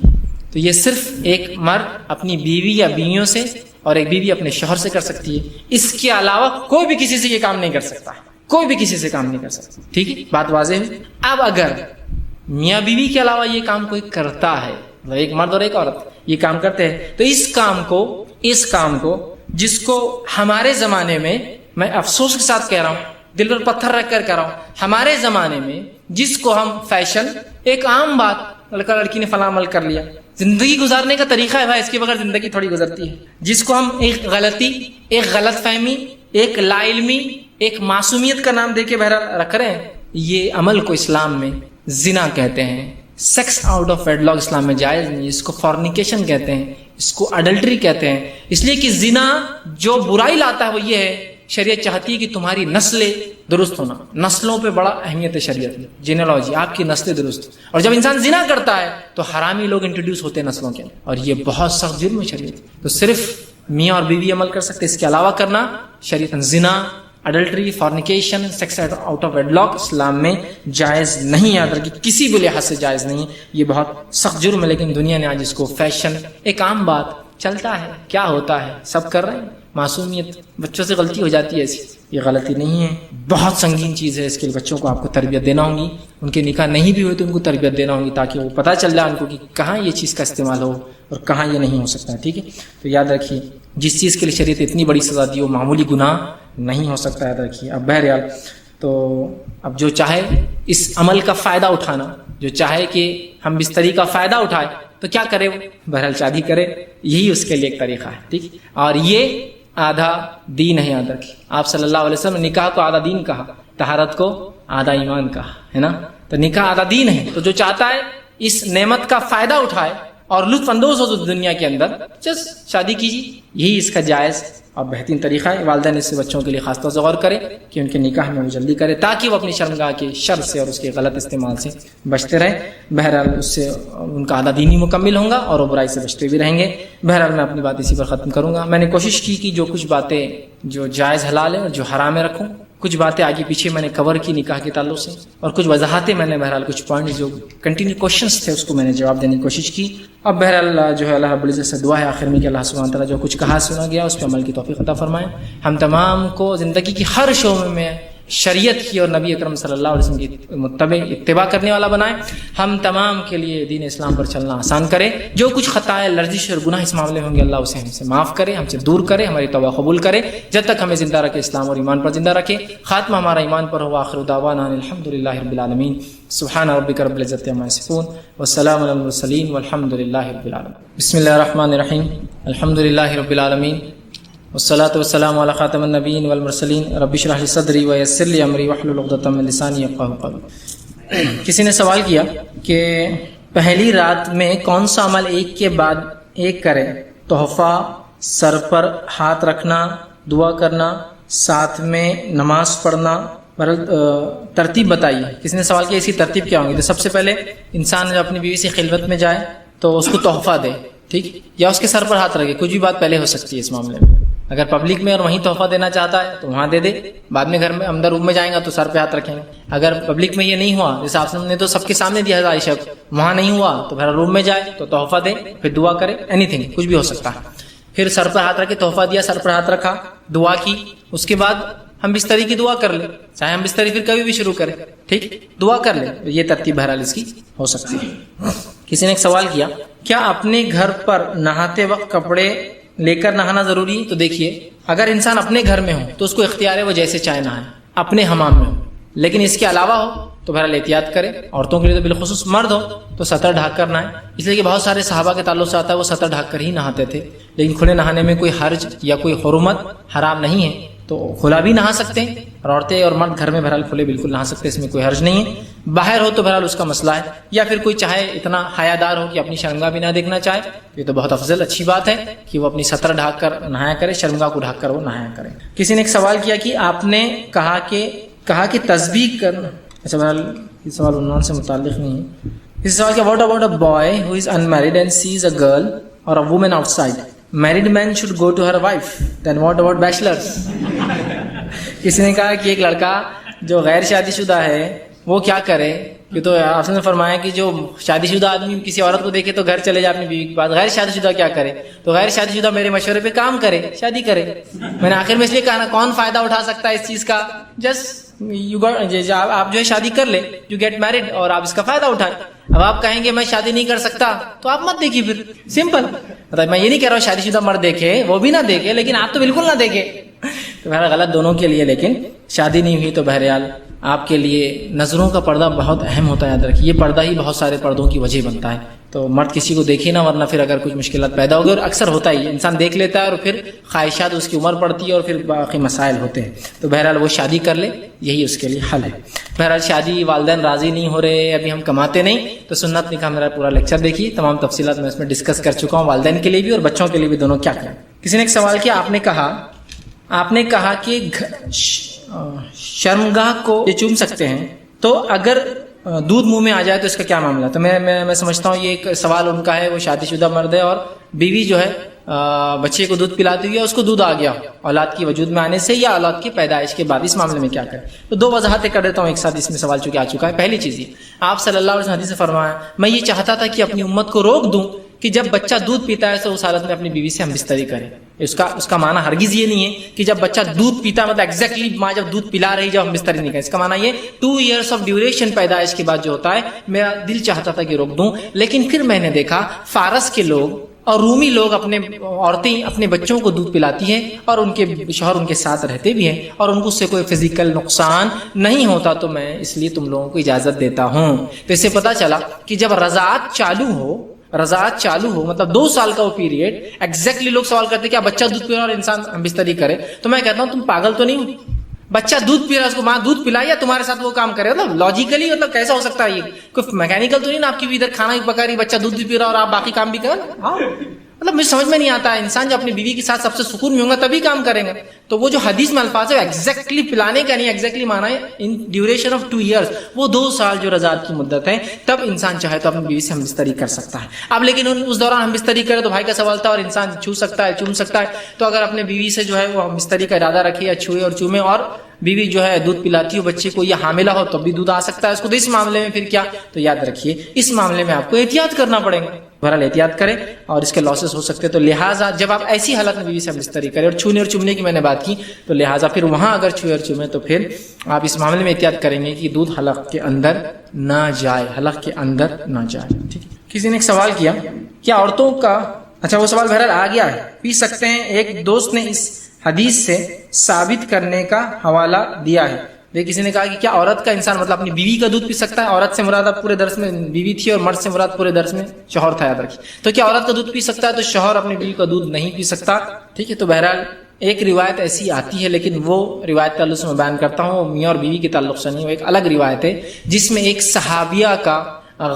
تو یہ صرف ایک مرد اپنی بیوی یا بیویوں سے اور ایک بیوی اپنے شوہر سے کر سکتی ہے. اس کے علاوہ کوئی بھی کسی سے یہ کام نہیں کر سکتا، کوئی بھی کسی سے کام نہیں کر سکتا. ٹھیک ہے، بات واضح ہے. اب اگر میاں بیوی کے علاوہ یہ کام کوئی کرتا ہے، ایک مرد اور ایک عورت یہ کام کرتے ہیں، تو اس کام کو جس کو ہمارے زمانے میں، میں افسوس کے ساتھ کہہ رہا ہوں، دل پر پتھر رکھ کر کہہ رہا ہوں، ہمارے زمانے میں جس کو ہم فیشن، ایک عام بات، لڑکا لڑکی نے فلاں عمل کر لیا، زندگی گزارنے کا طریقہ ہے بھائی، اس کے بغیر زندگی تھوڑی گزرتی ہے، جس کو ہم ایک غلطی، ایک غلط فہمی، ایک لا علمی، ایک معصومیت کا نام دے کے بہرحال رکھ رہے ہیں. یہ عمل کو اسلام میں زنا کہتے ہیں. سیکس آؤٹ آف ویڈلاک اسلام میں جائز نہیں، اس کو فورنیکیشن کہتے ہیں، اس کو اڈلٹری کہتے ہیں. اس لیے کہ زنا جو برائی لاتا ہے وہ یہ ہے، شریعت چاہتی ہے کہ تمہاری نسلیں درست ہونا. نسلوں پہ بڑا اہمیت ہے شریعت میں، جینالوجی، آپ کی نسلیں درست. اور جب انسان زنا کرتا ہے تو حرامی لوگ انٹروڈیوس ہوتے ہیں نسلوں کے، اور یہ بہت سخت جرم ہے شریعت. تو صرف میاں اور بیوی عمل کر سکتے، اس کے علاوہ کرنا شریعت زنا، اڈلٹری، فورنیکیشن، سیکس آؤٹ آف ویڈلاک اسلام میں جائز نہیں. یاد رکھیے کسی بھی لحاظ سے جائز نہیں، یہ بہت سخت جرم ہے. لیکن دنیا نے آج اس کو فیشن، ایک عام بات چلتا ہے، کیا ہوتا ہے سب کر رہے ہیں. معصومیت، بچوں سے غلطی ہو جاتی ہے ایسی، یہ غلطی نہیں ہے، بہت سنگین چیز ہے. اس کے لیے بچوں کو آپ کو تربیت دینا ہوگی، ان کے نکاح نہیں بھی ہوئے تو ان کو تربیت دینا ہوگی، تاکہ وہ پتہ چل جائے ان کو کہ کہاں یہ چیز کا استعمال ہو اور کہاں یہ نہیں ہو سکتا ہے. ٹھیک ہے، تو یاد رکھیے جس چیز کے لیے شریعت اتنی بڑی سزا دی وہ معمولی گناہ نہیں ہو سکتا. یاد رکھیے. اب بہرحال تو اب جو چاہے اس عمل کا فائدہ اٹھانا، جو چاہے کہ ہم بستری کا فائدہ اٹھائے تو کیا کرے وہ؟ بہرحال شادی کرے، یہی اس کے لیے ایک طریقہ ہے. ٹھیک، اور یہ آدھا دین ہے. یاد رکھیے آپ صلی اللہ علیہ وسلم نے نکاح کو آدھا دین کہا، طہارت کو آدھا ایمان کہا ہے نا. تو نکاح آدھا دین ہے. تو جو چاہتا ہے اس نعمت کا فائدہ اٹھائے اور لطف اندوز ہو دنیا کے اندر، جس شادی کیجیے، یہی اس کا جائز اور بہترین طریقہ ہے. والدین اس سے بچوں کے لیے خاص طور سے غور کریں کہ ان کے نکاح میں وہ جلدی کرے، تاکہ وہ اپنی شرمگاہ کے شر سے اور اس کے غلط استعمال سے بچتے رہیں. بہرحال اس سے ان کا آدھا دین ہی مکمل ہوگا اور وہ برائی سے بچتے بھی رہیں گے. بہرحال میں اپنی بات اسی پر ختم کروں گا. میں نے کوشش کی کہ جو کچھ باتیں جو جائز حلال ہے اور جو حرام ہے رکھوں، کچھ باتیں آگے پیچھے میں نے کور کی نکاح کے تعلق سے، اور کچھ وضاحتیں میں نے بہرحال کچھ پوائنٹ جو کنٹینیو کوشچنس تھے اس کو میں نے جواب دینے کی کوشش کی. اب بہرحال جو ہے اللہ رب العزت سے دعا ہے آخر میں کہ اللہ سبحانہ تعالیٰ جو کچھ کہا سنا گیا اس پہ عمل کی توفیق عطا فرمائیں. ہم تمام کو زندگی کی ہر شعبے میں شریعت کی اور نبی اکرم صلی اللہ علیہ وسلم کی اتباع کرنے والا بنائے. ہم تمام کے لیے دین اسلام پر چلنا آسان کرے. جو کچھ خطائیں، لرزش اور گناہ اس معاملے ہوں گے اللہ اسے ہم سے معاف کرے، ہم سے دور کرے، ہماری توبہ قبول کرے. جب تک ہمیں زندہ رکھے اسلام اور ایمان پر زندہ رکھے. خاتمہ ہمارا ایمان پر ہو. آخر دعوانا الحمد للہ رب العالمین. سبحان ربک رب العزت عما یصفون والسلام علی المرسلین والحمد للہ رب العالمین. بسم اللہ الرحمن الرحیم. الحمد للہ رب العالمین والصلاة والسلام علی خاتم النبیین والمرسلین. رب اشرح لی صدری ویسر لی امری واحلل عقدۃ من لسانی یفقہوا قولی. کسی نے سوال کیا کہ پہلی رات میں کون سا عمل ایک کے بعد ایک کرے؟ تحفہ، سر پر ہاتھ رکھنا، دعا کرنا، ساتھ میں نماز پڑھنا. ترتیب بتائیے. کسی نے سوال کیا اسی ترتیب کیا ہوں گی؟ تو سب سے پہلے انسان جب اپنی بیوی سے خلوت میں جائے تو اس کو تحفہ دے، ٹھیک، یا اس کے سر پر ہاتھ رکھے. کچھ بھی بات پہلے ہو سکتی ہے اس معاملے میں. اگر پبلک میں اور وہیں تحفہ دینا چاہتا ہے تو وہاں دے دے. بعد میں گھر میں اندر روم میں جائیں گا تو سر پہ ہاتھ رکھیں گے. اگر پبلک میں یہ نہیں ہوا، جیسے آپ نے تو سب کے سامنے دیا ہے عائشہ کو، وہاں نہیں ہوا تو پھر روم میں جائے تو تحفہ دے، پھر دعا کرے. اینی تھنگ، کچھ بھی ہو سکتا ہے. پھر سر پر ہاتھ رکھے، تحفہ دیا، سر پر ہاتھ رکھا، دعا کی. اس کے بعد ہم بستری کی دعا کر لیں، چاہے ہم بستری پھر کبھی بھی شروع کریں، ٹھیک، دعا کر لیں. یہ ترتیب بہرحال اس کی ہو سکتی ہے. کسی نے ایک سوال کیا، کیا اپنے گھر پر نہاتے وقت کپڑے لے کر نہانا ضروری ہے؟ تو دیکھیے، اگر انسان اپنے گھر میں ہو تو اس کو اختیار ہے وہ جیسے چاہے نہائے، اپنے حمام میں ہو. لیکن اس کے علاوہ ہو تو بہرحال احتیاط کرے. عورتوں کے لیے تو بالخصوص، مرد ہو تو سطر ڈھک کر نہائے. اس لیے کہ بہت سارے صحابہ کے تعلق سے آتا ہے وہ سطر ڈھک کر ہی نہاتے تھے. لیکن کھلے نہانے میں کوئی حرج یا کوئی حرمت حرام نہیں ہے، تو کھلا بھی نہا سکتے ہیں. اور عورتیں اور مرد گھر میں بہرحال کھلے بالکل نہا سکتے ہیں، اس میں کوئی حرج نہیں ہے. باہر ہو تو بہرحال اس کا مسئلہ ہے. یا پھر کوئی چاہے اتنا حیادار ہو کہ اپنی شرمگاہ بھی نہ دیکھنا چاہے، یہ تو بہت افضل اچھی بات ہے کہ وہ اپنی سطر ڈھک کر نہایا کرے، شرمگاہ کو ڈھک کر وہ نہایا کرے. کسی نے ایک سوال کیا کہ آپ نے کہا کہ تسبیح کرنا، اچھا بہرحال یہ سوال عنوان سے متعلق نہیں ہے. اس سوال کیا، what about a boy who is unmarried and sees a girl اور a woman outside? Married man should go to her wife, then what about bachelors? کسی نے کہا کہ ایک لڑکا جو غیر شادی شدہ ہے وہ کیا کرے؟ کہ تو آپ نے فرمایا کہ جو شادی شدہ آدمی کسی عورت کو دیکھے تو گھر چلے جائے اپنی بیوی کے پاس. غیر شادی شدہ کیا کرے؟ تو غیر شادی شدہ میرے مشورے پہ کام کرے، شادی کرے. میں نے آخر میں اس لیے کہا نا، کون فائدہ اٹھا سکتا ہے اس چیز کا؟ جسٹ آپ جو ہے شادی کر لیں، یو گیٹ میرڈ، اور آپ اس کا فائدہ اٹھائیں. اب آپ کہیں گے میں شادی نہیں کر سکتا تو آپ مت دیکھیے، پھر سمپل. مطلب میں یہ نہیں کہہ رہا ہوں شادی شدہ مرد دیکھے، وہ بھی نہ دیکھے، لیکن آپ تو بالکل نہ دیکھے. تو بہرحال غلط دونوں کے لیے. لیکن شادی نہیں ہوئی تو بہرحال آپ کے لیے نظروں کا پردہ بہت اہم ہوتا ہے. یاد رکھیے، یہ پردہ ہی بہت سارے پردوں کی وجہ بنتا ہے. تو مرد کسی کو دیکھے نہ، ورنہ پھر اگر کچھ مشکلات پیدا ہوگی، اور اکثر ہوتا ہی انسان دیکھ لیتا ہے اور پھر خواہشات اس کی عمر پڑتی ہے اور پھر باقی مسائل ہوتے ہیں. تو بہرحال وہ شادی کر لے، یہی اس کے لیے حل ہے. بہرحال شادی، والدین راضی نہیں ہو رہے، ابھی ہم کماتے نہیں، تو سنت نکاح میرا پورا لیکچر دیکھیے، تمام تفصیلات میں اس میں ڈسکس کر چکا ہوں، والدین کے لیے بھی اور بچوں کے لیے بھی، دونوں کیا کریں. کسی نے ایک سوال کیا، آپ نے کہا کہ شرمگاہ کو یہ چوم سکتے ہیں، تو اگر دودھ منہ میں آ جائے تو اس کا کیا معاملہ؟ تو میں سمجھتا ہوں یہ ایک سوال ان کا ہے، وہ شادی شدہ مرد ہے اور بیوی جو ہے بچے کو دودھ پلاتی ہوئی ہے، اس کو دودھ آ گیا اولاد کی وجود میں آنے سے یا اولاد کی پیدائش کے بعد، اس معاملے میں کیا کریں؟ تو دو وضاحتیں کر دیتا ہوں ایک ساتھ، اس میں سوال چونکہ آ چکا ہے. پہلی چیز یہ، آپ صلی اللہ علیہ وسلم حدیث سے فرمایا، میں یہ چاہتا تھا کہ اپنی امت کو روک دوں کہ جب بچہ دودھ پیتا ہے تو اس حالت میں اپنی بیوی سے ہم بستری کریں. اس کا معنی ہرگز یہ نہیں ہے کہ جب بچہ دودھ پیتا ہے، مطلب ایگزیکٹلی ماں جب دودھ پلا رہی جب ہم بستری نہیں کریں. اس کا معنی یہ 2 years آف ڈیوریشن پیدائش کے بعد جو ہوتا ہے، میرا دل چاہتا تھا کہ روک دوں. لیکن پھر میں نے دیکھا فارس کے لوگ اور رومی لوگ اپنے عورتیں اپنے بچوں کو دودھ پلاتی ہیں اور ان کے شوہر ان کے ساتھ رہتے بھی ہیں اور ان کو اس سے کوئی فزیکل نقصان نہیں ہوتا، تو میں اس لیے تم لوگوں کو اجازت دیتا ہوں. تو اس سے پتہ چلا کہ جب رضاعت چالو ہو مطلب 2 سال کا وہ پیریڈ، ایگزیکٹلی لوگ سوال کرتے کیا بچہ دودھ پی رہا اور انسان بستری کرے؟ تو میں کہتا ہوں تم پاگل تو نہیں ہو؟ بچہ دودھ پی رہا، اس کو ماں دودھ پلائے یا تمہارے ساتھ وہ کام کرے؟ مطلب لاجیکلی مطلب کیسا ہو سکتا ہے؟ یہ کوئی میکینیکل تو نہیں نا، آپ کی بھی ادھر کھانا بھی پکا رہی، بچہ دودھ بھی پی رہا اور آپ باقی کام بھی کریں. ہاں مطلب مجھے سمجھ میں نہیں آتا ہے، انسان جب اپنی بیوی کے ساتھ سب سے سکون میں ہوگا تبھی کام کرے گا. تو وہ جو حدیث میں الفاظ ہے ایگزیکٹلی پلانے کا نہیں، ایگزیکٹلی مانا ہے ان ڈیوریشن آف 2 years، وہ 2 سال جو رضاعت کی مدت ہے، تب انسان چاہے تو اپنی بیوی سے ہم بستری کر سکتا ہے. اب لیکن اس دوران ہم بستری کرے تو بھائی کا سوال تھا، اور انسان چھو سکتا ہے چوم سکتا ہے. تو اگر اپنے بیوی سے جو ہے وہ بستری کا ارادہ رکھے یا چھوئے اور چومے، اور بیوی جو ہے دودھ پلاتی ہو بچے کو یا حاملہ ہو تب بھی دودھ آ سکتا ہے اس کو، تو اس معاملے میں پھر کیا؟ تو یاد رکھیے اس معاملے میں آپ کو احتیاط کرنا پڑے گا. بہرحال احتیاط کریں، اور اس کے لاسز ہو سکتے ہیں. تو لہٰذا جب آپ ایسی حالت میں بیوی سے بستری کریں، اور چھونے اور چومنے کی میں نے بات کی، تو لہٰذا پھر وہاں اگر چھوئے اور چومے تو پھر آپ اس معاملے میں احتیاط کریں گے کہ دودھ حلق کے اندر نہ جائے، حلق کے اندر نہ جائے. ٹھیک ہے. کسی نے ایک سوال کیا، کیا عورتوں کا، اچھا وہ سوال بہرحال آ گیا ہے، پی سکتے ہیں؟ ایک دوست نے اس حدیث سے ثابت کرنے کا حوالہ دیا ہے. کسی نے کہا کہ کیا عورت کا انسان مطلب اپنی بیوی کا دودھ پی سکتا ہے؟ عورت سے مراد اب پورے درس میں بیوی تھی، اور مرد سے مراد پورے درس میں شوہر تھا، یاد رکھیے. تو کیا عورت کا دودھ پی سکتا ہے؟ تو شوہر اپنی بیوی کا دودھ نہیں پی سکتا. ٹھیک ہے. تو بہرحال ایک روایت ایسی آتی ہے، لیکن وہ روایت تعلق سے میں بیان کرتا ہوں، وہ میاں اور بیوی کے تعلق سے نہیں، وہ ایک الگ روایت ہے جس میں ایک صحابیہ کا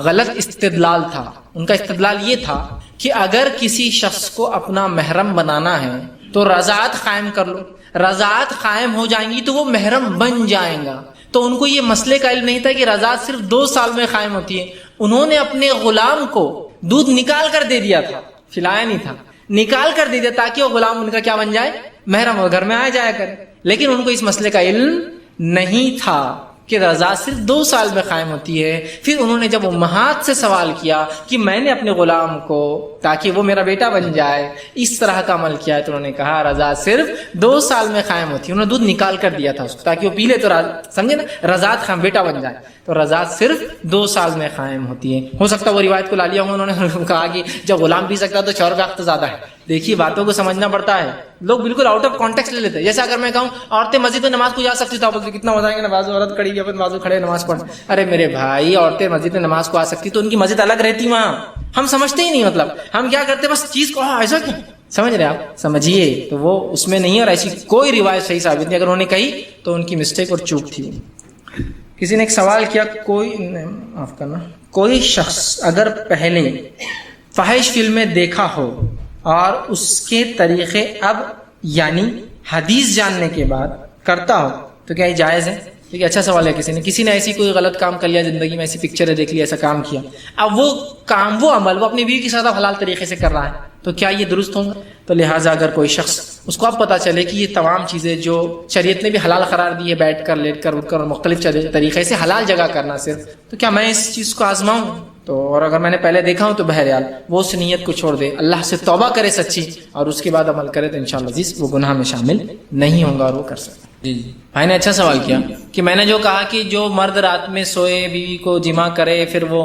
غلط استدلال تھا. ان کا استدلال یہ تھا کہ اگر کسی شخص کو اپنا محرم بنانا ہے تو رضاعت قائم کر لو، رضاعت قائم ہو جائیں گی تو وہ محرم بن جائیں گا. تو ان کو یہ مسئلے کا علم نہیں تھا کہ رضاعت صرف 2 سال میں قائم ہوتی ہے. انہوں نے اپنے غلام کو دودھ نکال کر دے دیا تھا، کھلایا نہیں تھا، نکال کر دے دیا تاکہ وہ غلام ان کا کیا بن جائے؟ محرم، اور گھر میں آ جایا کرے. لیکن ان کو اس مسئلے کا علم نہیں تھا کہ رضاعت صرف 2 سال میں قائم ہوتی ہے. پھر انہوں نے جب امہات سے سوال کیا کہ میں نے اپنے غلام کو تاکہ وہ میرا بیٹا بن جائے اس طرح کا عمل کیا ہے، تو انہوں نے کہا رضاعت صرف 2 سال میں قائم ہوتی ہے. انہوں نے دودھ نکال کر دیا تھا اس کو تاکہ وہ پی لے تو سمجھے نا، رضاعت قائم بیٹا بن جائے. تو رضاعت صرف 2 سال میں قائم ہوتی ہے. ہو سکتا ہے وہ روایت کو لا لیا ہوں انہوں نے، کہا کہ جب غلام پی سکتا ہے تو شوہر کا حق تو زیادہ ہے. دیکھیے باتوں کو سمجھنا پڑتا ہے، لوگ بالکل آؤٹ آف کانٹیکسٹ لے لیتے ہیں. جیسے اگر میں کہوں عورتیں مسجد میں نماز کو جا سکتی تو کتنا مزہ آئے گا، نماز عورت کھڑی ہے، بازو کھڑے نماز پڑھ. ارے میرے بھائی، عورتیں مسجد میں نماز کو آ سکتی تو ان کی مسجد الگ رہتی وہاں. ہم سمجھتے ہی نہیں، مطلب ہم کیا کرتے بس چیز کو ایسا کیوں، سمجھ رہے آپ؟ سمجھیے تو وہ اس میں نہیں ہے، اور ایسی کوئی روایت صحیح ثابت نہیں. اگر انہوں نے کہی تو ان کی مسٹیک اور چوک تھی. کسی نے ایک سوال کیا، معاف کرنا، کوئی شخص اگر پہلے فحش فلمیں دیکھا ہو اور اس کے طریقے اب یعنی حدیث جاننے کے بعد کرتا ہو تو کیا یہ جائز ہے؟ ٹھیک ہے. اچھا سوال ہے. کسی نے ایسی کوئی غلط کام کر لیا زندگی میں، ایسی پکچریں دیکھ لی، ایسا کام کیا، اب وہ کام، وہ عمل وہ اپنی بیوی کے ساتھ حلال طریقے سے کر رہا ہے، تو کیا یہ درست ہوگا؟ تو لہٰذا اگر کوئی شخص اس کو اب پتا چلے کہ یہ تمام چیزیں جو شریعت نے بھی حلال قرار دی ہے، بیٹھ کر، لیٹ کر، اٹھ کر، اور مختلف طریقے سے حلال جگہ کرنا صرف، تو کیا میں اس چیز کو آزماؤں؟ تو اور اگر میں نے پہلے دیکھا ہوں تو بہرحال وہ اس نیت کو چھوڑ دے، اللہ سے توبہ کرے سچی، اور اس کے بعد عمل کرے تو انشاءاللہ عزیز وہ گناہ میں شامل نہیں ہوگا اور وہ کر سکتا. جی بھائی نے اچھا سوال کیا کہ میں نے جو کہا کہ جو مرد رات میں سوئے بیوی کو جمع کرے پھر وہ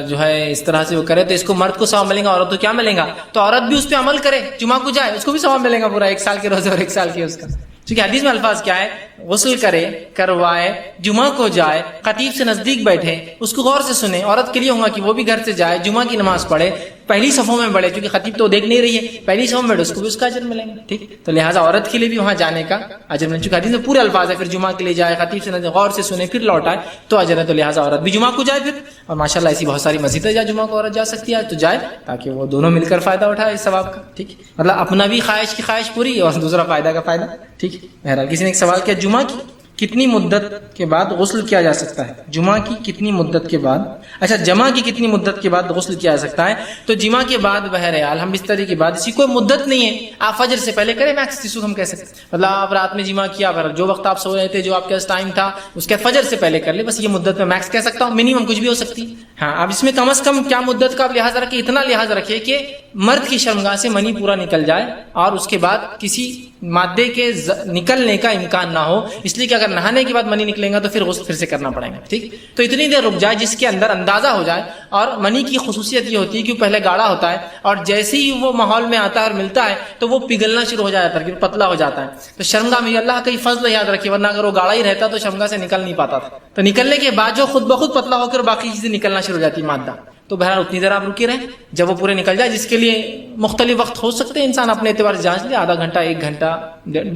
جو ہے اس طرح سے وہ کرے تو اس کو مرد کو ثواب ملے گا، عورت کو کیا ملے گا؟ تو عورت بھی اس پہ عمل کرے، جمعہ کو جائے، اس کو بھی ثواب ملے گا پورا 1 سال کے روزے اور 1 سال کے اس کا. ٹھیک ہے. حدیث میں الفاظ کیا ہے؟ غسل کرے، کروائے، جمعہ کو جائے، خطیب سے نزدیک بیٹھے، اس کو غور سے سنے. عورت کے لیے ہوگا کہ وہ بھی گھر سے جائے، جمعہ کی نماز پڑھے، پہلی صفوں میں بڑھے، کیونکہ خطیب تو دیکھ نہیں رہی ہے، پہلی صفوں میں بیٹھے، اس کو بھی اس کا اجر ملے گا. ٹھیک. تو لہٰذا عورت کے لیے بھی وہاں جانے کا اجر ملے. چونکہ حدیث میں پورے الفاظ ہے، پھر جمعہ کے لیے جائے، خطیب سے غور سے سنے، پھر لوٹ آئے تو اجر ہے. تو لہٰذا عورت بھی جمعہ کو جائے پھر، اور ماشاءاللہ ایسی بہت ساری مسجدیں جہاں جمعہ کو عورت جا سکتی ہے تو جائے، تاکہ وہ دونوں مل کر فائدہ اٹھائے اس ثواب کا. ٹھیک. مطلب اپنا بھی خواہش کی خواہش پوری اور دوسرا فائدہ کا فائدہ. ٹھیک. بہرحال کسی نے ایک سوال کیا، جمعہ کی کتنی مدت کے بعد غسل کیا جا سکتا ہے؟ جمعہ کی کتنی مدت کے بعد، اچھا جمعہ کی کتنی مدت کے بعد غسل کیا جا سکتا ہے؟ تو جمعہ کے بعد بہرحال ہم بستری کے بعد، اسی کوئی مدت نہیں ہے، آپ فجر سے پہلے کریں میکس، جس کو ہم کہہ سکتے ہیں مطلب آپ رات میں جمعہ کیا، جو وقت آپ سو رہے تھے، جو آپ کے پاس ٹائم تھا، اس کے فجر سے پہلے کر لے، بس یہ مدت میں میکس کہہ سکتا ہوں. منیمم کچھ بھی ہو سکتی. ہاں اب اس میں کم از کم کیا مدت کا آپ لحاظ رکھیں، اتنا لحاظ رکھیے کہ مرد کی شرمگاہ سے منی پورا نکل جائے اور اس کے بعد کسی مادے کے نکلنے کا امکان نہ ہو، اس لیے کہ اگر نہانے کے بعد منی نکلے گا تو پھر غسل پھر سے کرنا پڑے گا. ٹھیک. تو اتنی دیر رک جائے جس کے اندر اندازہ ہو جائے. اور منی کی خصوصیت یہ ہوتی ہے کہ وہ پہلے گاڑھا ہوتا ہے اور جیسے ہی وہ ماحول میں آتا ہے اور ملتا ہے تو وہ پگھلنا شروع ہو جاتا ہے، پتلا ہو جاتا ہے. تو شرمگاہ میں اللہ کا فضل یاد رکھیے، ورنہ اگر وہ گاڑھا ہی رہتا تو شرمگاہ سے نکل نہیں پاتا تھا. تو نکلنے کے بعد جو خود بخود پتلا ہو کر باقی چیزیں نکلنا شروع ہو جاتی مادہ، تو بہرحال اتنی دیر آپ رکے رہیں جب وہ پورے نکل جائے، جس کے لیے مختلف وقت ہو سکتے ہیں، انسان اپنے اعتبار سے جانچ لے، آدھا گھنٹہ 1 گھنٹہ،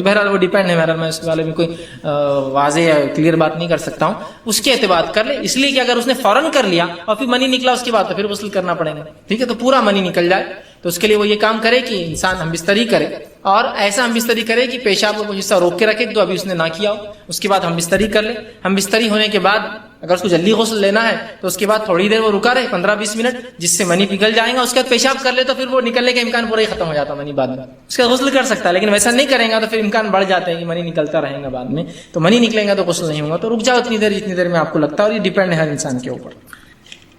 بہرحال وہ ڈیپینڈ ہے، بہرحال میں اس کے بارے میں کوئی واضح یا کلیئر بات نہیں کر سکتا ہوں، اس کے اعتبار کر لے، اس لیے کہ اگر اس نے فوراً کر لیا اور پھر منی نکلا اس کے بعد تو پھر غسل کرنا پڑے گا، ٹھیک ہے، تو پورا منی نکل جائے تو اس کے لیے وہ یہ کام کرے کہ انسان ہم بستری کرے، اور ایسا ہم بستری کرے کہ پیشاب کو کچھ حصہ روک کے رکھے تو ابھی اس نے نہ کیا ہو، اس کے بعد ہم بستری کر لے، ہم بستری ہونے کے بعد اگر اس کو جلدی غسل لینا ہے تو اس کے بعد تھوڑی دیر وہ رکا رہے 15-20 منٹ، جس سے منی پگھل جائے گا، اس کے بعد پیشاب کر لے تو پھر وہ نکلنے کا امکان پورا ہی ختم ہو جاتا ہے، منی بعد میں اس کا غسل کر سکتا ہے، لیکن ویسا نہیں کرے گا تو پھر امکان بڑھ جاتے ہیں کہ منی نکلتا رہے گا بعد میں، تو منی نکلے گا تو غسل نہیں ہوگا، تو رک جاؤ اتنی دیر جتنی دیر میں آپ کو لگتا ہے، اور یہ ڈیپینڈ ہے ہر انسان کے اوپر۔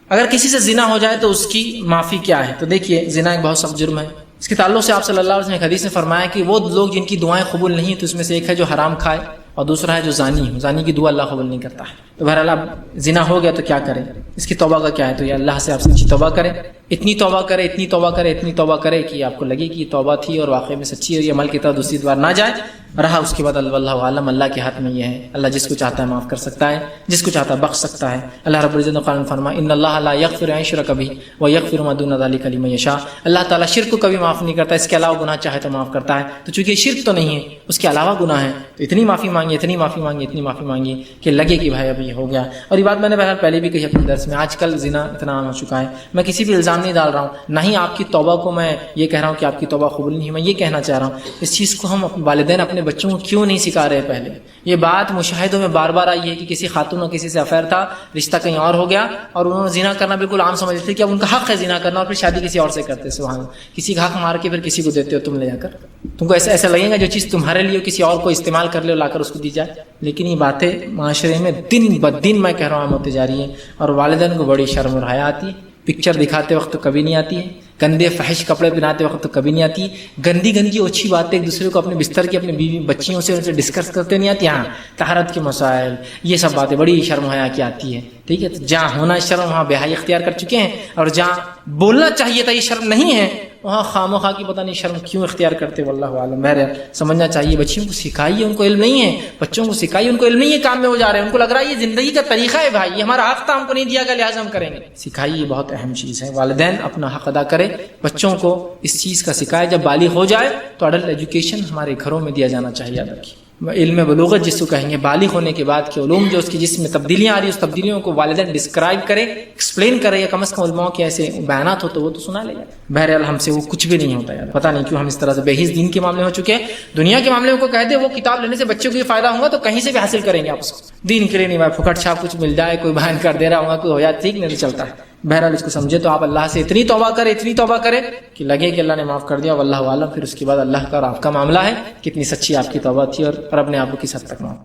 اگر کسی سے زنا ہو جائے تو اس کی معافی کیا ہے؟ تو دیکھیے زنا ایک بہت سخت جرم ہے، اس کے تعلق سے آپ صلی اللہ علیہ وسلم نے ایک حدیث میں فرمایا کہ وہ لوگ جن کی دعائیں قبول نہیں ہیں تو اس میں سے ایک ہے جو حرام کھائے اور دوسرا ہے جو زانی ہے، زانی کی دعا اللہ قبول نہیں کرتا ہے۔ تو بہرحال اب زنا ہو گیا تو کیا کریں، اس کی توبہ کا کیا ہے؟ تو یہ اللہ سے آپ سچی توبہ کریں، اتنی توبہ کرے اتنی توبہ کرے اتنی توبہ کرے کہ آپ کو لگے کہ یہ توبہ تھی اور واقعی میں سچی ہے، یہ عمل کی طرف دوسری بار نہ جائے رہا، اس کے بعد اللہ عالم، اللہ کے ہاتھ میں یہ ہے، اللہ جس کو چاہتا ہے معاف کر سکتا ہے، جس کو چاہتا ہے بخش سکتا ہے۔ اللہ رب العزت نے قرآن فرمایا ان اللہ لا یغفر ان یشرک بہ ویغفر ما دون ذلک لمن یشاء، اللہ تعالیٰ شرک کو کبھی معاف نہیں کرتا، اس کے علاوہ گناہ چاہے تو معاف کرتا ہے، تو چونکہ شرک تو نہیں ہے اس کے علاوہ گناہ ہے تو اتنی معافی مانگی اتنی معافی مانگی اتنی معافی مانگی کہ لگے کہ بھائی اب یہ ہو گیا۔ اور یہ بات میں نے بہرحال پہلے بھی کہی اپنے درس میں، آج کل زنا اتنا عام ہو چکا ہے، میں کسی بھی الزام نہیں ڈال رہا ہوں، نہ ہی آپ کی توبہ کو میں یہ کہہ رہا ہوں کہ آپ کی توبہ قبول نہیں ہے، میں یہ کہنا چاہ رہا ہوں اس چیز کو ہم اپنے والدین اپنے بچوں کو کیوں نہیں سکھا رہے پہلے؟ یہ بات مشاہدوں میں بار بار آئی ہے کہ کسی خاتون اور کسی سے افیئر تھا، رشتہ کہیں اور ہو گیا اور انہوں نے زنا کرنا بالکل عام سمجھتے تھے کہ اب ان کا حق ہے زنا کرنا، اور پھر شادی کسی اور سے کرتے، سبحان اللہ، کسی کا حق مار کے پھر کسی کو دیتے ہو تم لے جا کر، تم کو ایسا لگے گا جو چیز تمہارے لیے کسی اور کو استعمال کر لے لا کر اس کو دی جائے، لیکن یہ باتیں معاشرے میں دن بدن میں کہہ رہا ہوں عام ہوتے جا رہی ہیں، اور والدین کو بڑی شرم اور حیا آتی ہے، پکچر دکھاتے وقت تو کبھی نہیں آتی ہے، گندے فحش کپڑے پہناتے وقت تو کبھی نہیں آتی، گندی گندی اچھی باتیں ایک دوسرے کو اپنے بستر کی اپنی بیوی بچیوں سے ان سے ڈسکس کرتے نہیں آتی، ہاں طہارت کے مسائل یہ سب باتیں بڑی شرم حیا کی آتی ہے، ٹھیک ہے، جہاں ہونا شرم وہاں بے حیائی اختیار کر چکے ہیں، اور جہاں بولنا چاہیے تھا یہ شرم نہیں ہے وہاں خام و خواہ کی پتہ نہیں شرم کیوں اختیار کرتے، واللہ عالم۔ بہرحال سمجھنا چاہیے، بچیوں کو سکھائیے، ان کو علم نہیں ہے، بچوں کو سکھائیے، ان کو علم نہیں ہے کام میں وہ جا رہے ہیں، ان کو لگ رہا ہے یہ زندگی کا طریقہ ہے، بھائی یہ ہمارا حق تھا ہم کو نہیں دیا گیا لہٰذا ہم کریں گے، سکھائیے، یہ بہت اہم چیز ہے، والدین اپنا حق ادا کرے، بچوں کو اس چیز کا سکھائے، جب بالغ ہو جائے تو اڈلٹ ایجوکیشن ہمارے گھروں میں دیا جانا چاہیے، یاد رکھیے، علم بلوغت جس کو کہیں گے، بالغ ہونے کے بعد کے علوم جو اس کی جس میں تبدیلیاں آ رہی ہیں اس تبدیلیوں کو والدین ڈسکرائب کرے، ایکسپلین کرے، یا کم از کم علماء کے ایسے بیانات ہو تو وہ تو سنا لے جائے۔ بہرحال ہم سے وہ کچھ بھی نہیں ہوتا یار، پتہ نہیں کیوں ہم اس طرح سے بحیث دین کے معاملے ہو چکے ہیں، دنیا کے معاملے کو کہہ دے وہ کتاب لینے سے بچوں کو یہ فائدہ ہوگا تو کہیں سے بھی حاصل کریں گے آپ اس کو، دین کے لیے نہیں بھائی پھکٹ چھاپ کچھ مل جائے، کوئی بیان کر دے رہا ہوگا کوئی ہو جائے ٹھیک نہیں چلتا ہے۔ بہرحال اس کو سمجھے تو آپ اللہ سے اتنی توبہ کرے کہ لگے کہ اللہ نے معاف کر دیا، واللہ عالم، پھر اس کے بعد اللہ کا اور آپ کا معاملہ ہے کتنی سچی آپ کی توبہ تھی اور رب نے آپ کو کس حد تک معاف